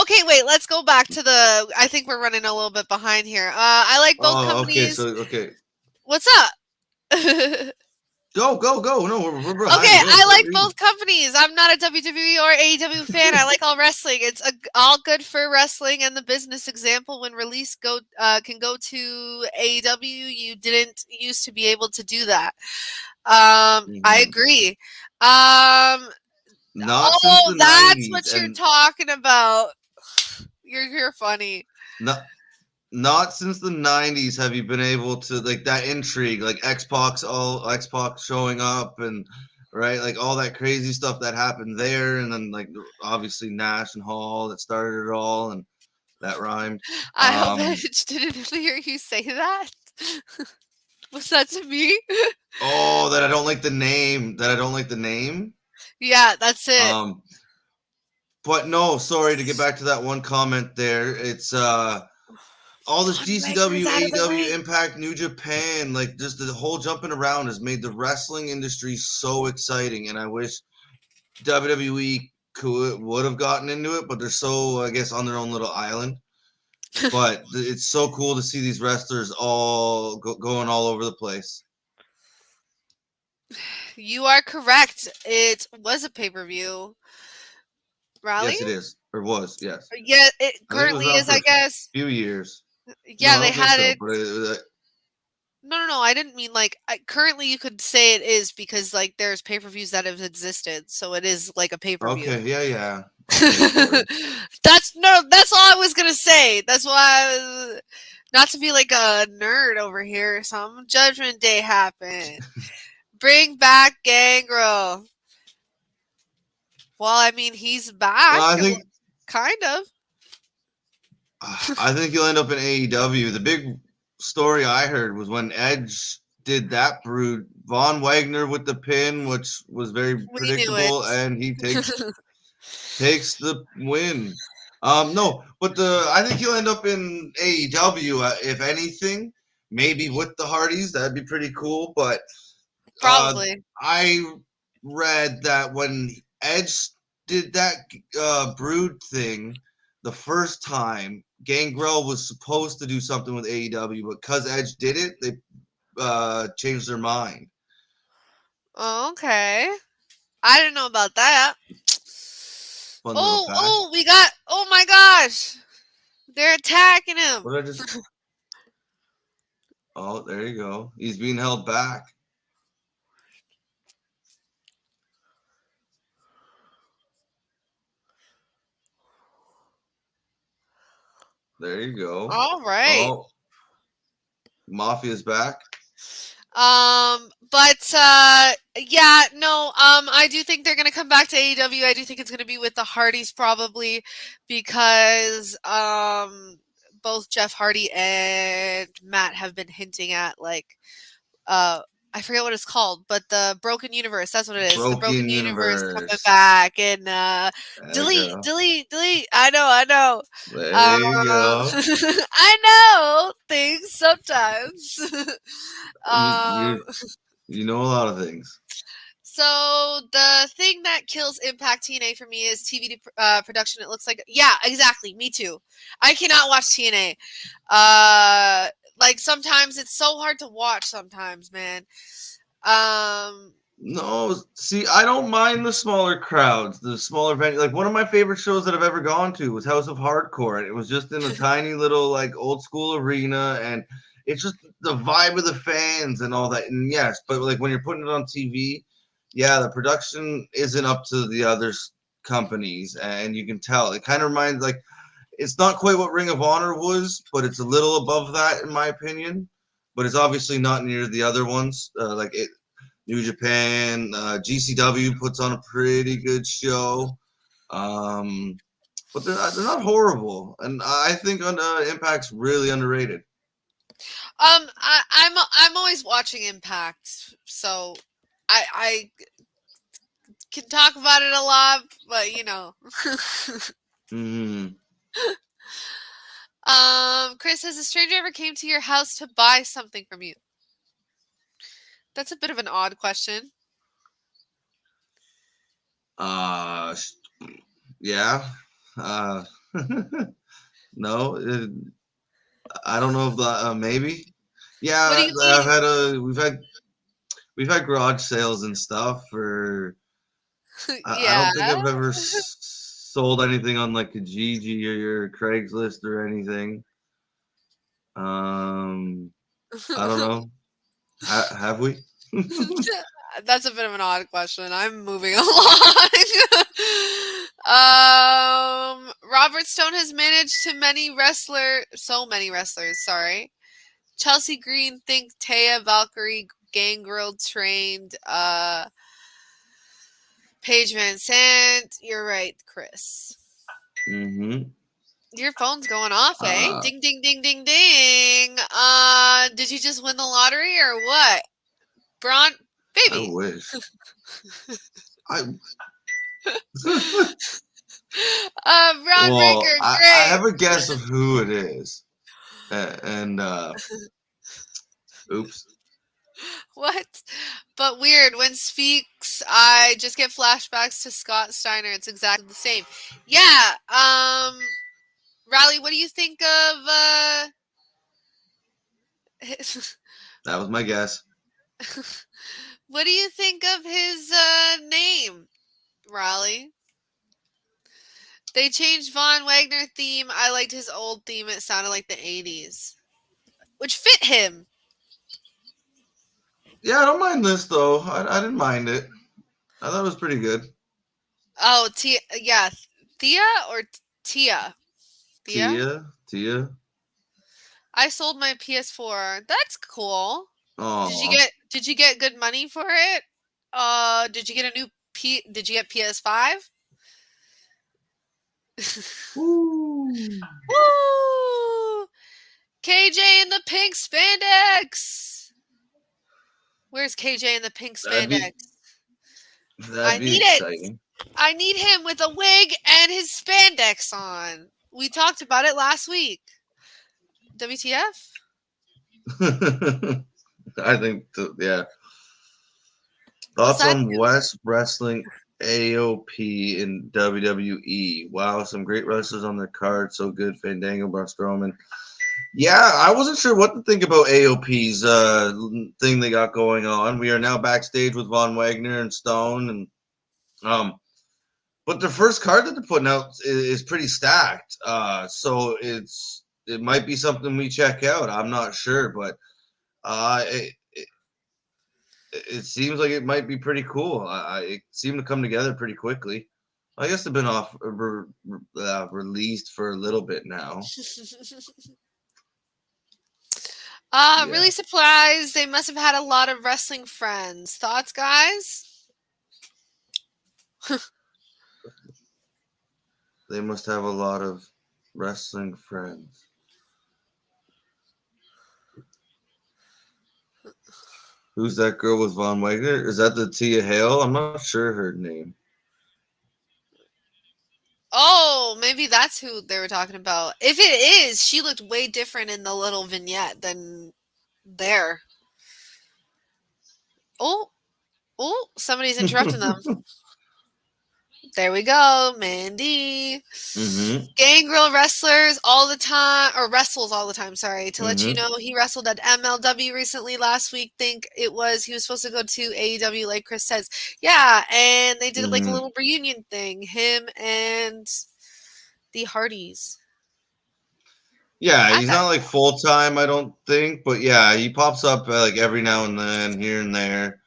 Okay, wait, let's go back to the. I think we're running a little bit behind here. I like both companies. Okay. What's up? Go. No, we're behind. Okay, I like both companies. I'm not a WWE or AEW fan. I like all wrestling. It's all good for wrestling and the business. Example, when release can go to AEW, you didn't used to be able to do that. I agree. Not since the that's 90s, what you're talking about. You're funny. Not since the 90s have you been able to, like, that intrigue, like X-Pac showing up, and right, like all that crazy stuff that happened there, and then like obviously Nash and Hall that started it all, and that rhymed. I hope I didn't hear you say that. Was that to me? Oh, that I don't like the name. Yeah, that's it. But no, sorry, to get back to that one comment there. It's all this GCW, AEW, Impact, New Japan, like just the whole jumping around has made the wrestling industry so exciting, and I wish WWE would have gotten into it, but they're so, I guess, on their own little island. But it's so cool to see these wrestlers all going all over the place. You are correct. It was a pay-per-view. Rally? Yes, it is. Or was, yes. Yeah, it currently is, I guess. A few years. Yeah, they had it. No. I didn't mean like currently you could say it is because like there's pay-per-views that have existed, so it is like a pay-per-view. Okay, yeah. Okay, That's all I was gonna say. That's why not to be like a nerd over here. Some Judgment Day happened. Bring back Gangrel. Well, I mean he's back. well, I think kind of. I think you'll end up in AEW. The big story I heard was when Edge did that brood, Von Wagner with the pin, which was very predictable, and he takes the win. No, but I think he'll end up in AEW if anything, maybe with the Hardys. That'd be pretty cool. But probably I read that when Edge did that brood thing the first time, Gangrel was supposed to do something with AEW, but because Edge did it, they changed their mind. Okay. I didn't know about that. Fun oh my gosh. They're attacking him. What did I just... Oh, there you go. He's being held back. There you go. All right. Oh, Mafia's back. I do think they're gonna come back to AEW. I do think it's gonna be with the Hardys probably because both Jeff Hardy and Matt have been hinting at like I forget what it's called, but the Broken Universe, that's what it is. The Broken Universe coming back and delete. I know. There you go. I know things sometimes. You know a lot of things. So the thing that kills Impact TNA for me is TV production. It looks like, yeah, exactly. Me too. I cannot watch TNA. Like sometimes it's so hard to watch sometimes, man. No, see, I don't mind the smaller crowds, the smaller venue. Like one of my favorite shows that I've ever gone to was House of Hardcore. And it was just in a tiny little like old school arena, and it's just the vibe of the fans and all that. And yes, but like when you're putting it on TV, yeah, the production isn't up to the other companies, and you can tell. It kind of reminds like it's not quite what Ring of Honor was, but it's a little above that in my opinion. But it's obviously not near the other ones. New Japan, GCW puts on a pretty good show, but they're not horrible, and I think Impact's really underrated. I'm always watching Impact, so I can talk about it a lot, but you know. Chris, has a stranger ever came to your house to buy something from you? That's a bit of an odd question. Yeah. No, I don't know if maybe. Yeah, we've had garage sales and stuff for. I don't think I've ever sold anything on like Kijiji or your Craigslist or anything. I don't know. Have we? That's a bit of an odd question. I'm moving along. Robert Stone has managed so many wrestlers, sorry. Chelsea Green, Think, Taya, Valkyrie, Gangrel trained, Paige Van Sant. You're right, Chris. Mm-hmm. Your phone's going off, eh? Ding, ding, ding, ding, ding. Did you just win the lottery or what? Bron, baby. I wish. Ron Breaker, great. I have a guess of who it is. Oops. What? But weird. When speaks, I just get flashbacks to Scott Steiner. It's exactly the same. Yeah. Riley, what do you think of That was my guess. What do you think of his name, Riley? They changed Von Wagner theme. I liked his old theme. It sounded like the 80s, which fit him. Yeah, I don't mind this though. I didn't mind it. I thought it was pretty good. Oh, Tia, yeah, Thea or Tia? Thea? Tia. I sold my PS4. That's cool. Oh. Did you get good money for it? Did you get a new did you get PS5? Woo. Woo! KJ in the pink spandex. Where's KJ in the pink spandex? That'd be need exciting. it. I need him with a wig and his spandex on. We talked about it last week. WTF? I think, yeah. Thoughts on West Wrestling AOP in WWE? Wow, some great wrestlers on their card. So good. Fandango, Braun Strowman. Yeah, I wasn't sure what to think about AOP's thing they got going on. We are now backstage with Von Wagner and Stone, and but the first card that they're putting out is pretty stacked. So it might be something we check out. I'm not sure, but it seems like it might be pretty cool. It seemed to come together pretty quickly. I guess they've been released for a little bit now. Yeah. Really surprised. They must have had a lot of wrestling friends. Thoughts, guys? They must have a lot of wrestling friends. Who's that girl with Von Wagner? Is that the Tia Hale? I'm not sure her name. Oh, maybe that's who they were talking about. If it is, she looked way different in the little vignette than there. Oh, somebody's interrupting them. There we go, Mandy. Gangrel wrestlers all the time, or wrestles all the time, sorry. To let you know, he wrestled at MLW recently last week. He was supposed to go to AEW, like Chris says. Yeah, and they did like a little reunion thing, him and the Hardys. Yeah, he's not like full time, I don't think, but yeah, he pops up like every now and then, here and there.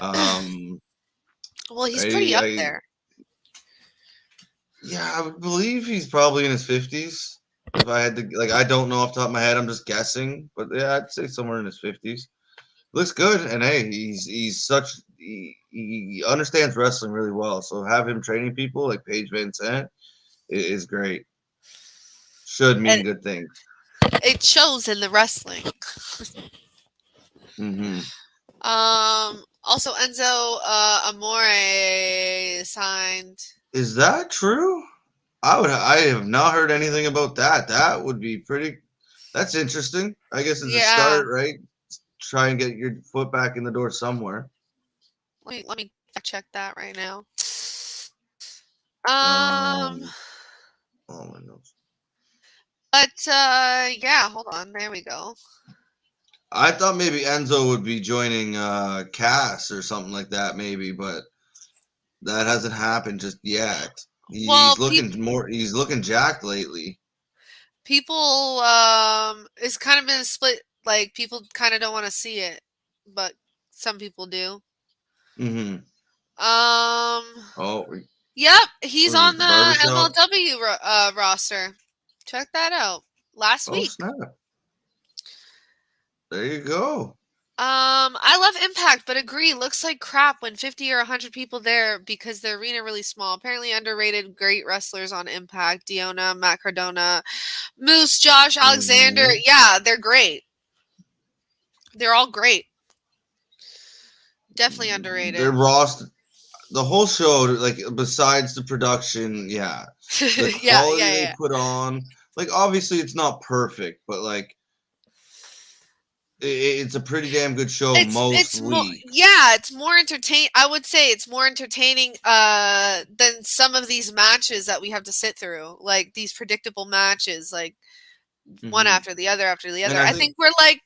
Well, he's pretty up there. Yeah, I would believe he's probably in his 50s. If I had to, like, I don't know off the top of my head. I'm just guessing, but yeah, I'd say somewhere in his 50s. Looks good, and hey, he understands wrestling really well. So have him training people like Paige Van Sant is great. Should mean good things. It shows in the wrestling. Also, Enzo Amore signed. Is that true? I have not heard anything about that. That would be pretty. That's interesting. I guess it's a start, right? Try and get your foot back in the door somewhere. Let me check that right now. Oh my notes. But yeah, hold on. There we go. I thought maybe Enzo would be joining Cass or something like that, maybe, but that hasn't happened just yet. He's looking jacked lately. People, it's kind of been a split. Like people kind of don't want to see it, but some people do. Oh. Yep, he's on the MLW roster. Check that out. Last week. Snap. There you go. I love Impact, but agree, looks like crap when 50 or 100 people there because the arena really small. Apparently underrated great wrestlers on Impact. Diona, Matt Cardona, Moose, Josh, Alexander. Yeah, they're great. They're all great. Definitely underrated. Their roster, the whole show, like besides the production, yeah. The quality they put on, like obviously it's not perfect, but like it's a pretty damn good show most weeks. It's more entertaining. I would say it's more entertaining than some of these matches that we have to sit through. Like these predictable matches, like one after the other after the other. I think we're like,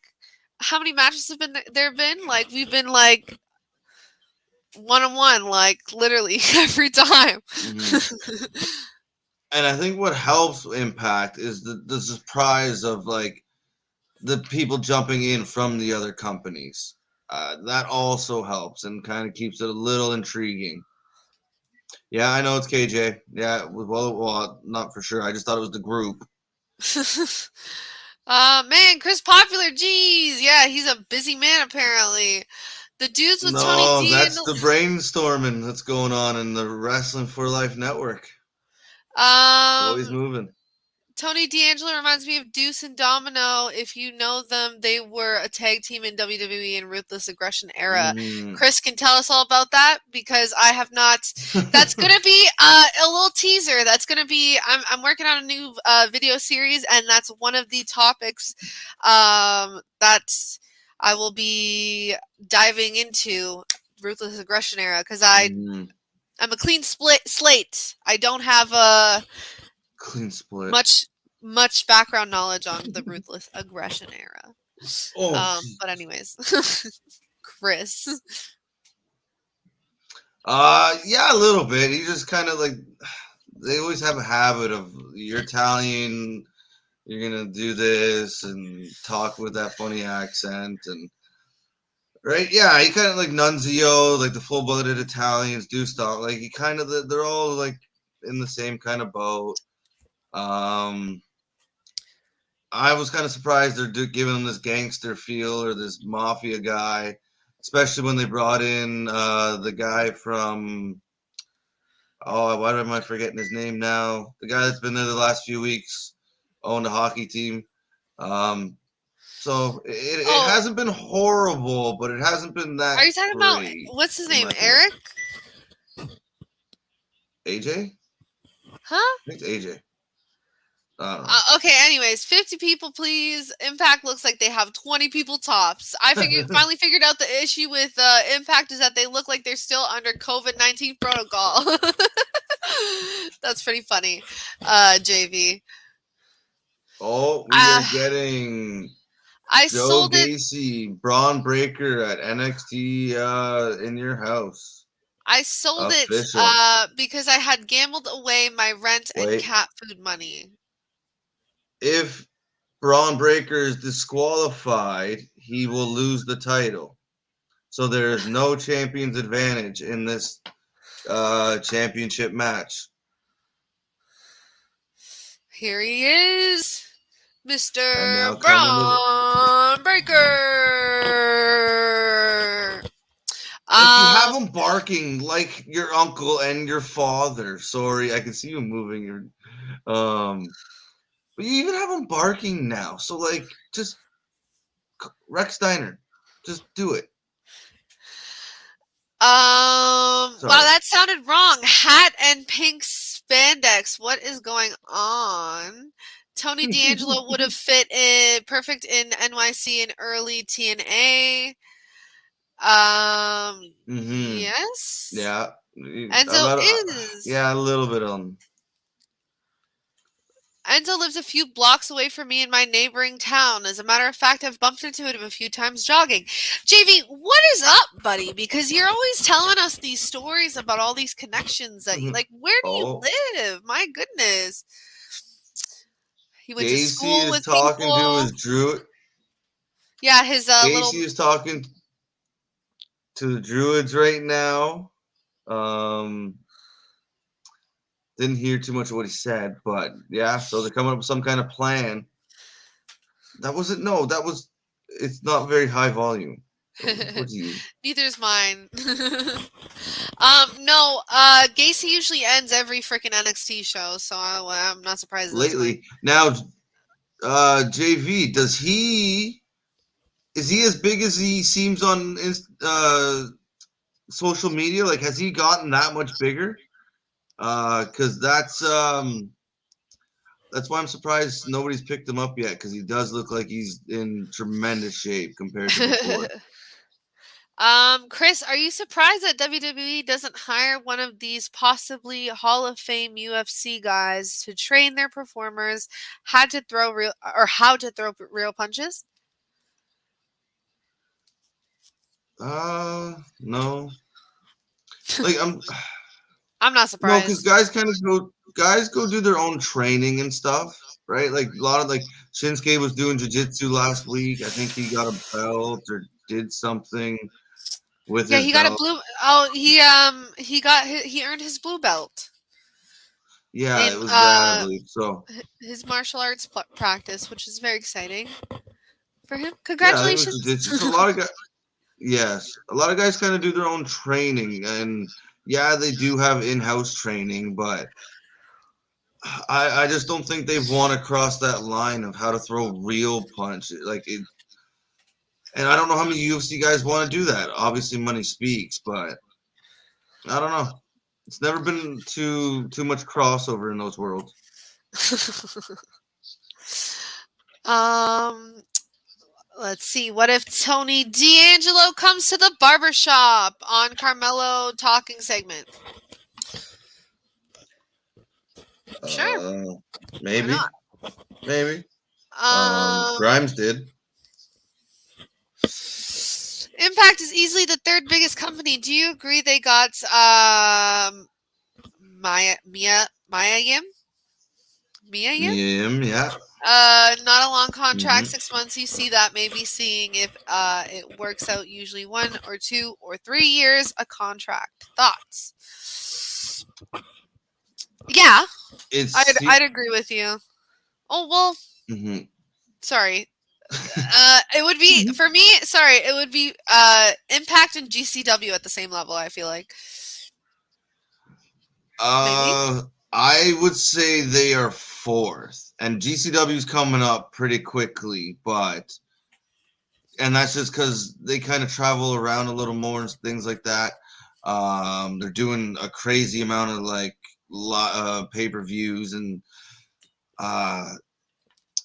how many matches have there been? Like we've been like one-on-one, like literally every time. And I think what helps Impact is the surprise of like the people jumping in from the other companies. that also helps and kind of keeps it a little intriguing. Yeah, I know it's KJ. Yeah, well, not for sure. I just thought it was the group. Man, Chris Popular, geez, yeah, he's a busy man apparently. The dudes with Tony D. That's the brainstorming that's going on in the Wrestling for Life network. Always moving. Tony D'Angelo reminds me of Deuce and Domino. If you know them, they were a tag team in WWE in Ruthless Aggression era. Chris can tell us all about that because I have not. That's going to be a little teaser. That's going to be, I'm working on a new video series, and that's one of the topics that I will be diving into Ruthless Aggression era because I'm a clean slate. I don't have a clean split. Much background knowledge on the Ruthless Aggression era. But anyways, Chris. Yeah, a little bit. He just kind of like, they always have a habit of, you're Italian, you're gonna do this and talk with that funny accent and right. Yeah, he kind of like Nunzio, like the full-blooded Italians do stuff. Like he kind of, they're all like in the same kind of boat. I was kind of surprised they're giving him this gangster feel or this mafia guy, especially when they brought in the guy from, why am I forgetting his name now? The guy that's been there the last few weeks, owned a hockey team. So it hasn't been horrible, but it hasn't been that. Are you talking about, what's his name, Eric? AJ? Huh? I think it's AJ. Okay, anyways, 50 people, please. Impact looks like they have 20 people tops. I finally figured out the issue with Impact is that they look like they're still under COVID-19 protocol. That's pretty funny, JV. Oh, we are getting Joe Gacy, Bron Breaker at NXT in your house. I sold it because I had gambled away my rent and cat food money. If Bron Breakker is disqualified, he will lose the title. So there is no champion's advantage in this championship match. Here he is, Mr. Bron Breakker. You have him barking like your uncle and your father. Sorry, I can see you moving your but you even have him barking now. So like just Rex Steiner. Just do it. Wow, that sounded wrong. Hat and pink spandex. What is going on? Tony D'Angelo would have fit in perfect in NYC and early TNA. Yes. Yeah. Enzo is. Yeah, a little bit on. Enzo lives a few blocks away from me in my neighboring town. As a matter of fact, I've bumped into him a few times jogging. JV, what is up, buddy? Because you're always telling us these stories about all these connections that you like. Where do you live? My goodness. He went to school with talking people. To his druid. Yeah, his Gacy is talking to the druids right now. Didn't hear too much of what he said, but yeah, so they're coming up with some kind of plan. It's not very high volume. Neither is mine. No, Gacy usually ends every freaking NXT show, so I'm not surprised. Lately. Now, JV, is he as big as he seems on social media? Like, has he gotten that much bigger? Because that's why I'm surprised nobody's picked him up yet, because he does look like he's in tremendous shape compared to before. Chris, are you surprised that WWE doesn't hire one of these possibly Hall of Fame UFC guys to train their performers how to throw real punches? No. Like I'm not surprised. No, because guys go do their own training and stuff, right? Like a lot of Shinsuke was doing jiu-jitsu last week. I think he got a belt, or did something with Yeah, his he got a belt. blue. Oh, he earned his blue belt Yeah, in it was that, I believe. So his martial arts practice, which is very exciting for him. yeah, I think it's Congratulations. just a lot of guys. Yes, a lot of guys kind of do their own training, and yeah, they do have in-house training, but I just don't think they've won across that line of how to throw real punch. Like it, and I don't know how many UFC guys want to do that. Obviously, money speaks, but I don't know. It's never been too much crossover in those worlds. Let's see. What if Tony D'Angelo comes to the barbershop on Carmelo talking segment? Sure. Maybe, Why maybe. not? Grimes did. Impact is easily the third biggest company. Do you agree they got Mia Yim? Yeah. Not a long contract, Mhm. 6 months. You see that, maybe seeing if it works out. Usually 1 or 2 or 3 years a contract. Thoughts? Yeah, I'd agree with you. Oh well, Mhm. sorry. It would be for me. Sorry, it would be Impact and GCW at the same level. I feel like. Maybe. I would say they are fourth, and GCW's coming up pretty quickly, and that's just because they kind of travel around a little more and things like that. They're doing a crazy amount of like pay-per-views, and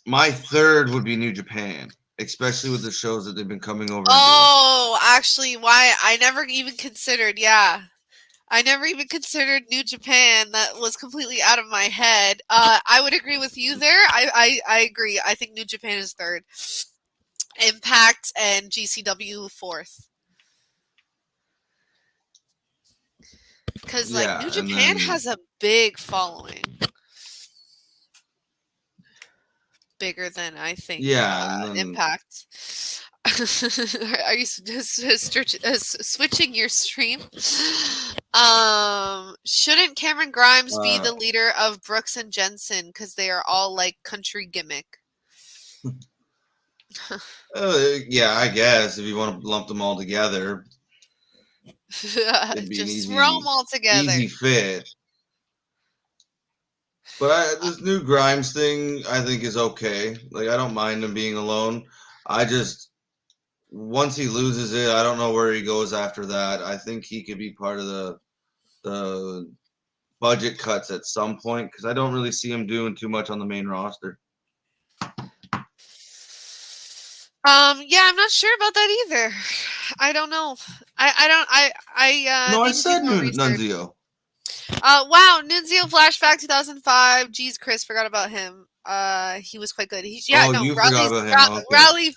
my third would be New Japan, especially with the shows that they've been coming over. Oh, actually, why I never even considered. Yeah. I never even considered New Japan. That was completely out of my head. I would agree with you there. I agree. I think New Japan is third. Impact and GCW fourth. Because like New Japan has a big following. Bigger than I think Impact. Are you switching your stream? Shouldn't Cameron Grimes be the leader of Brooks and Jensen because they are all like country gimmick? Yeah, I guess if you want to lump them all together, it'd be just throw them all together. Easy fit. But this new Grimes thing, I think, is okay. Like, I don't mind him being alone. Once he loses it, I don't know where he goes after that. I think he could be part of the budget cuts at some point because I don't really see him doing too much on the main roster. Yeah, I'm not sure about that either. I don't know. I said Nunzio. Wow, Nunzio flashback 2005. Jeez, Chris, forgot about him. He was quite good. You forgot about him. Okay. Rally,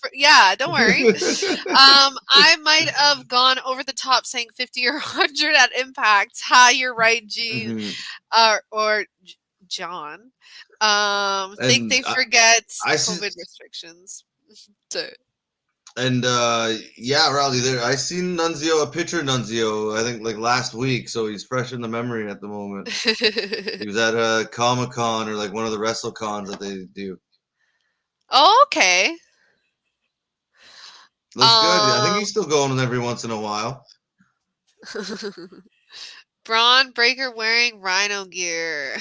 don't worry. I might have gone over the top saying 50 or 100 at Impact. Ha, you're right, G. Mm-hmm. Or John. Think they forget COVID restrictions. And Rowley, there I seen a picture of Nunzio, I think like last week, so he's fresh in the memory at the moment. He was at Comic-Con or like one of the WrestleCons that they do. Oh, okay. Looks good. I think he's still going every once in a while. Bron Breakker wearing Rhino gear.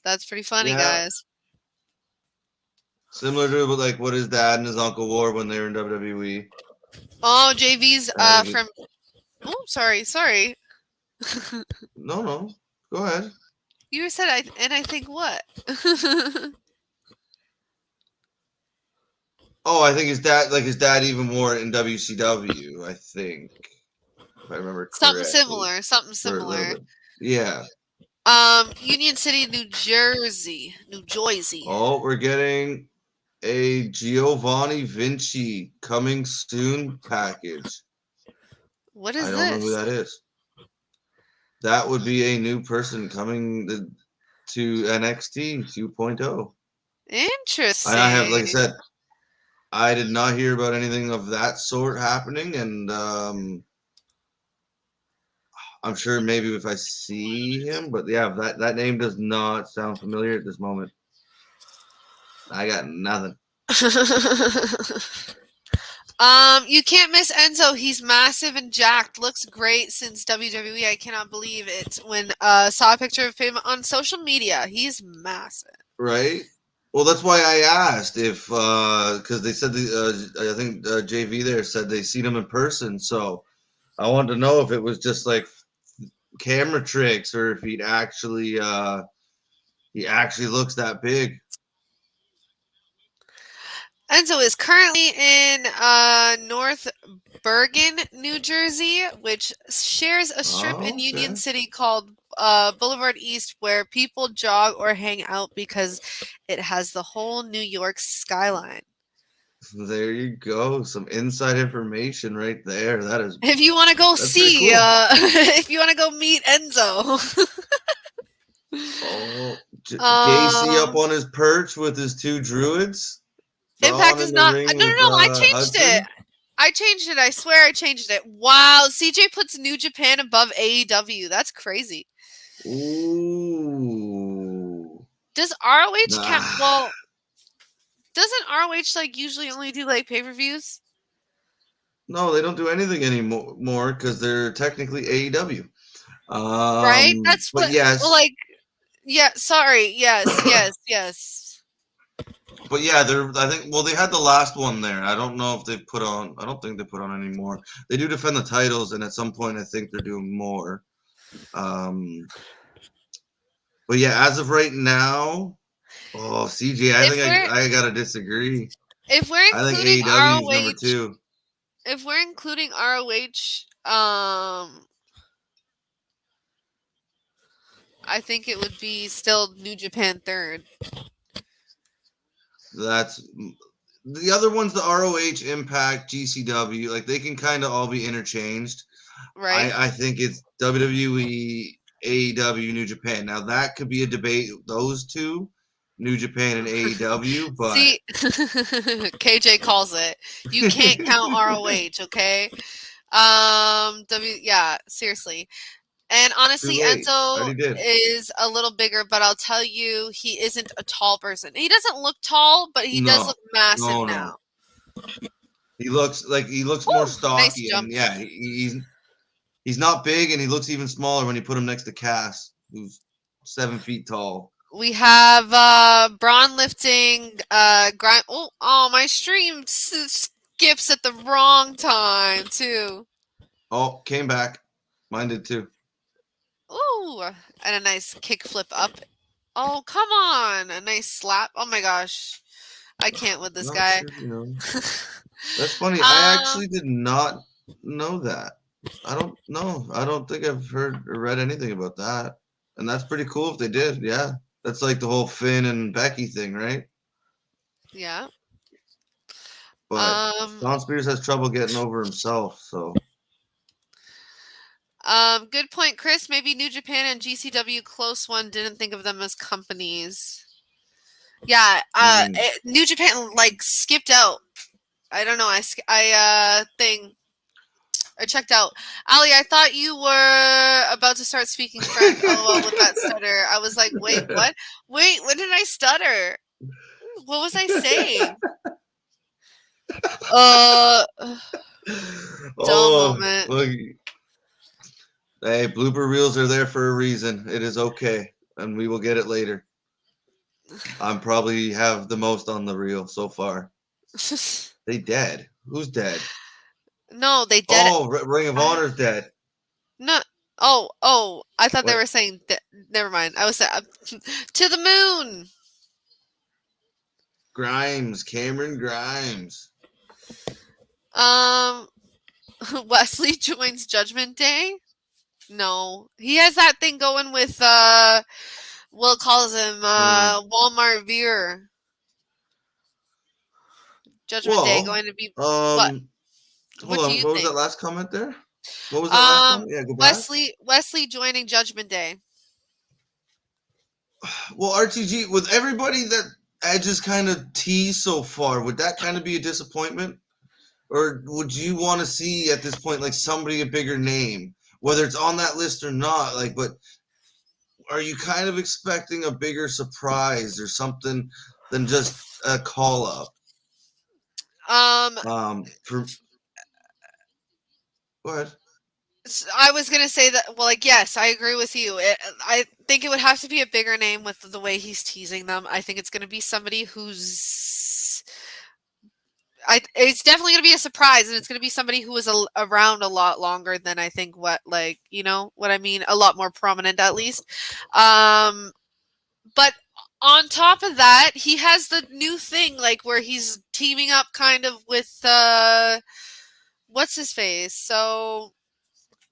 That's pretty funny, guys. Similar to like what his dad and his uncle wore when they were in WWE. Oh, JV's from. Oh, sorry. No, go ahead. You said I think what? Oh, I think his dad even wore it in WCW. I think, if I remember correctly. Something similar. Yeah. Union City, New Jersey. Oh, we're getting a Giovanni Vinci coming soon package. What is this? I don't know who that is. That would be a new person coming to NXT 2.0. Interesting. I have, like I said, I did not hear about anything of that sort happening, and I'm sure maybe if I see him, but yeah, that name does not sound familiar at this moment. I got nothing. You can't miss Enzo. He's massive and jacked. Looks great since WWE. I cannot believe it. When saw a picture of him on social media, he's massive. Right. Well, that's why I asked if because they said I think JV there said they seen him in person, so I wanted to know if it was just like camera tricks or if he actually looks that big. Enzo is currently in North Bergen, New Jersey, which shares a strip in Union City called Boulevard East, where people jog or hang out because it has the whole New York skyline. There you go. Some inside information right there. That is. If you want to go see, cool. if you want to go meet Enzo. Gacy up on his perch with his two druids. Impact is not. No. I changed Hudson. it. I changed it. I swear I changed it. Wow. CJ puts New Japan above AEW. That's crazy. Ooh. Does ROH count? Well, doesn't ROH like usually only do like pay-per-views? No, they don't do anything anymore because they're technically AEW. Right? That's what. Yes. Well, like, yeah. Sorry. Yes. Yes. But yeah, I think. Well, they had the last one there. I don't know if they put on. I don't think they put on any more. They do defend the titles, and at some point, I think they're doing more. But yeah, as of right now, CJ, I think I gotta disagree. If we're including I think AEW is number 2. If we're including ROH, I think it would be still New Japan third. That's the other ones, the ROH, Impact, GCW, like they can kind of all be interchanged. Right. I think it's WWE, AEW, New Japan. Now that could be a debate, those two, New Japan and AEW, but see, KJ calls it. You can't count ROH, okay? Yeah, seriously. And honestly, Enzo is a little bigger, but I'll tell you, he isn't a tall person. He doesn't look tall, but he does look massive now. He looks more stocky, nice, and yeah, he's not big, and he looks even smaller when you put him next to Cass, who's 7 feet tall. We have Bron lifting grind. Oh, my stream skips at the wrong time too. Oh, came back. Mine did too. Ooh, and a nice kick flip up. Oh, come on. A nice slap. Oh my gosh. I can't with this guy. Sure, That's funny. I actually did not know that. I don't know. I don't think I've heard or read anything about that. And that's pretty cool if they did. Yeah. That's like the whole Finn and Becky thing, right? Yeah. But Shawn Spears has trouble getting over himself, so. Good point, Chris. Maybe New Japan and GCW close one didn't think of them as companies. Yeah, New Japan like skipped out. I don't know. I checked out. Ali, I thought you were about to start speaking French. LOL with that stutter. I was like, wait, what? Wait, when did I stutter? What was I saying? Dull moment. Look. Hey, blooper reels are there for a reason. It is okay, and we will get it later. I'm probably have the most on the reel so far. They dead. Who's dead? No, they dead. Oh, Ring of Honor's dead. No. Oh. I thought they were saying. Never mind. I was to the moon. Cameron Grimes. Wes Lee joins Judgment Day. No, he has that thing going with Will calls him Walmart Veer. Judgment Day going to be what? Hold on. What was that last comment there? What was that last comment? Yeah, go back. Wes Lee joining Judgment Day. Well, RTG with everybody that Edge's kind of teased so far, would that kind of be a disappointment? Or would you want to see at this point like somebody a bigger name, whether it's on that list or not? Like, but are you kind of expecting a bigger surprise or something than just a call up? For what? I was gonna say that. Well, like, yes, I agree with you. I think it would have to be a bigger name with the way he's teasing them. I think it's gonna be somebody who's. It's definitely gonna be a surprise, and it's gonna be somebody who was around a lot longer than I think. What, like, you know what I mean? A lot more prominent, at least. But on top of that, he has the new thing, like where he's teaming up, kind of with what's his face. So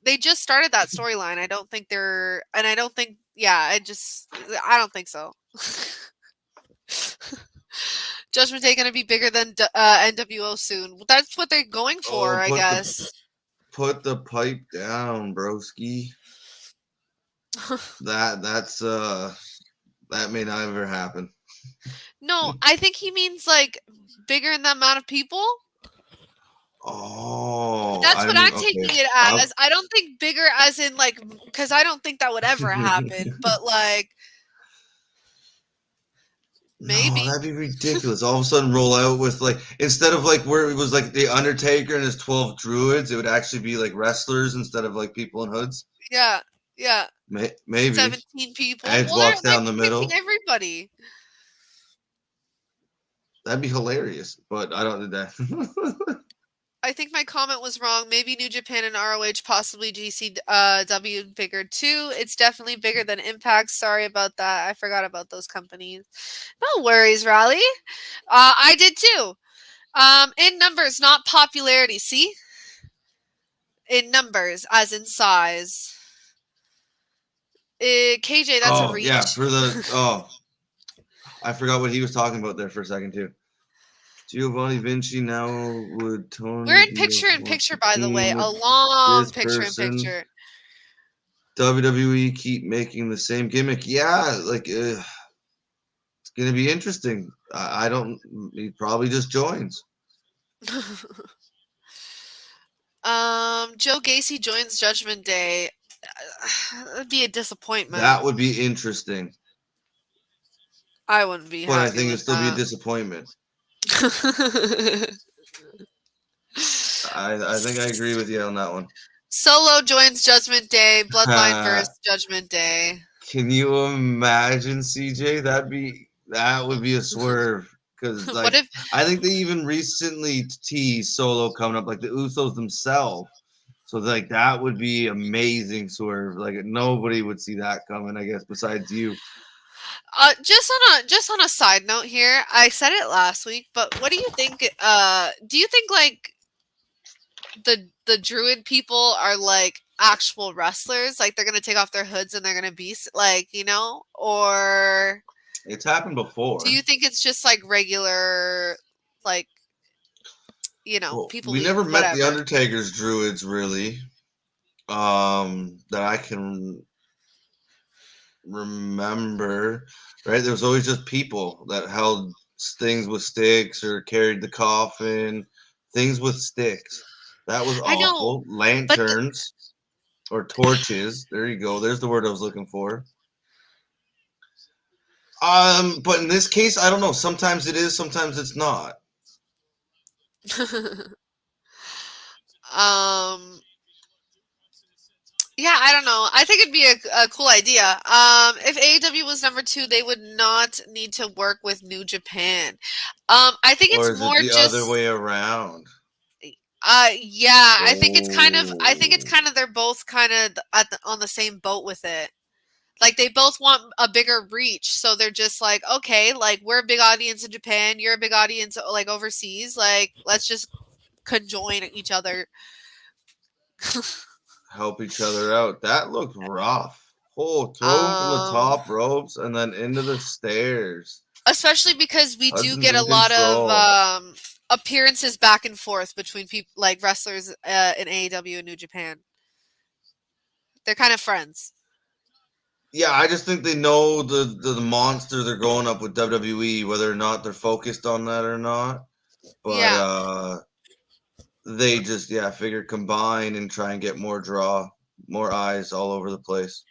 they just started that storyline. I don't think they're, and I don't think, I don't think so. Judgment Day going to be bigger than NWO soon. That's what they're going for, I guess. Put the pipe down, broski. That may not ever happen. No, I think he means like bigger in the amount of people. Oh, that's what I'm taking it as. I don't think bigger as in like, because I don't think that would ever happen. But like, maybe. No, that'd be ridiculous. All of a sudden, roll out with like, instead of like where it was like the Undertaker and his 12 druids, it would actually be like wrestlers instead of like people in hoods. Yeah. Maybe 17 people. Edge walks down the middle. Everybody. That'd be hilarious, but I don't do that. I think my comment was wrong. Maybe New Japan and ROH, possibly GCW bigger too. It's definitely bigger than Impact. Sorry about that. I forgot about those companies. No worries, Raleigh. I did too. In numbers, not popularity. See? In numbers, as in size. KJ, that's a reach. Yeah, I forgot what he was talking about there for a second too. Giovanni Vinci now would Tony. We're in picture-in-picture, by the way. A long picture-in-picture. WWE keep making the same gimmick. Yeah, like it's gonna be interesting. He probably just joins. Joe Gacy joins Judgment Day. That'd be a disappointment. That would be interesting. I wouldn't be happy. But I think it'd still be a disappointment. I think I agree with you on that one. Solo joins Judgment Day. Bloodline versus Judgment Day. Can you imagine, CJ? That would be a swerve. Because like, I think they even recently teased Solo coming up, like the Usos themselves. So like that would be amazing swerve. Like nobody would see that coming, I guess, besides you. Just on a side note here, I said it last week, but what do you think? Do you think like the Druid people are like actual wrestlers? Like they're gonna take off their hoods and they're gonna be like, or it's happened before. Do you think it's just like regular, like, people? We never met the Undertaker's Druids really, that I can remember. Right, there was always just people that held things with sticks or carried the coffin, things with sticks. That was awful. Lanterns or torches. There you go. There's the word I was looking for. But in this case, I don't know. Sometimes it is, sometimes it's not. Yeah, I don't know. I think it'd be a cool idea. If AEW was number 2, they would not need to work with New Japan. I think it's more the other way around. Yeah, I think it's kind of they're both kind of on the same boat with it. Like they both want a bigger reach, so they're just like, okay, like we're a big audience in Japan, you're a big audience like overseas, like let's just conjoin each other. Help each other out. That looked rough. Throw from the top ropes and then into the stairs. Especially because we do get a lot of appearances back and forth between people like wrestlers in AEW and New Japan. They're kind of friends. Yeah, I just think they know the monster they're going up with WWE, whether or not they're focused on that or not. But Yeah. they just figure combine and try and get more eyes all over the place.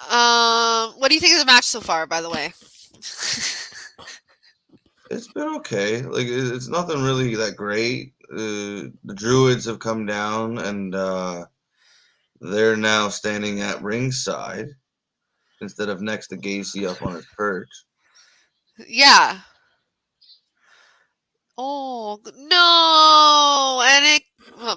What do you think of the match so far, by the way? It's been okay. Like it's nothing really that great. The Druids have come down and they're now standing at ringside instead of next to Gacy up on his perch. Yeah. Oh no! And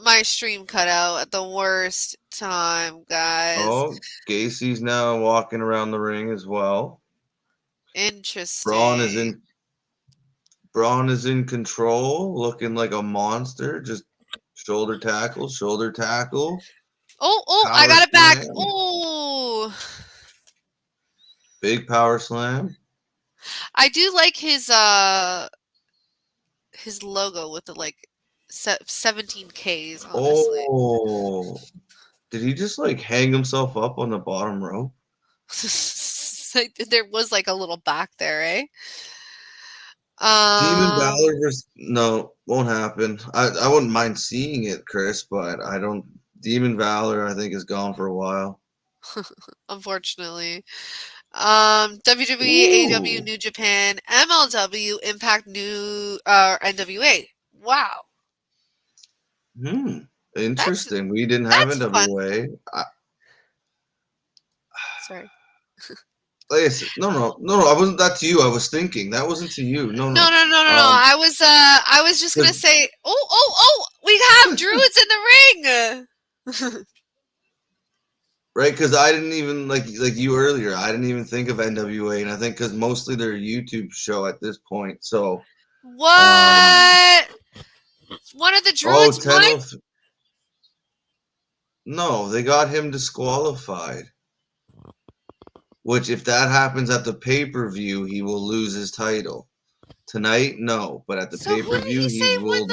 my stream cut out at the worst time, guys. Oh, Gacy's now walking around the ring as well. Interesting. Bron is in control, looking like a monster. Just shoulder tackle. Oh! I got it back. Oh! Big power slam. I do like his logo with the 17 Ks. Honestly. Oh, did he just hang himself up on the bottom rope? There was a little back there, eh? Demon Balor versus won't happen. I wouldn't mind seeing it, Chris, but I don't. Demon Balor, I think, is gone for a while. Unfortunately. WWE, AEW, New Japan, MLW, Impact, NWA. Wow. Interesting. We didn't have NWA. Sorry. No. I wasn't that to you. I was thinking that wasn't to you. No. I was just gonna say. Oh! We have Druids in the ring. Right, because I didn't even like you earlier. I didn't even think of NWA, and I think because mostly they're a YouTube show at this point. So what? One of the Druids won? No, they got him disqualified. Which, if that happens at the pay-per-view, he will lose his title. Tonight, no, but at the pay-per-view, he will.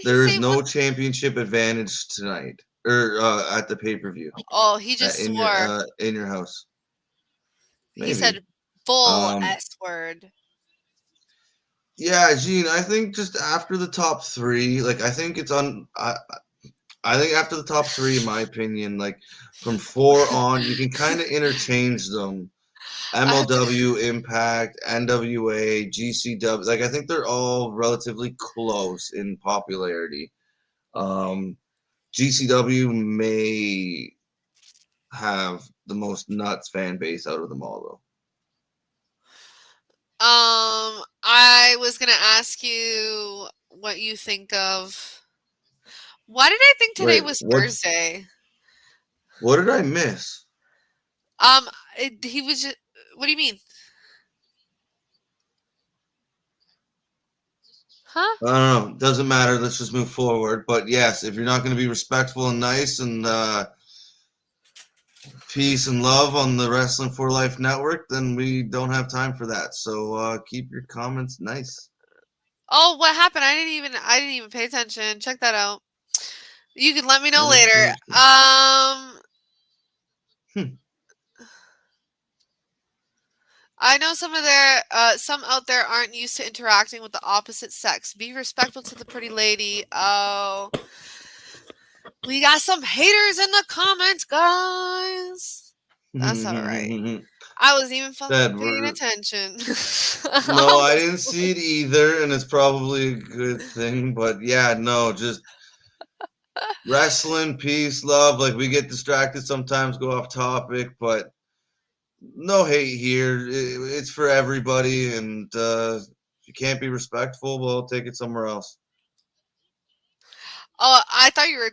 There is no championship advantage tonight, or at the pay-per-view. Oh, he just swore in your house. Maybe. He said full S word. Yeah, Gene, I think just after the top three, I think it's on. I think after the top three, in my opinion, from 4 on, you can kind of interchange them. MLW, Impact, NWA, GCW. I think they're all relatively close in popularity. GCW may have the most nuts fan base out of them all, though. I was gonna ask you what you think of. Why did I think today was Thursday? What did I miss? He was just. What do you mean? Huh? I don't know. Doesn't matter. Let's just move forward. But yes, if you're not going to be respectful and nice and peace and love on the Wrestling for Life network, then we don't have time for that. So keep your comments nice. Oh, what happened? I didn't even pay attention. Check that out. You can let me know later. I know some out there aren't used to interacting with the opposite sex. Be respectful to the pretty lady. Oh, we got some haters in the comments, guys. That's all right. I wasn't even fucking paying attention. No, I didn't see it either, and it's probably a good thing. But yeah, no, just wrestling, peace, love. We get distracted sometimes, go off topic, but no hate here. It's for everybody, and if you can't be respectful, well, take it somewhere else. Oh, I thought you were.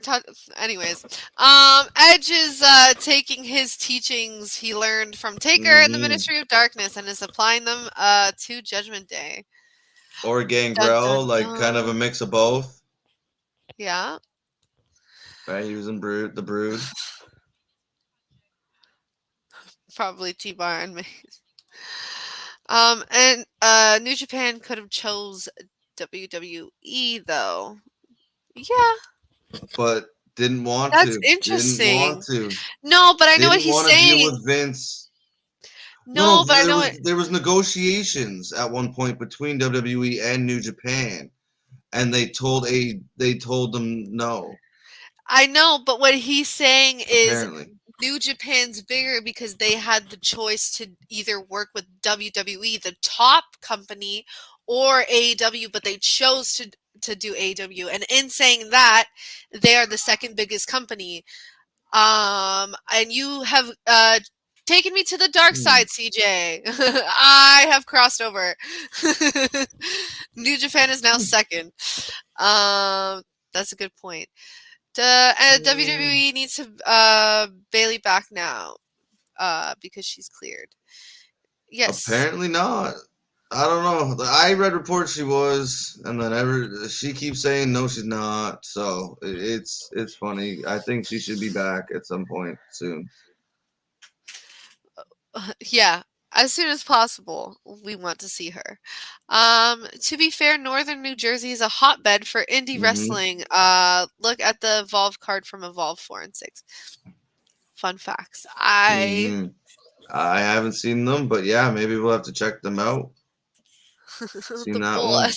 Anyways, Edge is taking his teachings he learned from Taker in the Ministry of Darkness and is applying them to Judgment Day. Or Gangrel, kind of a mix of both. Yeah. Right, he was in the Brood. Probably T-Bar and Maze. And New Japan could have chose WWE though. Yeah. But Didn't want That's to. Didn't interesting. want to. No, but I know what Didn't he's want to deal saying. with Vince. No, but I know there was negotiations at one point between WWE and New Japan, and they told them no. I know, but what he's saying is Apparently, New Japan's bigger because they had the choice to either work with WWE, the top company, or AEW, but they chose to do AEW. And in saying that, they are the second biggest company. And you have taken me to the dark side, CJ. I have crossed over. New Japan is now second. That's a good point. WWE needs to Bailey back now because she's cleared. Yes. Apparently not. I don't know. I read reports she was, and then she keeps saying no, she's not. So it's funny. I think she should be back at some point soon. Yeah, as soon as possible. We want to see her. To be fair, Northern New Jersey is a hotbed for indie wrestling. Look at the Evolve card from Evolve 4 and 6. Fun facts. I haven't seen them, but yeah, maybe we'll have to check them out. Seen that one.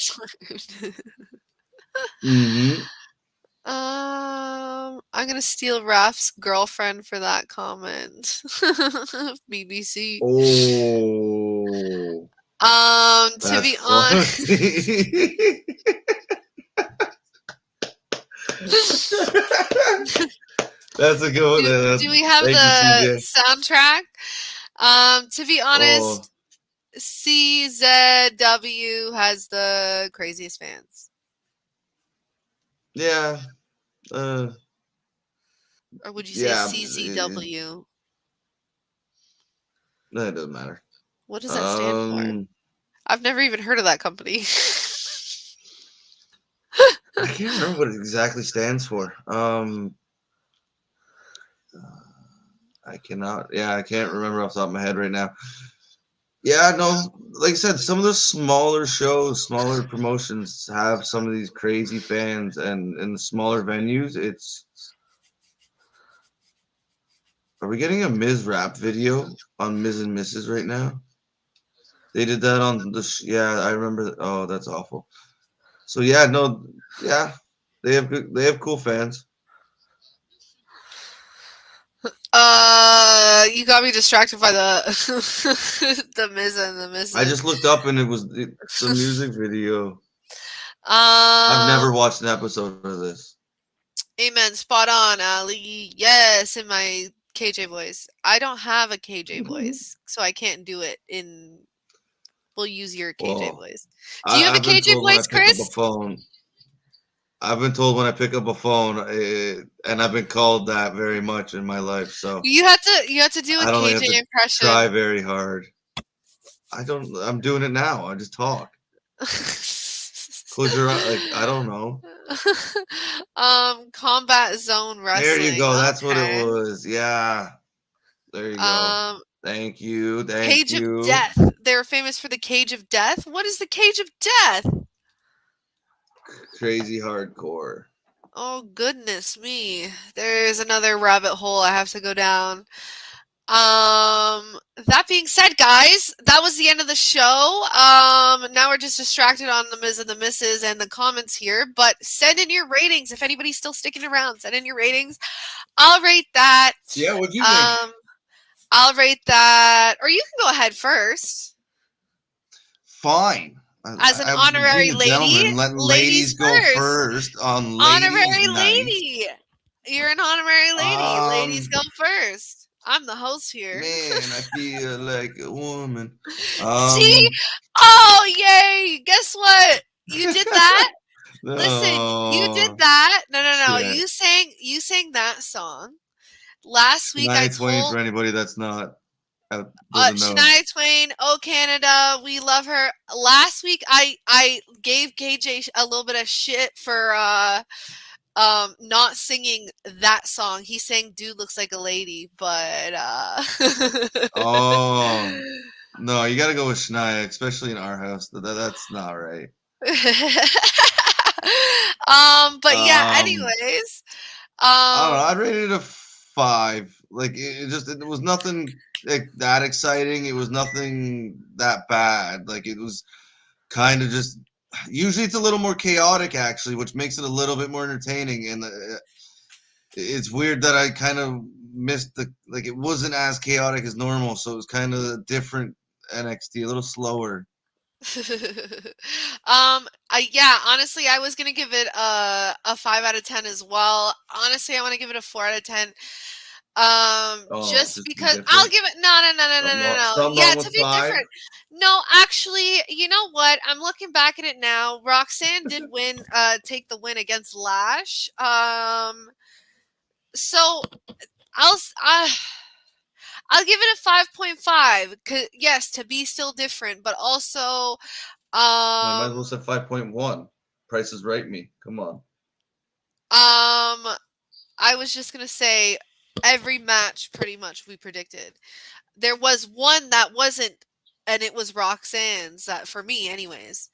I'm gonna steal Raf's girlfriend for that comment. BBC. Oh. To be honest. That's a good one. Do we have the soundtrack? To be honest, CZW has the craziest fans. Yeah. Or would you say CZW? No, it doesn't matter. What does that stand for? I've never even heard of that company. I can't remember what it exactly stands for. I cannot. Yeah, I can't remember off the top of my head right now. Yeah, no, like I said, some of the smaller shows, smaller promotions have some of these crazy fans, and in the smaller venues, Are we getting a Miz rap video on Miz and Mrs. right now? They did that on yeah, I remember. Oh, that's awful. So yeah, no, yeah, they have cool fans. You got me distracted by the the Miz and the Mrs. I just looked up and it was the music video. I've never watched an episode of this. Amen. Spot on, ALLY. Yes, in my KJ voice. I don't have a KJ voice, so I can't do it in. We'll use your KJ voice. Do you have a KJ voice, Chris? I've been told when I pick up a phone, and I've been called that very much in my life. So you have to do a KJ impression. Try very hard. I'm doing it now. I just talk. Close your eyes. Like, I don't know. Combat Zone Wrestling. There you go. That's what it was. Yeah. There you go. Thank you. Cage of Death. They're famous for the Cage of Death. What is the Cage of Death? Crazy hardcore. Oh goodness me. There's another rabbit hole I have to go down. That being said, guys, that was the end of the show. Now we're just distracted on the Miz and the Misses and the comments here, but send in your ratings if anybody's still sticking around. Send in your ratings. I'll rate that. Yeah, what'd you think? I'll rate that, or you can go ahead first. Fine. As an honorary lady, letting ladies go first on honorary lady. You're an honorary lady. Ladies go first. I'm the host here. Man, I feel like a woman. See? Oh, yay! Guess what? You did that. Listen, you did that. No. Shit. You sang that song last week. Shania Twain for anybody that's not. Shania Twain, oh Canada, we love her. Last week I gave KJ a little bit of shit for not singing that song. He sang Dude Looks Like a Lady, but Oh no, you gotta go with Shania, especially in our house. That's not right. But yeah, anyways. I don't know. I'd rate it a 5. Like it was nothing that exciting. It was nothing that bad. Like it was kind of just. Usually it's a little more chaotic actually, which makes it a little bit more entertaining. And it's weird that I kind of missed it wasn't as chaotic as normal, so it was kind of a different NXT, a little slower. Yeah, honestly, I was gonna give it a 5 out of 10 as well. Honestly, I want to give it a 4 out of 10. Just because I'll give it no. Something Yeah, wrong with to be 5? different. No, actually, you know what? I'm looking back at it now. Roxanne did win, take the win against Lash. So I'll give it a 5.5. Yes, to be still different, but also I might as well say 5.1. Price is Right me. Come on. I was just gonna say every match pretty much we predicted. There was one that wasn't, and it was Roxanne's. That for me, anyways.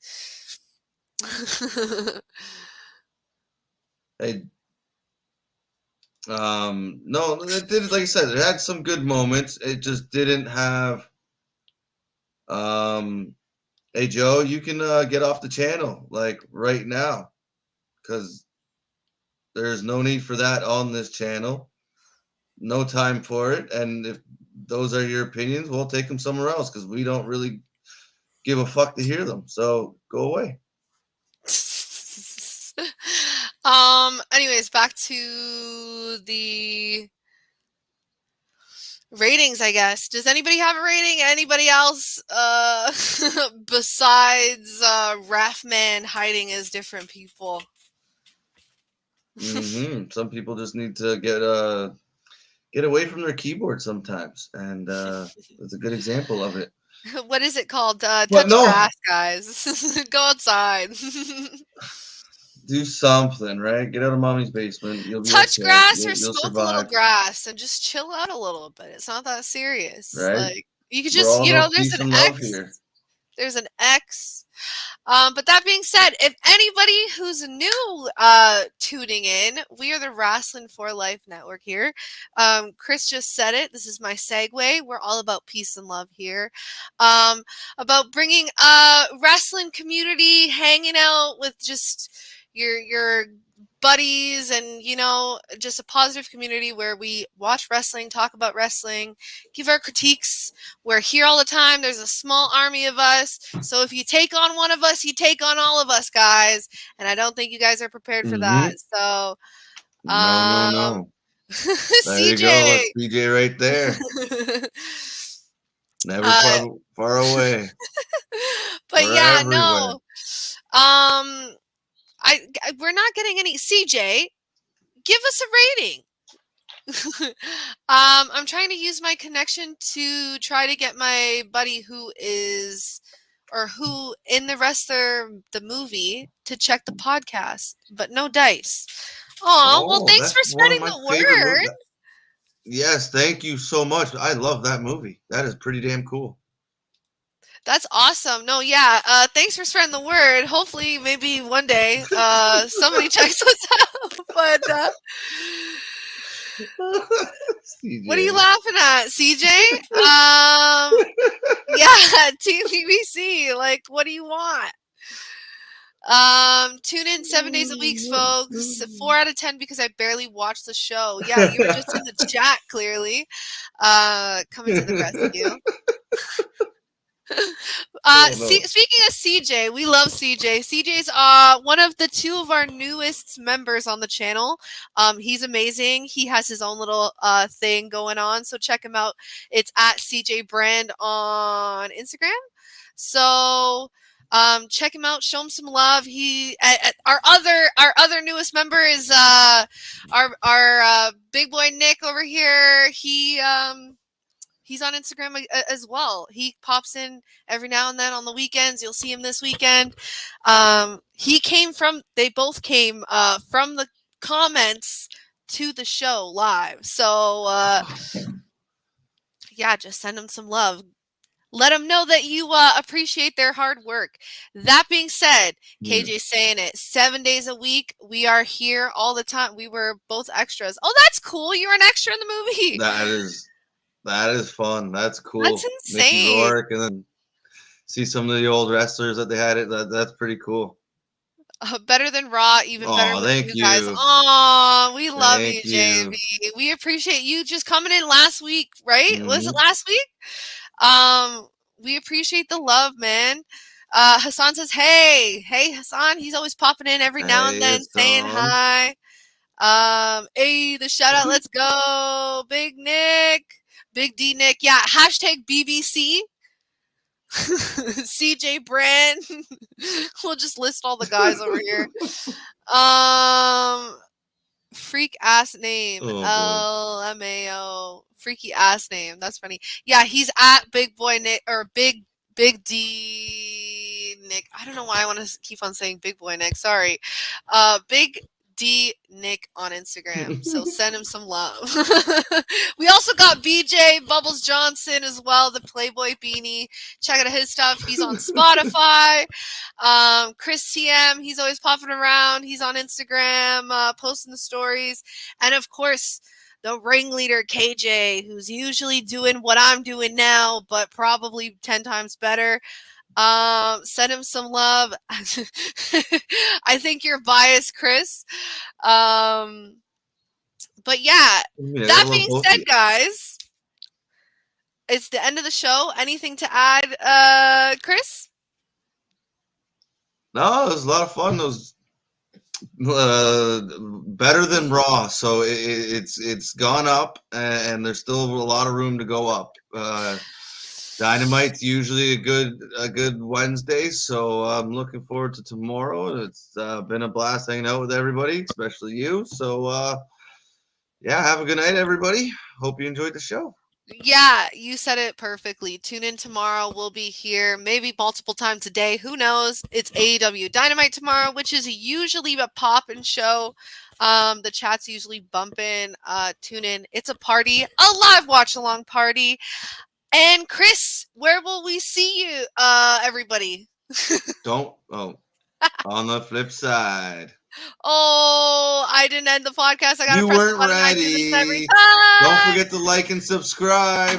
Hey, no, it did. Like I said, it had some good moments. It just didn't have. Hey Joe, you can get off the channel like right now, because there's no need for that on this channel. No time for it. And if those are your opinions, we'll take them somewhere else because we don't really give a fuck to hear them. So go away. Anyways, back to the ratings, I guess. Does anybody have a rating? Anybody else besides Raffman hiding as different people? Some people just need to get away from their keyboard sometimes, and it's a good example of it. What is it called? Touch grass, guys. Go outside. Do something, right? Get out of mommy's basement. You'll be touch okay. Grass you'll or smoke survive. a little grass and just chill out a little bit. It's not that serious. Right? Like you could just, there's an X. Here. There's an X. But that being said, if anybody who's new tuning in, we are the Wrasslin for Life Network here. Chris just said it. This is my segue. We're all about peace and love here. About bringing wrestling community, hanging out with just your buddies, and just a positive community where we watch wrestling, talk about wrestling, give our critiques. We're here all the time. There's a small army of us, so if you take on one of us, you take on all of us, guys, and I don't think you guys are prepared for that. So no. There CJ. you go. That's CJ right there. Never far away. But we're yeah, everywhere. no. We're not getting any. CJ, give us a rating. I'm trying to use my connection to try to get my buddy who in the rest of the movie to check the podcast, but no dice. Oh, well, thanks for spreading the word. Yes, thank you so much. I love that movie. That is pretty damn cool. That's awesome. No, yeah. Thanks for spreading the word. Hopefully, maybe one day, somebody checks us out. But what are you laughing at, CJ? Yeah, Team BBC. Like, what do you want? Tune in 7 days a week, folks. 4 out of 10 because I barely watched the show. Yeah, you were just in the chat, clearly. Coming to the rescue. Speaking of CJ, we love CJ. CJ's one of the 2 of our newest members on the channel. He's amazing. He has his own little thing going on, so check him out. It's at CJ Brand on Instagram. So check him out, show him some love. Our other newest member is our big boy Nick over here. He's on Instagram as well. He pops in every now and then on the weekends. You'll see him this weekend. They both came from the comments to the show live. So yeah, just send him some love. Let them know that you appreciate their hard work. That being said, KJ's saying it 7 days a week. We are here all the time. We were both extras. Oh, that's cool. You're an extra in the movie. That is fun. That's cool. That's insane. Mickey Rourke, and then see some of the old wrestlers that they had. That's pretty cool. Better than Raw, even better with thank you guys. you. Oh, we love you, Thank you. JB. We appreciate you just coming in last week, right? Was it Mhm. last week? We appreciate the love, man. Hassan says, hey Hassan. He's always popping in every now and Hey, then saying Hassan. hi. Hey, the shout out, let's go. Big Nick. Big D Nick. Yeah, hashtag BBC. CJ Brand. We'll just list all the guys over here. Freak ass name. Oh, LMAO. Freaky ass name. That's funny. Yeah, he's at Big Boy Nick or Big D Nick. I don't know why I want to keep on saying Big Boy Nick. Sorry. Big D Nick on Instagram. So send him some love. We also got BJ Bubbles Johnson as well, the Playboy beanie. Check out his stuff. He's on Spotify. Chris TM, he's always popping around. He's on Instagram, posting the stories. And of course, the ringleader KJ, who's usually doing what I'm doing now, but probably 10 times better. Send him some love. I think you're biased, Chris. But yeah, that being said, guys, it's the end of the show. Anything to add, Chris? No, it was a lot of fun. It was better than Raw, so it's gone up, and there's still a lot of room to go up. Dynamite's usually a good Wednesday, so I'm looking forward to tomorrow. It's been a blast hanging out with everybody, especially you. So yeah, have a good night, everybody. Hope you enjoyed the show. Yeah, you said it perfectly. Tune in tomorrow. We'll be here maybe multiple times a day. Who knows? It's AEW Dynamite tomorrow, which is usually a pop-in show. The chat's usually bumping. Tune in. It's a party, a live watch-along party. And Chris, where will we see you, everybody? On the flip side. Oh, I didn't end the podcast. I gotta You press weren't the button. ready. I do this every time. Don't forget to like and subscribe.